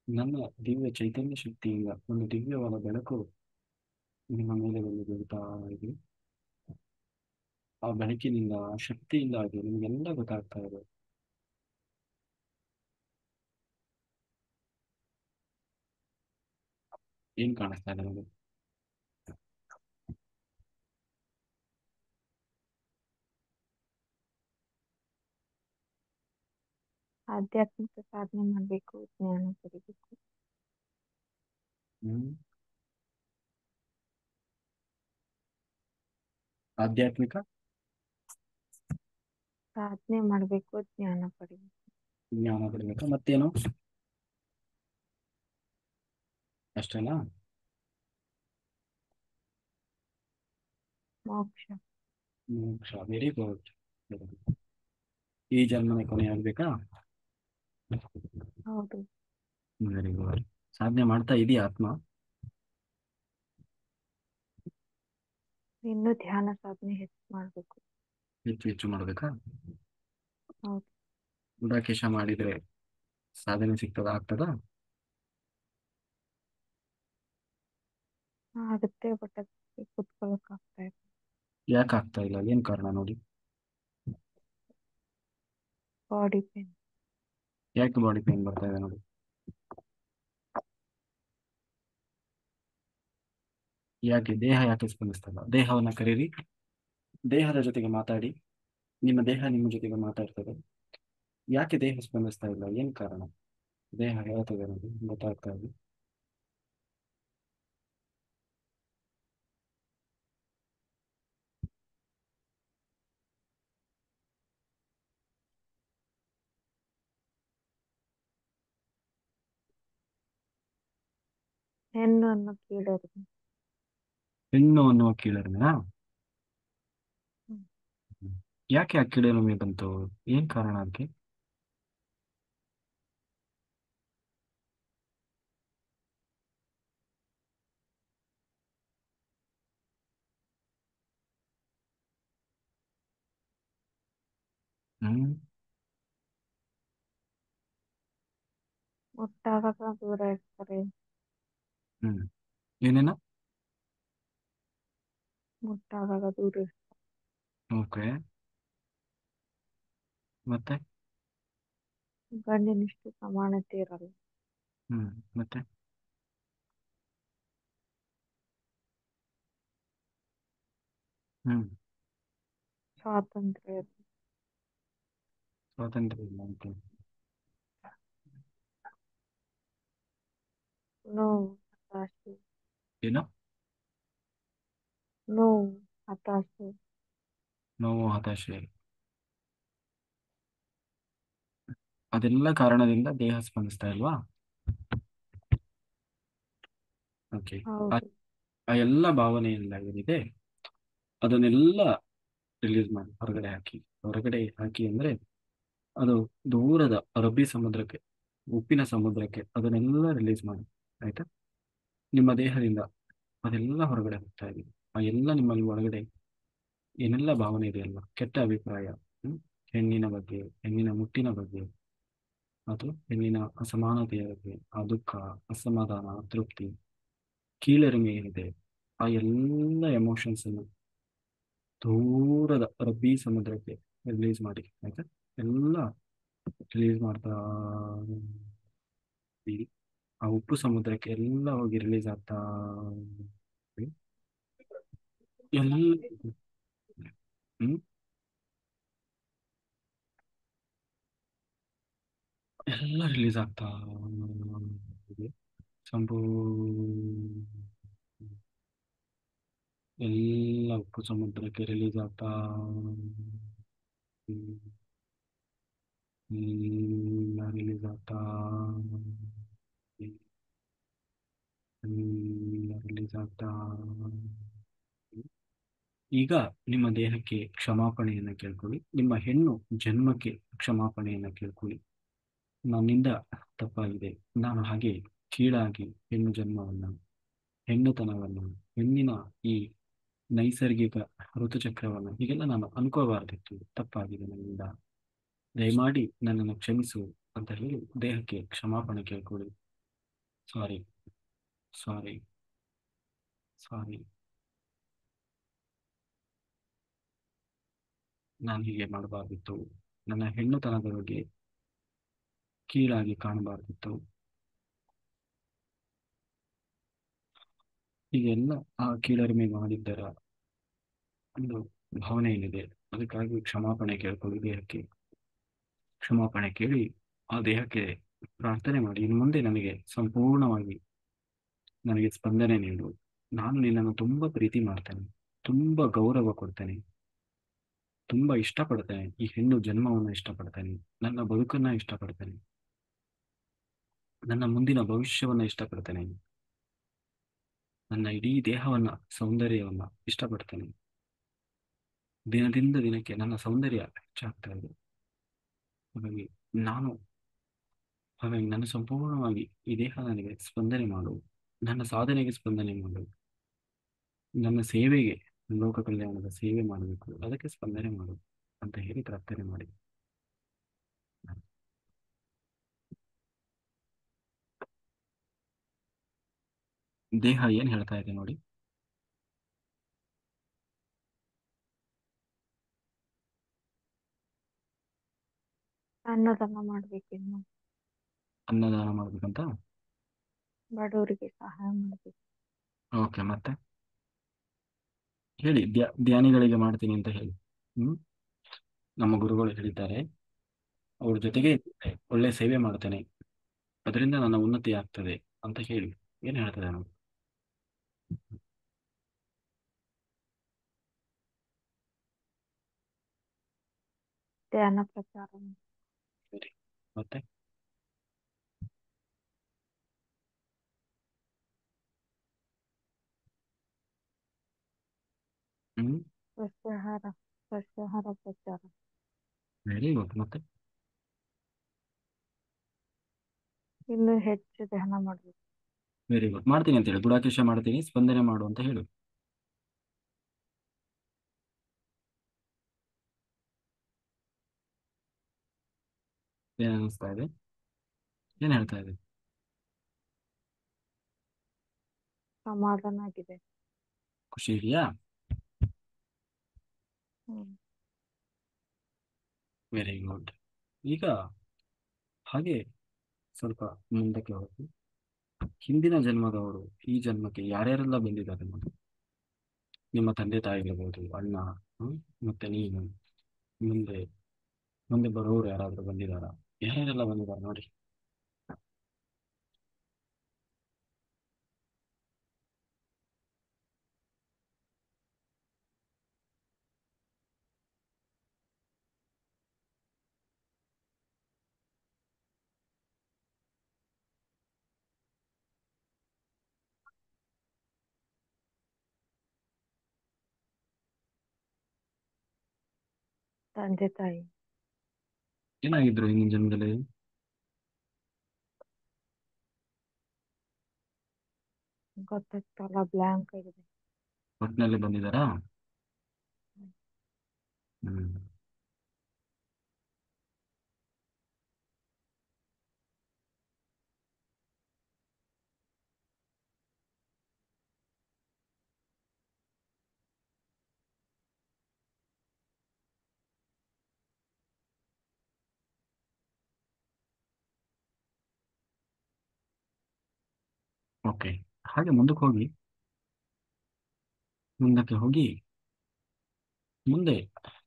ನನ್ನ ದಿವ್ಯ ಚೈತನ್ಯ ಶಕ್ತಿಯಿಂದ ಒಂದು ದಿವ್ಯವಾದ ಬೆಳಕು ನಿಮ್ಮ ಮೇಲೆ ಬಂದು ಬೀಳ್ತಾ ಇದೆ. ಆ ಬೆಳಕಿನಿಂದ ಆ ಶಕ್ತಿಯಿಂದಾಗಿ ನಿಮಗೆಲ್ಲ ಗೊತ್ತಾಗ್ತಾ ಇದೆ. ಏನ್ ಕಾಣಿಸ್ತಾ ಇದೆ ನಿಮಗೆ? ಆಧ್ಯಾತ್ಮಿಕ ಸಾಧನೆ ಮಾಡ್ಬೇಕು, ಜ್ಞಾನ ಪಡಿಬೇಕು. ಹ್ಮ್. ಆಧ್ಯಾತ್ಮಿಕ ಸಾಧನೆ ಮಾಡ್ಬೇಕು, ಜ್ಞಾನ ಪಡಿಬೇಕು. ಜ್ಞಾನ ಪಡಿಬೇಕಾ? ಮತ್ತೇನು? ಅಷ್ಟೇನಾ? ಮೋಕ್ಷ. ಮೋಕ್ಷ. Very good. ಈ ಜನ್ಮನೆ ಕೊನೆಯಾಗಬೇಕಾ? ಹೌದು. Very good. ಸಾಧನೆ ಮಾಡ್ತಾ ಇದೆಯಾ ಆತ್ಮ? ಇನ್ನು ಧ್ಯಾನ ಸಾಧನೆ ಹೆಚ್ಚು ಮಾಡ್ಬೇಕು. ಹೆಚ್ಚು ಹೆಚ್ಚು ಮಾಡ್ಬೇಕಾ? ಹೌದು. ಗುಡಾಕೇಶ ಮಾಡಿದ್ರೆ ಸಾಧನೆ ಸಿಗ್ತದ, ಆಗ್ತದ? ಆಗುತ್ತೆ, ಬಟ್ ಅದಕ್ಕೆ ಕುತ್ಕೊಳಕ್ ಆಗ್ತಾ ಇದೆ. ಯಾಕೆ ಆಗ್ತಾ ಇಲ್ಲ? ಏನ್ ಕಾರಣ ನೋಡಿ. Body pain. ಯಾಕೆ ಬಾಡಿ ಪೇನ್ ಬರ್ತಾ ಇದೆ ನೋಡಿ. ಯಾಕೆ ದೇಹ ಯಾಕೆ ಸ್ಪಂದಿಸ್ತಲ್ಲ? ದೇಹವನ್ನ ಕರೀರಿ, ದೇಹದ ಜೊತೆಗೆ ಮಾತಾಡಿ. ನಿಮ್ಮ ದೇಹ ನಿಮ್ಮ ಜೊತೆಗೆ ಮಾತಾಡ್ತದೆ. ಯಾಕೆ ದೇಹ ಸ್ಪಂದಿಸ್ತಾ ಇಲ್ಲ? ಏನ್ ಕಾರಣ? ದೇಹ ಹೇಳ್ತದೆ ನೋಡಿ, ಗೊತ್ತಾಗ್ತಾ ಇದೆ. ಹೆಣ್ಣು ಅನ್ನೋ ಕೀಳರಿಮೆ. ಹೆಣ್ಣು ಅನ್ನುವ ಕೀಳರಿಮೆನಾ? ಹ್ಮ್. ಹ್ಮ್. ಯಾಕೆ ಆ ಕೀಳರಿಮೆ ಬಂತು? ಏನ್ ಕಾರಣ ಅದಕ್ಕೆ? ಹ್ಮ್. ಮುಟ್ಟಾದಾಗ ದೂರ ಇರ್ತಾರೆ. ಹ್ಮ್. ಏನೇನ? ಮುಟ್ಟಾದಾಗ ದೂರ ಇರ್ತಾರೆ. ಓಕೆ. ಮತ್ತೆ? ಗಂಡಿನಷ್ಟು ಸಮಾನತೆ ಇರಲ್ಲ. ಹ್ಮ್. ಮತ್ತೆ? ಹ್ಮ್. ಸ್ವಾತಂತ್ರ್ಯ ಇರಲ್ಲ. ಸ್ವಾತಂತ್ರ್ಯ ಇಲ್ಲ ಅಂತ. ನೋವು, ಹತಾಶೆ. ಏನು? ನೋವು, ಹತಾಶೆ. ನೋವು, ಹತಾಶೆ. ಅದೆಲ್ಲ ಕಾರಣದಿಂದ ದೇಹ ಸ್ಪಂದಿಸ್ತಾ ಇಲ್ವಾ? ಓಕೆ. ಆ ಹೌದು. ಆ ಎಲ್ಲ ಭಾವನೆ ಎಲ್ಲ ಏನಿದೆ ಅದನ್ನೆಲ್ಲ ರಿಲೀಸ್ ಮಾಡಿ ಹೊರಗಡೆ ಹಾಕಿ. ಹೊರಗಡೆ ಹಾಕಿ ಅಂದ್ರೆ ಅದು ದೂರದ ಅರಬ್ಬಿ ಸಮುದ್ರಕ್ಕೆ, ಉಪ್ಪಿನ ಸಮುದ್ರಕ್ಕೆ ಅದನ್ನೆಲ್ಲ ರಿಲೀಸ್ ಮಾಡಿ. ಆಯ್ತಾ? ನಿಮ್ಮ ದೇಹದಿಂದ ಅದೆಲ್ಲ ಹೊರಗಡೆ ಹೋಗ್ತಾ ಇದೆ. ಆ ಎಲ್ಲ ನಿಮ್ಮಲ್ಲಿ ಒಳಗಡೆ ಏನೆಲ್ಲ ಭಾವನೆ ಇದೆಯಲ್ಲ, ಕೆಟ್ಟ ಅಭಿಪ್ರಾಯ, ಹ್ಮ್? ಹೆಣ್ಣಿನ ಬಗ್ಗೆ, ಹೆಣ್ಣಿನ ಮುಟ್ಟಿನ ಬಗ್ಗೆ, ಅಥವಾ ಹೆಣ್ಣಿನ ಅಸಮಾನತೆಯ ಬಗ್ಗೆ, ಆ ದುಃಖ, ಅಸಮಾಧಾನ, ಅತೃಪ್ತಿ, ಕೀಳರಿಮೆ ಏನಿದೆ, ಆ ಎಲ್ಲ ಎಮೋಷನ್ಸ್ ಅನ್ನು ದೂರದ ಅರಬ್ಬಿ ಸಮುದ್ರಕ್ಕೆ ರಿಲೀಸ್ ಮಾಡಿ. ಆಯ್ತಾ? ಎಲ್ಲ ರಿಲೀಸ್ ಮಾಡ್ತಾ ಇರಿ. ಆ ಉಪ್ಪು ಸಮುದ್ರಕ್ಕೆ ಎಲ್ಲ ಹೋಗಿ ರಿಲೀಸ್ ಆಗ್ತಾ ಇರಿ. ಎಲ್ಲ ಹ್ಮ್ ಎಲ್ಲ ರಿಲೀಸ್ ಆಗ್ತಾ ಇದೆ. ಸಂಪೂರ್ಣ ಎಲ್ಲ ಉಪ್ಪು ಸಮುದ್ರಕ್ಕೆ ರಿಲೀಸ್ ಆಗ್ತಾ ಇದೆ. ಎಲ್ಲ ರಿಲೀಸ್ ಆಗ್ತಾ ಇದೆ. ಎಲ್ಲ ರಿಲೀಸ್ ಆಗ್ತಾ ಇದೆ. ಈಗ ನಿಮ್ಮ ದೇಹಕ್ಕೆ ಕ್ಷಮಾಪಣೆಯನ್ನು ಕೇಳ್ಕೊಳ್ಳಿ. ನಿಮ್ಮ ಹೆಣ್ಣು ಜನ್ಮಕ್ಕೆ ಕ್ಷಮಾಪಣೆಯನ್ನು ಕೇಳ್ಕೊಳ್ಳಿ. ನನ್ನಿಂದ ತಪ್ಪಾಗಿದೆ. ನಾನು ಹಾಗೆ ಕೀಳಾಗಿ ಹೆಣ್ಣು ಜನ್ಮವನ್ನು, ಹೆಣ್ಣುತನವನ್ನು, ಹೆಣ್ಣಿನ ಈ ನೈಸರ್ಗಿಕ ಋತುಚಕ್ರವನ್ನು ಹೀಗೆಲ್ಲ ನಾನು ಅನ್ಕೋಬಾರ್ದಿತ್ತು. ತಪ್ಪಾಗಿದೆ ನನ್ನಿಂದ. ದಯಮಾಡಿ ನನ್ನನ್ನು ಕ್ಷಮಿಸು ಅಂತ ಹೇಳಿ ದೇಹಕ್ಕೆ ಕ್ಷಮಾಪಣೆ ಕೇಳ್ಕೊಳ್ಳಿ. ಸಾರಿ, ಸಾರಿ, ಸಾರಿ. ನಾನು ಹೀಗೆ ಮಾಡಬಾರ್ದಿತ್ತು. ನನ್ನ ಹೆಣ್ಣುತನದ ಬಗ್ಗೆ ಕೀಳಾಗಿ ಕಾಣಬಾರ್ದಿತ್ತು. ಹೀಗೆಲ್ಲ ಆ ಕೀಳರಿಮೆ ಮಾಡಿದ್ದರ ಒಂದು ಭಾವನೆ ಏನಿದೆ ಅದಕ್ಕಾಗಿ ಕ್ಷಮಾಪಣೆ ಕೇಳ್ಕೊಳ್ಳಿ. ದೇಹಕ್ಕೆ ಕ್ಷಮಾಪಣೆ ಕೇಳಿ ಆ ದೇಹಕ್ಕೆ ಪ್ರಾರ್ಥನೆ ಮಾಡಿ, ಇನ್ನು ಮುಂದೆ ನನಗೆ ಸಂಪೂರ್ಣವಾಗಿ ನನಗೆ ಸ್ಪಂದನೆ ನೀಡು. ನಾನು ನಿನ್ನನ್ನು ತುಂಬ ಪ್ರೀತಿ ಮಾಡ್ತೇನೆ, ತುಂಬ ಗೌರವ ಕೊಡ್ತೇನೆ, ತುಂಬ ಇಷ್ಟಪಡ್ತೇನೆ. ಈ ಹೆಣ್ಣು ಜನ್ಮವನ್ನು ಇಷ್ಟಪಡ್ತೇನೆ, ನನ್ನ ಬದುಕನ್ನ ಇಷ್ಟಪಡ್ತೇನೆ, ನನ್ನ ಮುಂದಿನ ಭವಿಷ್ಯವನ್ನ ಇಷ್ಟಪಡ್ತೇನೆ, ನನ್ನ ಇಡೀ ದೇಹವನ್ನ, ಸೌಂದರ್ಯವನ್ನ ಇಷ್ಟಪಡ್ತೇನೆ. ದಿನದಿಂದ ದಿನಕ್ಕೆ ನನ್ನ ಸೌಂದರ್ಯ ಹೆಚ್ಚಾಗ್ತಾ ಇದೆ. ಹಾಗಾಗಿ ನಾನು ಹಾಗಾಗಿ ನನ್ನ ಸಂಪೂರ್ಣವಾಗಿ ಈ ದೇಹ ನನಗೆ ಸ್ಪಂದನೆ ಮಾಡು, ನನ್ನ ಸಾಧನೆಗೆ ಸ್ಪಂದನೆ ಮಾಡು, ನನ್ನ ಸೇವೆಗೆ, ಲೋಕ ಕಲ್ಯಾಣದ ಸೇವೆ ಮಾಡಬೇಕು, ಅದಕ್ಕೆ ಸ್ಪಂದನೆ ಮಾಡು ಅಂತ ಹೇಳಿ ಪ್ರಾರ್ಥನೆ ಮಾಡಿ. ದೇಹ ಏನ್ ಹೇಳ್ತಾ ಇದೆ ನೋಡಿ. ಅನ್ನದಾನ ಮಾಡ್ಬೇಕಿನ್ನು. ಅನ್ನದಾನ ಮಾಡ್ಬೇಕಂತ. ಬಡವರಿಗೆ ಸಹಾಯ ಮಾಡ್ಬೇಕು. ಓಕೆ, ಮತ್ತೆ ಹೇಳಿ. ಧ್ಯಾನಿಗಳಿಗೆ ಮಾಡ್ತೀನಿ ಅಂತ ಹೇಳಿ. ಹ್ಮ್ ನಮ್ಮ ಗುರುಗಳು ಹೇಳಿದ್ದಾರೆ, ಅವ್ರ ಜೊತೆಗೆ ಒಳ್ಳೆ ಸೇವೆ ಮಾಡ್ತೇನೆ, ಅದರಿಂದ ನನ್ನ ಉನ್ನತಿ ಆಗ್ತದೆ ಅಂತ ಹೇಳಿ. ಏನ್ ಹೇಳ್ತದೆ ನಾವು? ಧ್ಯಾನ ಪ್ರಚಾರ. ಸರಿ, ಮತ್ತೆ ಹ್ಮ್. ಸಸ್ಯಾಹಾರ. ಸಸ್ಯಾಹಾರ ಪ್ರಚಾರ. Very good. ಮತ್ತೆ ಇನ್ನು ಹೆಚ್ಚು ಧ್ಯಾನ ಮಾಡಬೇಕು. Very good. ಮಾಡ್ತೀನಿ ಅಂತ ಹೇಳು. ಗುಡಾಕೇಶ ಮಾಡ್ತೀನಿ, ಸ್ಪಂದನೆ ಮಾಡು ಅಂತ ಹೇಳು. ಏನ್ ಅನಿಸ್ತಾ ಇದೆ? ಏನ್ ಹೇಳ್ತಾ ಇದೆ? ಸಮಾಧಾನ ಆಗಿದೆ. ಖುಷಿ ಇದೆಯಾ? ಹ್ಮ್. Very good. ಈಗ ಹಾಗೆ ಸ್ವಲ್ಪ ಮುಂದಕ್ಕೆ ಹೋಗಿ, ಹಿಂದಿನ ಜನ್ಮದವರು ಈ ಜನ್ಮಕ್ಕೆ ಯಾರ್ಯಾರೆಲ್ಲ ಬಂದಿದ್ದಾರೆ ನೋಡಿ. ನಿಮ್ಮ ತಂದೆ ತಾಯಿ ಇರ್ಬೋದು, ಅಣ್ಣ, ಹ್ಮ್, ಮತ್ತೆ ನೀನು, ಮುಂದೆ ಮುಂದೆ ಬರೋರು ಯಾರಾದ್ರೂ ಬಂದಿದಾರ? ಯಾರ್ಯಾರೆಲ್ಲ ಬಂದಿದ್ದಾರೆ ನೋಡಿ. ತಂದೆ ತಾಯಿ. ಏನಾಗಿದ್ರು ಹಿಂದಿನ ಜನ್ಮದಲ್ಲಿ? ಗೊತ್ತಾಗ್ತಲ್ಲ, ಬ್ಲ್ಯಾಂಕ್ ಆಗಿದೆ. ಒಟ್ಟಿನಲ್ಲಿ ಬಂದಿದ್ದಾರಾ? ಹ್ಮ್. ಓಕೆ. ಹಾಗೆ ಮುಂದಕ್ಕೆ ಹೋಗಿ, ಮುಂದೆ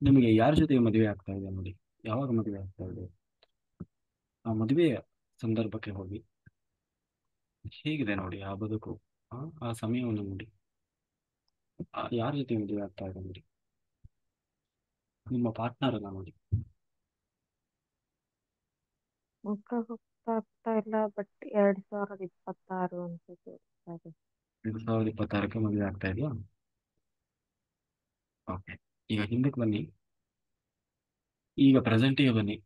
ನಿಮಗೆ ಯಾರ ಜೊತೆ ಮದುವೆ ಆಗ್ತಾ ಇದೆ ನೋಡಿ. ಯಾವಾಗ ಮದುವೆ ಆಗ್ತಾ ಇದೆ ಆ ಮದುವೆಯ ಸಂದರ್ಭಕ್ಕೆ ಹೋಗಿ, ಹೇಗಿದೆ ನೋಡಿ ಆ ಬದುಕು, ಆ ಸಮಯವನ್ನು ನೋಡಿ. ಯಾರ ಜೊತೆ ಮದುವೆ ಆಗ್ತಾ ಇದೆ ನೋಡಿ, ನಿಮ್ಮ ಪಾರ್ಟ್ನರ್ ಅನ್ನ ನೋಡಿ. ಮುಖ ಗೊತ್ತಾಗ್ತಾ ಇಲ್ಲ, ಬಟ್ 2026 ಅನ್ಸುತ್ತೆ. 2026ಕ್ಕೆ ಮದುವೆ ಆಗ್ತಾ ಇದೆಯಾ? ಓಕೆ. ಈಗ ಹಿಂದಕ್ಕೆ ಬನ್ನಿ, ಈಗ ಪ್ರೆಸೆಂಟಿಗೆ ಬನ್ನಿ.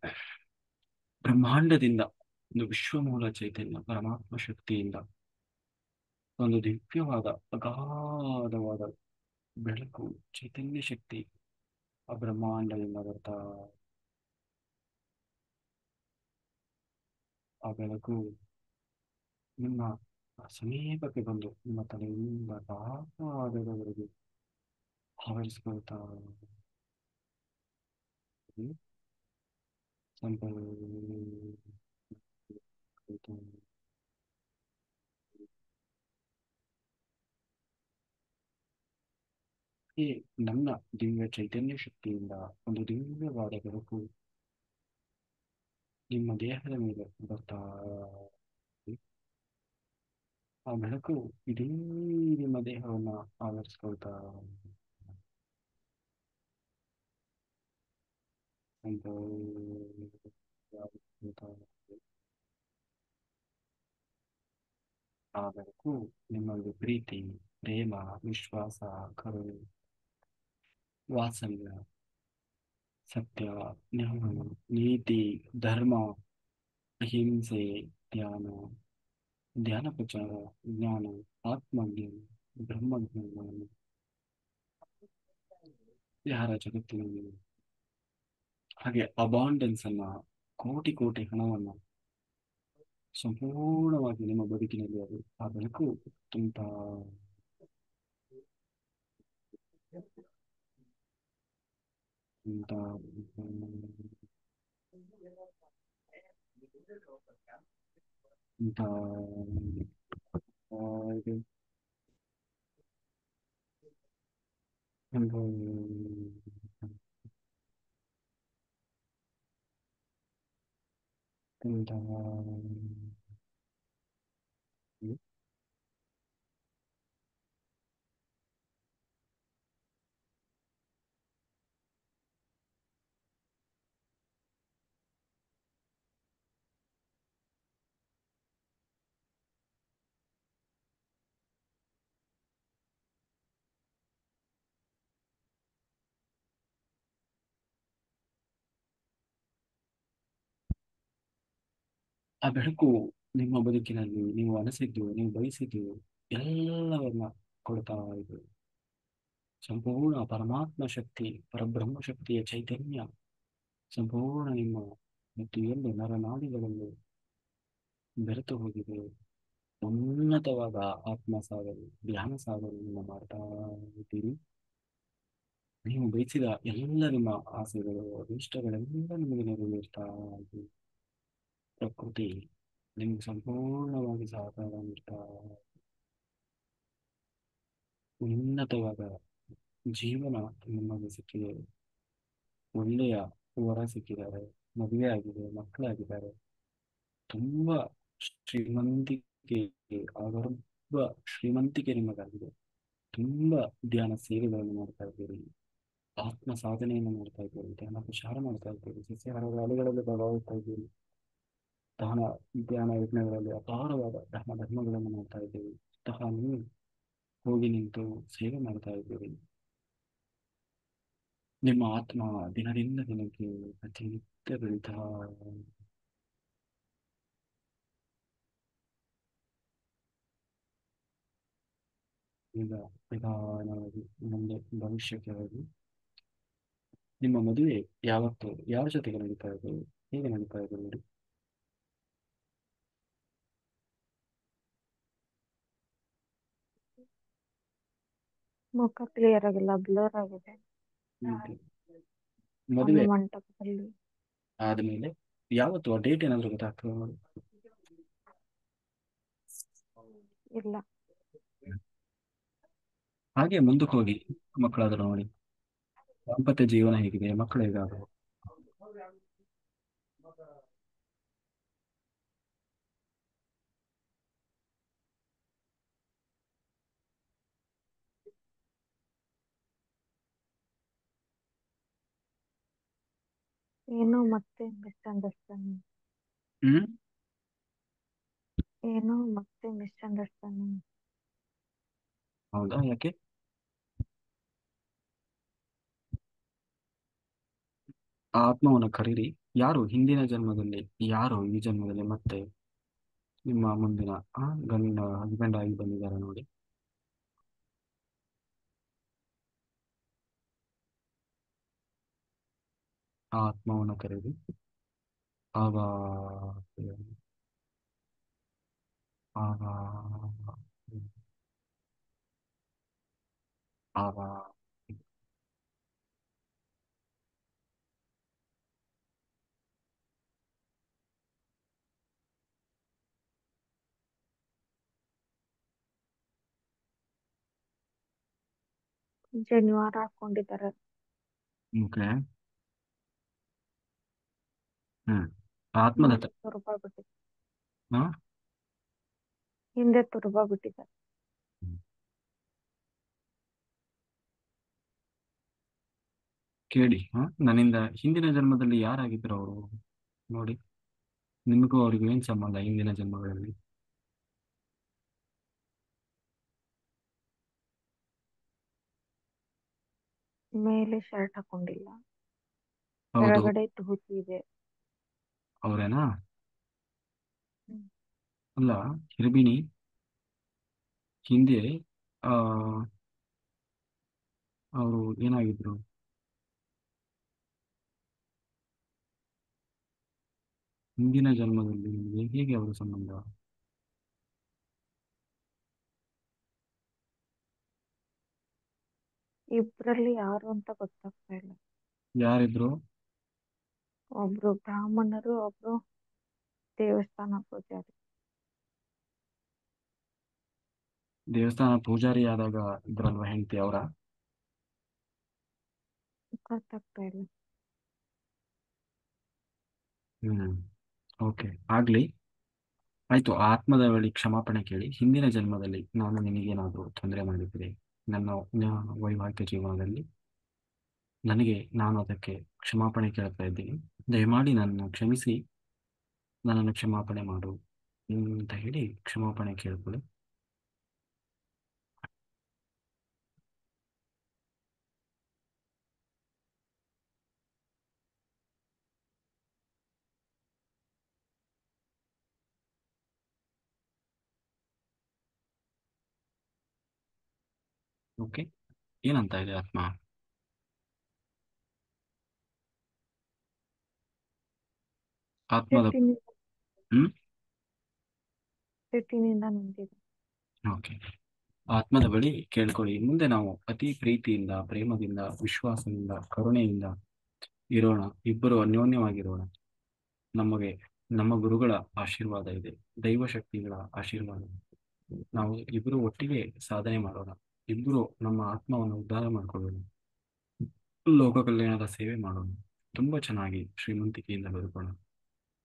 ಬ್ರಹ್ಮಾಂಡದಿಂದ ಒಂದು ವಿಶ್ವಮೂಲ ಚೈತನ್ಯ ಪರಮಾತ್ಮ ಶಕ್ತಿಯಿಂದ ಒಂದು ದಿವ್ಯವಾದ ಅಗಾಧವಾದ ಬೆಳಕು, ಚೈತನ್ಯ ಶಕ್ತಿ ಆ ಬ್ರಹ್ಮಾಂಡದಿಂದ ಬರ್ತಾ, ಆ ಬೆಳಕು ನಿಮ್ಮ ಸಮೀಪಕ್ಕೆ ಬಂದು ನಿಮ್ಮ ತಲೆಯಿಂದ ಪಾದದವರೆಗೆ ಆವರಿಸಿಕೊಳ್ತಾ ಇದೆ. ಈ ನನ್ನ ದಿವ್ಯ ಚೈತನ್ಯ ಶಕ್ತಿಯಿಂದ ಒಂದು ದಿವ್ಯವಾದ ಬೆಳಕು ನಿಮ್ಮ ದೇಹದ ಮೇಲೆ ಬರ್ತಾ ಇದೆ. ಆ ಬೆಳಕು ಇಡೀ ನಿಮ್ಮ ದೇಹವನ್ನ ಆವರಿಸ್ಕೊಳ್ತಾ ಅಂತ ಆ ಬೆಳಕು ನಿಮ್ಮಲ್ಲಿ ಪ್ರೀತಿ, ಪ್ರೇಮ, ವಿಶ್ವಾಸ, ಕರುಣೆ, ವಾತ್ಸಲ್ಯ, ಸತ್ಯ, ಜ್ಞಾನ, ನೀತಿ, ಧರ್ಮ, ಅಹಿಂಸೆ, ಧ್ಯಾನ, ಧ್ಯಾನ ಪ್ರಚಾರ, ಜ್ಞಾನ, ಆತ್ಮಜ್ಞಾನ, ಬ್ರಹ್ಮಜ್ಞಾನ, ವಿಹಾರ ಜಗತ್ತಿನಲ್ಲಿ, ಹಾಗೆ ಅಬಾಂಡೆನ್ಸ್ ಅನ್ನ, ಕೋಟಿ ಕೋಟಿ ಹಣವನ್ನ ಸಂಪೂರ್ಣವಾಗಿ ನಿಮ್ಮ ಬದುಕಿನಲ್ಲಿ ಅದು ಆ ಬೆಳಕು ತುಂಬ ಇಂಥ ಇಂಥ ಇದು ಒಂದು ಇಂಥ ಆ ಬೆಳಕು ನಿಮ್ಮ ಬದುಕಿನಲ್ಲಿ ನೀವು ಅನಿಸಿದ್ದು, ನೀವು ಬಯಸಿದ್ದು ಎಲ್ಲವನ್ನ ಕೊಡ್ತಾ ಇದೆ. ಸಂಪೂರ್ಣ ಪರಮಾತ್ಮ ಶಕ್ತಿ, ಪರಬ್ರಹ್ಮ ಶಕ್ತಿಯ ಚೈತನ್ಯ ಸಂಪೂರ್ಣ ನಿಮ್ಮ ಪ್ರತಿಯೊಂದು ನರನಾಡಿಗಳಲ್ಲಿ ಬೆರೆತು ಹೋಗಿದೆ. ಉನ್ನತವಾದ ಆತ್ಮ ಸಾಧನೆ, ಧ್ಯಾನ ಸಾಧನೆಯನ್ನು ಮಾಡ್ತಾ ಇದ್ದೀರಿ. ನೀವು ಬಯಸಿದ ಎಲ್ಲ ನಿಮ್ಮ ಆಸೆಗಳು, ಇಷ್ಟಗಳೆಲ್ಲ ನಿಮಗೆ ನೆರವೇರ್ತಾ ಇದೆ. ಪ್ರಕೃತಿ ನಿಮ್ಗೆ ಸಂಪೂರ್ಣವಾಗಿ ಸಹಕಾರ ನೀಡ್ತಾ, ಉನ್ನತವಾದ ಜೀವನ ನಿಮಗೆ ಸಿಕ್ಕಿದೆ. ಒಳ್ಳೆಯ ವರ ಸಿಕ್ಕಿದ್ದಾರೆ, ಮದುವೆ ಆಗಿದೆ, ಮಕ್ಕಳಾಗಿದ್ದಾರೆ. ತುಂಬಾ ಶ್ರೀಮಂತಿಕೆ, ಅವರೊಬ್ಬ ಶ್ರೀಮಂತಿಕೆ ನಿಮಗಾಗಿದೆ. ತುಂಬಾ ಧ್ಯಾನ ಸೇವೆಗಳನ್ನು ಮಾಡ್ತಾ ಇದ್ದೀರಿ, ಆತ್ಮ ಸಾಧನೆಯನ್ನು ಮಾಡ್ತಾ ಇದ್ದೀರಿ, ಧ್ಯಾನ ವಿಚಾರ ಮಾಡ್ತಾ ಇದ್ದೀರಿ, ಸಸ್ಯಾಹಾರ ಅಲೆಗಳಲ್ಲಿ ಭಾಗವಹಿಸ್ತಾ ಇದ್ದೀರಿ. ಧ್ಯಾನ ಧ್ಯಾನ ಯಜ್ಞಗಳಲ್ಲಿ ಅಪಾರವಾದ ಧರ್ಮಗಳನ್ನು ಮಾಡ್ತಾ ಇದ್ದೀರಿ. ಸ್ವತಃ ನೀವು ಹೋಗಿ ನಿಂತು ಸೇವೆ ಮಾಡ್ತಾ ಇದ್ದೀರಿ. ನಿಮ್ಮ ಆತ್ಮ ದಿನದಿಂದ ದಿನಕ್ಕೆ ಪ್ರತಿನಿತ್ಯ ಬೆಳೀತಾ, ಈಗ ನಿಧಾನವಾಗಿ ಮುಂದೆ ಭವಿಷ್ಯಕ್ಕೆ ಹೋಗಿ ನಿಮ್ಮ ಮದುವೆ ಯಾವತ್ತು, ಯಾರ ಜೊತೆಗೆ ನಡೀತಾ ಇದೆ, ಹೇಗೆ ನಡೀತಾ ಇದೆ ನೋಡಿ. ಮುಖ ಕ್ಲಿಯರ್ ಆಗಿಲ್ಲ, ಬ್ಲರ್ ಆಗಿದೆ. ಮತ್ತೆ ಒಂದು ಮದುವೆ ಮಂಟಪದಲ್ಲಿ. ಆದ್ಮೇಲೆ ಯಾವತ್ತು ಆ ಡೇಟ್ ಏನಾದ್ರು ಗೊತ್ತಾಗ್ತದೆ ನೋಡಿ. ಇಲ್ಲ. ಹಾಗೆ ಮುಂದಕ್ಕೆ ಹೋಗಿ ಮಕ್ಕಳಾದ್ರು ನೋಡಿ. ದಾಂಪತ್ಯ ಜೀವನ ಹೇಗಿದೆ, ಮಕ್ಕಳು ಹೇಗಾದ್ರು. ಏನೋ ಮತ್ತೆ ಮಿಸ್ಅಂಡರ್ಸ್ಟ್ಯಾಂಡಿಂಗ್. ಹ್ಮ್. ಏನೋ ಮತ್ತೆ ಮಿಸ್ಅಂಡರ್ಸ್ಟ್ಯಾಂಡಿಂಗ್. ಹೌದಾ, ಯಾಕೆ? ಆ ಆತ್ಮವನ್ನು ಕರೀರಿ. ಯಾರು ಹಿಂದಿನ ಜನ್ಮದಲ್ಲಿ, ಯಾರು ಈ ಜನ್ಮದಲ್ಲಿ ಮತ್ತೆ ನಿಮ್ಮ ಮುಂದಿನ ಗಂಡ ಹಸ್ಬೆಂಡ್ ಆಗಿ ಬಂದಿದ್ದಾರೆ ನೋಡಿ. ಆ ಆತ್ಮವನ್ನು ಕರೀರಿ. ಆಗ ಆಗ ಆಗ ಜನಿವಾರ ಹಾಕೊಂಡಿದ್ದಾರೆ. ಓಕೆ. ಹ್ಮ್. ಆತ್ಮದ ಹಿಂದೆ ತುರ್ಬಾ ಬಿಟ್ಟಿದ್ದಾರೆ. ಹಾ. ಹಿಂದೆ ತುರ್ಬಾ ಬಿಟ್ಟಿದ್ದಾರೆ. ಕೇಳಿ, ನನ್ನಿಂದ ಹಿಂದಿನ ಜನ್ಮದಲ್ಲಿ ಯಾರಾಗಿದ್ರು ಅವರು ನೋಡಿ. ನಿಮಗೂ ಅವ್ರಿಗೂ ಏನ್ ಸಂಬಂಧ ಹಿಂದಿನ ಜನ್ಮಗಳಲ್ಲಿ? ಮೇಲೆ ಶರ್ಟ್ ಹಾಕೊಂಡಿಲ್ಲ, ಹೌದು. ಕೆಳಗಡೆ ಧೋತಿ ಇದೆ. ಅವ್ರೇನಾ? ಹ್ಮ್. ಅಲ್ಲ, ಹಿರಬಿಣಿ ಹಿಂದೆ ಆ ಅವರು ಏನಾಗಿದ್ರು? ಹಿಂದಿನ ಜನ್ಮದಲ್ಲಿ ನಿಮ್ಗೆ ಹೇಗೆ ಅವರ ಸಂಬಂಧ? ಇಬ್ರಲ್ಲಿ ಯಾರು ಅಂತ ಗೊತ್ತಾಗ್ತಾ ಇಲ್ಲ. ಯಾರಿದ್ರು? ಒಬ್ರು ಬ್ರಾಹ್ಮಣರು, ಒಬ್ರು ದೇವಸ್ಥಾನ ಪೂಜಾರಿ. ದೇವಸ್ಥಾನ ಪೂಜಾರಿ ಆದಾಗ ಇದ್ರಲ್ವ ಹೆಂಡತಿ ಅವರ? ಗೊತ್ತಾಗ್ತಾ ಇಲ್ಲ. ಹ್ಮ್. ಓಕೆ, ಆಗ್ಲಿ. ಆಯ್ತು, ಆತ್ಮದ ಬಳಿ ಕ್ಷಮಾಪಣೆ ಕೇಳಿ. ಹಿಂದಿನ ಜನ್ಮದಲ್ಲಿ ನಾನು ನಿನಗೇನಾದರೂ ತೊಂದರೆ ಮಾಡಿದ್ರೆ ವೈವಾಹಿಕ ಜೀವನದಲ್ಲಿ, ನಾನು ಅದಕ್ಕೆ ಕ್ಷಮಾಪಣೆ ಕೇಳ್ತಾ ಇದ್ದೀನಿ. ದಯಮಾಡಿ ನನ್ನ ಕ್ಷಮಿಸಿ, ನನ್ನನ್ನು ಕ್ಷಮಾಪಣೆ ಮಾಡು ಅಂತ ಹೇಳಿ ಕ್ಷಮಾಪಣೆ ಕೇಳ್ಕೊಳ್ಳಿ. ಓಕೆ, ಏನಂತ ಇದೆ ಆತ್ಮ? ಆತ್ಮದ. ಸಿಟ್ಟಿನಿಂದ ಹ್ಮ್. ಸಿಟ್ಟಿನಿಂದ ನಿಂತಿದೆ. ಓಕೆ. ಆತ್ಮದ ಬಳಿ ಕೇಳ್ಕೊಳ್ಳಿ, ಮುಂದೆ ನಾವು ಅತಿ ಪ್ರೀತಿಯಿಂದ, ಪ್ರೇಮದಿಂದ, ವಿಶ್ವಾಸದಿಂದ, ಕರುಣೆಯಿಂದ ಇರೋಣ. ಇಬ್ಬರು ಅನ್ಯೋನ್ಯವಾಗಿರೋಣ. ನಮಗೆ ನಮ್ಮ ಗುರುಗಳ ಆಶೀರ್ವಾದ ಇದೆ, ದೈವಶಕ್ತಿಗಳ ಆಶೀರ್ವಾದ ಇದೆ. ನಾವು ಇಬ್ಬರು ಒಟ್ಟಿಗೆ ಸಾಧನೆ ಮಾಡೋಣ. ಇಬ್ಬರು ನಮ್ಮ ಆತ್ಮವನ್ನು ಉದ್ಧಾರ ಮಾಡಿಕೊಳ್ಳೋಣ. ಲೋಕ ಕಲ್ಯಾಣದ ಸೇವೆ ಮಾಡೋಣ. ತುಂಬಾ ಚೆನ್ನಾಗಿ ಶ್ರೀಮಂತಿಕೆಯಿಂದ ಬದುಕೋಣ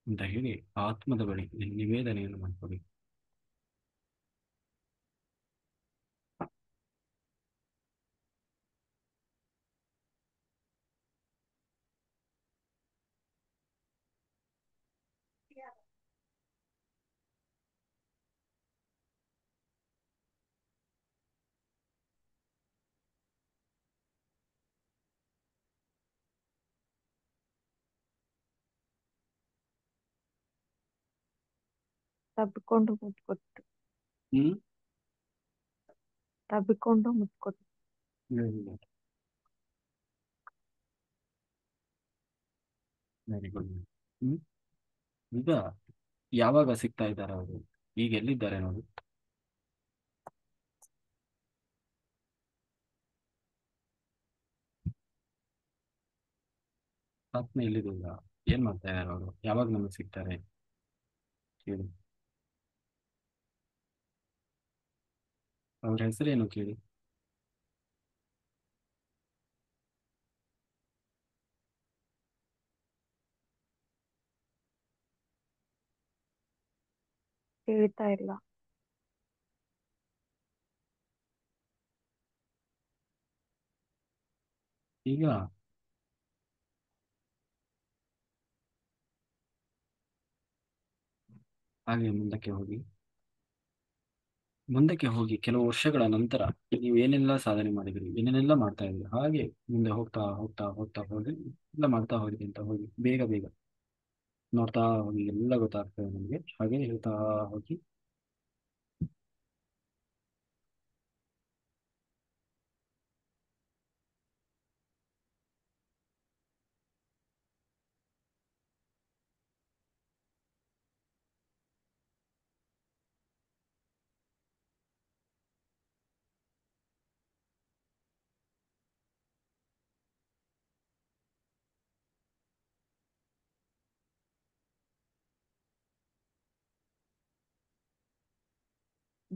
ಅಂತ ಹೇಳಿ ಆತ್ಮದ ಬಳಿ ನಿವೇದನೆಯನ್ನು ಮಾಡ್ಕೊಳ್ಳಿ. ತಬ್ಬಿಕೊಂಡು ಮುತ್ಕೊಟ್ಟು ಹ್ಮ್. ತಬ್ಬಿಕೊಂಡು ಮುತ್ಕೊಟ್ಟು. Very good. ಹ್ಮ್. ಈಗ ಯಾವಾಗ ಸಿಗ್ತಾ ಇದ್ದಾರೆ ಅವರು? ಈಗ ಎಲ್ಲಿದ್ದಾರೆ ನೋಡಿ. ಆತ್ಮ ಎಲ್ಲಿದೆ ಈಗ? ಏನ್ ಮಾಡ್ತಾ ಇದ್ದಾರೆ ಅವರು? ಯಾವಾಗ ನಮಗೆ ಸಿಗ್ತಾರೆ ಕೇಳಿ. ಅವ್ರ ಹೆಸರೇನು ಕೇಳಿ. ಕೇಳ್ತಾ ಇಲ್ಲ. ಈಗ ಹಾಗೆ ಮುಂದಕ್ಕೆ ಹೋಗಿ, ಮುಂದಕ್ಕೆ ಹೋಗಿ ಕೆಲವು ವರ್ಷಗಳ ನಂತರ ನೀವು ಏನೆಲ್ಲ ಸಾಧನೆ ಮಾಡಿದ್ರಿ, ಏನೇನೆಲ್ಲ ಮಾಡ್ತಾ ಇದ್ರಿ, ಹಾಗೆ ಮುಂದೆ ಹೋಗ್ತಾ ಹೋಗ್ತಾ ಹೋಗ್ತಾ ಹೋಗಿ ಎಲ್ಲ ಮಾಡ್ತಾ ಹೋಗಿ ಅಂತ ಹೋಗಿ ಬೇಗ ಬೇಗ ನೋಡ್ತಾ ಹೋಗಿ ಎಲ್ಲ ಗೊತ್ತಾಗ್ತದೆ ನಮಗೆ. ಹಾಗೆ ಹೇಳ್ತಾ ಹೋಗಿ.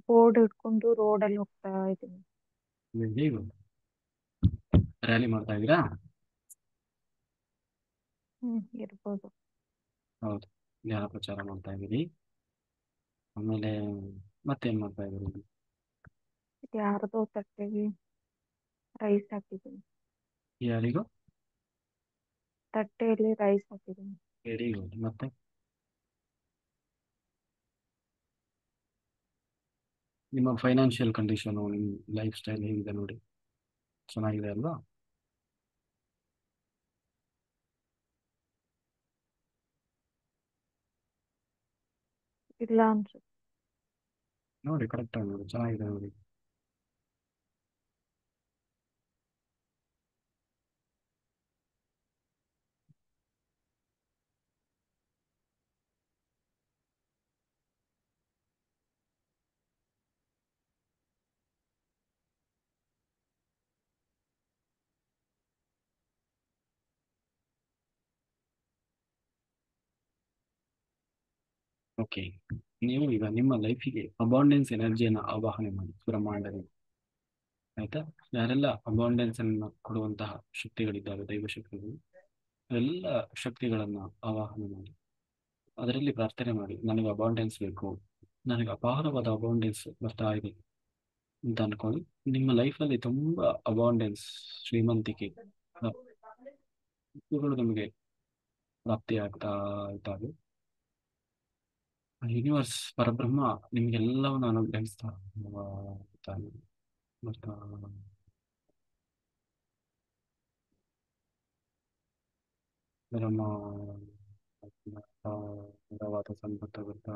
ಬೋರ್ಡ್ ಹಿಡ್ಕೊಂಡು ರೋಡಲ್ಲಿ ಹೋಗ್ತಾ ಇದ್ದೀನಿ. ಹೇಗೆ ರ್ಯಾಲಿ ಮಾಡ್ತಾ ಇದ್ದೀರಾ? ಇರ್ಬೋದು. ಹೌದು, ಜ್ಞಾನ ಪ್ರಚಾರ ಮಾಡ್ತಾ ಇದ್ದೀರಿ. ಆಮೇಲೆ ಮತ್ತೇನ್ ಮಾಡ್ತಾ ಇದ್ದೀರಿ? ಯಾರ್ದೋ ತಟ್ಟೆಗೆ ರೈಸ್ ಹಾಕಿದ್ದೀನಿ. ಯಾರಿಗೂ? ತಟ್ಟೆಯಲ್ಲಿ ರೈಸ್ ಹಾಕಿದ್ದೀನಿ. Very good. ಮತ್ತೆ ನಿಮ್ಮ ಫೈನಾನ್ಷಿಯಲ್ ಕಂಡೀಷನು, ನಿಮ್ಮ ಲೈಫ್ ಸ್ಟೈಲ್ ಹೇಗಿದೆ ನೋಡಿ, ಚೆನ್ನಾಗಿದೆ ಅಲ್ವಾ? ಇಲ್ಲ ಅನ್ಸುತ್ತೆ. ನೋಡಿ, ಕರೆಕ್ಟ್ ಆಗಿ ನೋಡಿ, ಚೆನ್ನಾಗಿದೆ ನೋಡಿ. ಓಕೆ, ನೀವು ಈಗ ನಿಮ್ಮ ಲೈಫಿಗೆ ಅಬಾಂಡೆನ್ಸ್ ಎನರ್ಜಿಯನ್ನು ಆವಾಹನೆ ಮಾಡಿ ಬ್ರಹ್ಮಾಂಡದಲ್ಲಿ. ಆಯ್ತಾ? ಯಾರೆಲ್ಲ ಅಬಾಂಡೆನ್ಸ್ ಅನ್ನು ಕೊಡುವಂತಹ ಶಕ್ತಿಗಳಿದ್ದಾವೆ, ದೈವ ಶಕ್ತಿಗಳು, ಎಲ್ಲ ಶಕ್ತಿಗಳನ್ನ ಆವಾಹನೆ ಮಾಡಿ ಅದರಲ್ಲಿ ಪ್ರಾರ್ಥನೆ ಮಾಡಿ, ನನಗೆ ಅಬಾಂಡೆನ್ಸ್ ಬೇಕು, ನನಗೆ ಅಪಾರವಾದ ಅಬಾಂಡೆನ್ಸ್ ಬರ್ತಾ ಇದೆ ಅಂತ ಅನ್ಕೊಳ್ಳಿ. ನಿಮ್ಮ ಲೈಫಲ್ಲಿ ತುಂಬಾ ಅಬಾಂಡೆನ್ಸ್, ಶ್ರೀಮಂತಿಕೆ, ಇವುಗಳು ನಿಮಗೆ ಪ್ರಾಪ್ತಿ ಆಗ್ತಾ ಇದ್ದಾವೆ. ಯೂನಿವರ್ಸ್ ಪರಬ್ರಹ್ಮ ನಿಮ್ಗೆಲ್ಲವನ್ನು ಅನುಗ್ರಹಿಸ್ತಾ ಇದ್ದಾನೆ. ಬರ್ತಾ ಬ್ರಹ್ಮ ಬಲವಾದ ಸಂಪತ್ತು ಬರ್ತಾ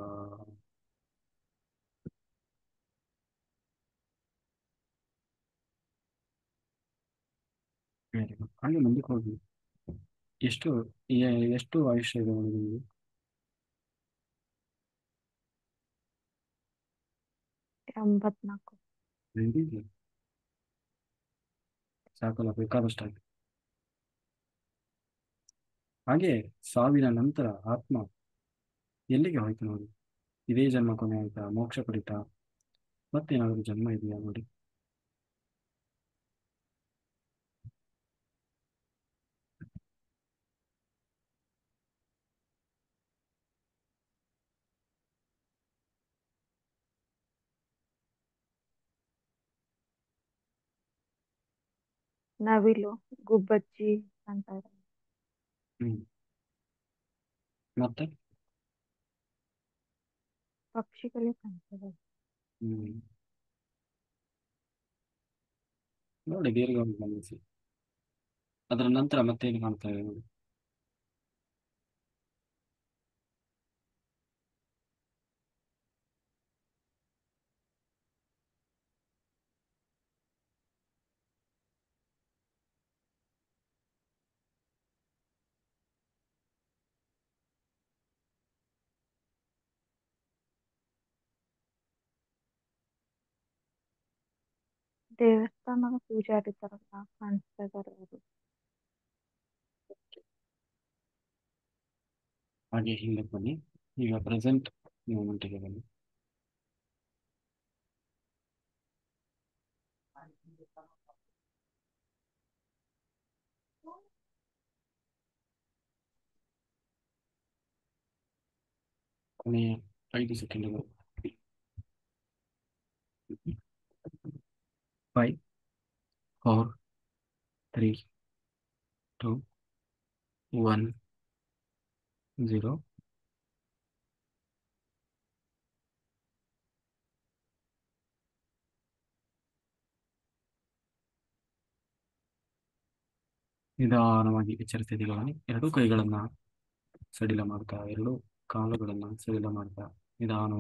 ವೆರಿ ಗುಡ್. ಹಾಗೆ ಮುಂದಕ್ಕೆ ಹೋಗಿ. ಎಷ್ಟು ಎಷ್ಟು ಆಯುಷ್ಯ ಇದೆ ನೋಡಿ ನಿಮಗೆ? 84. Very good. ಸಾಕಲ್ಲ, ಬೇಕಾದಷ್ಟಾಗಿ. ಹಾಗೆ ಸಾವಿನ ನಂತರ ಆತ್ಮ ಎಲ್ಲಿಗೆ ಹೋಯ್ತು ನೋಡಿ? ಇದೇ ಜನ್ಮ ಕೊನೆ ಆಯ್ತಾ? ಮೋಕ್ಷ ಪಡಿತಾ? ಮತ್ತೇನಾದರೂ ಜನ್ಮ ಇದೆಯಾ ನೋಡಿ? ನವಿಲು, ಗುಬ್ಬಚ್ಚಿ ಅಂತಾರೆ. ಹ್ಮ್. ಮತ್ತೆ ಪಕ್ಷಿಗಳೇ ಕಾಣ್ತದೆ. ಹ್ಮ್, ನೋಡಿ ದೀರ್ಘವಾಗಿ ಗಮನಿಸಿ. ಅದರ ನಂತರ ಮತ್ತೇನು ಕಾಣ್ತಾ ಇದೆ ನೋಡಿ? ದೇವಸ್ಥಾನದ ಪೂಜಾರಿ ತರ ಕಾಣಿಸ್ತಾ ಇದಾರೆ ಅವರು. ಹಾಗೆ ಹಿಂದೆ ಬನ್ನಿ. ಈಗ ಪ್ರೆಸೆಂಟ್ ಮೂಮೆಂಟಿಗೆ ಬನ್ನಿ. ಕೊನೆಯ 5 ಸೆಕೆಂಡ್ಗಳು. 5, 4, 3, 2, 1, 0. ನಿಧಾನವಾಗಿ ಎಚ್ಚರಿಸಿದಿಗಳನ್ನು ಎರಡೂ ಕೈಗಳನ್ನ ಸಡಿಲ ಮಾಡ್ತಾ, ಎರಡೂ ಕಾಲುಗಳನ್ನ ಸಡಿಲ ಮಾಡ್ತಾ ನಿಧಾನವಾಗಿ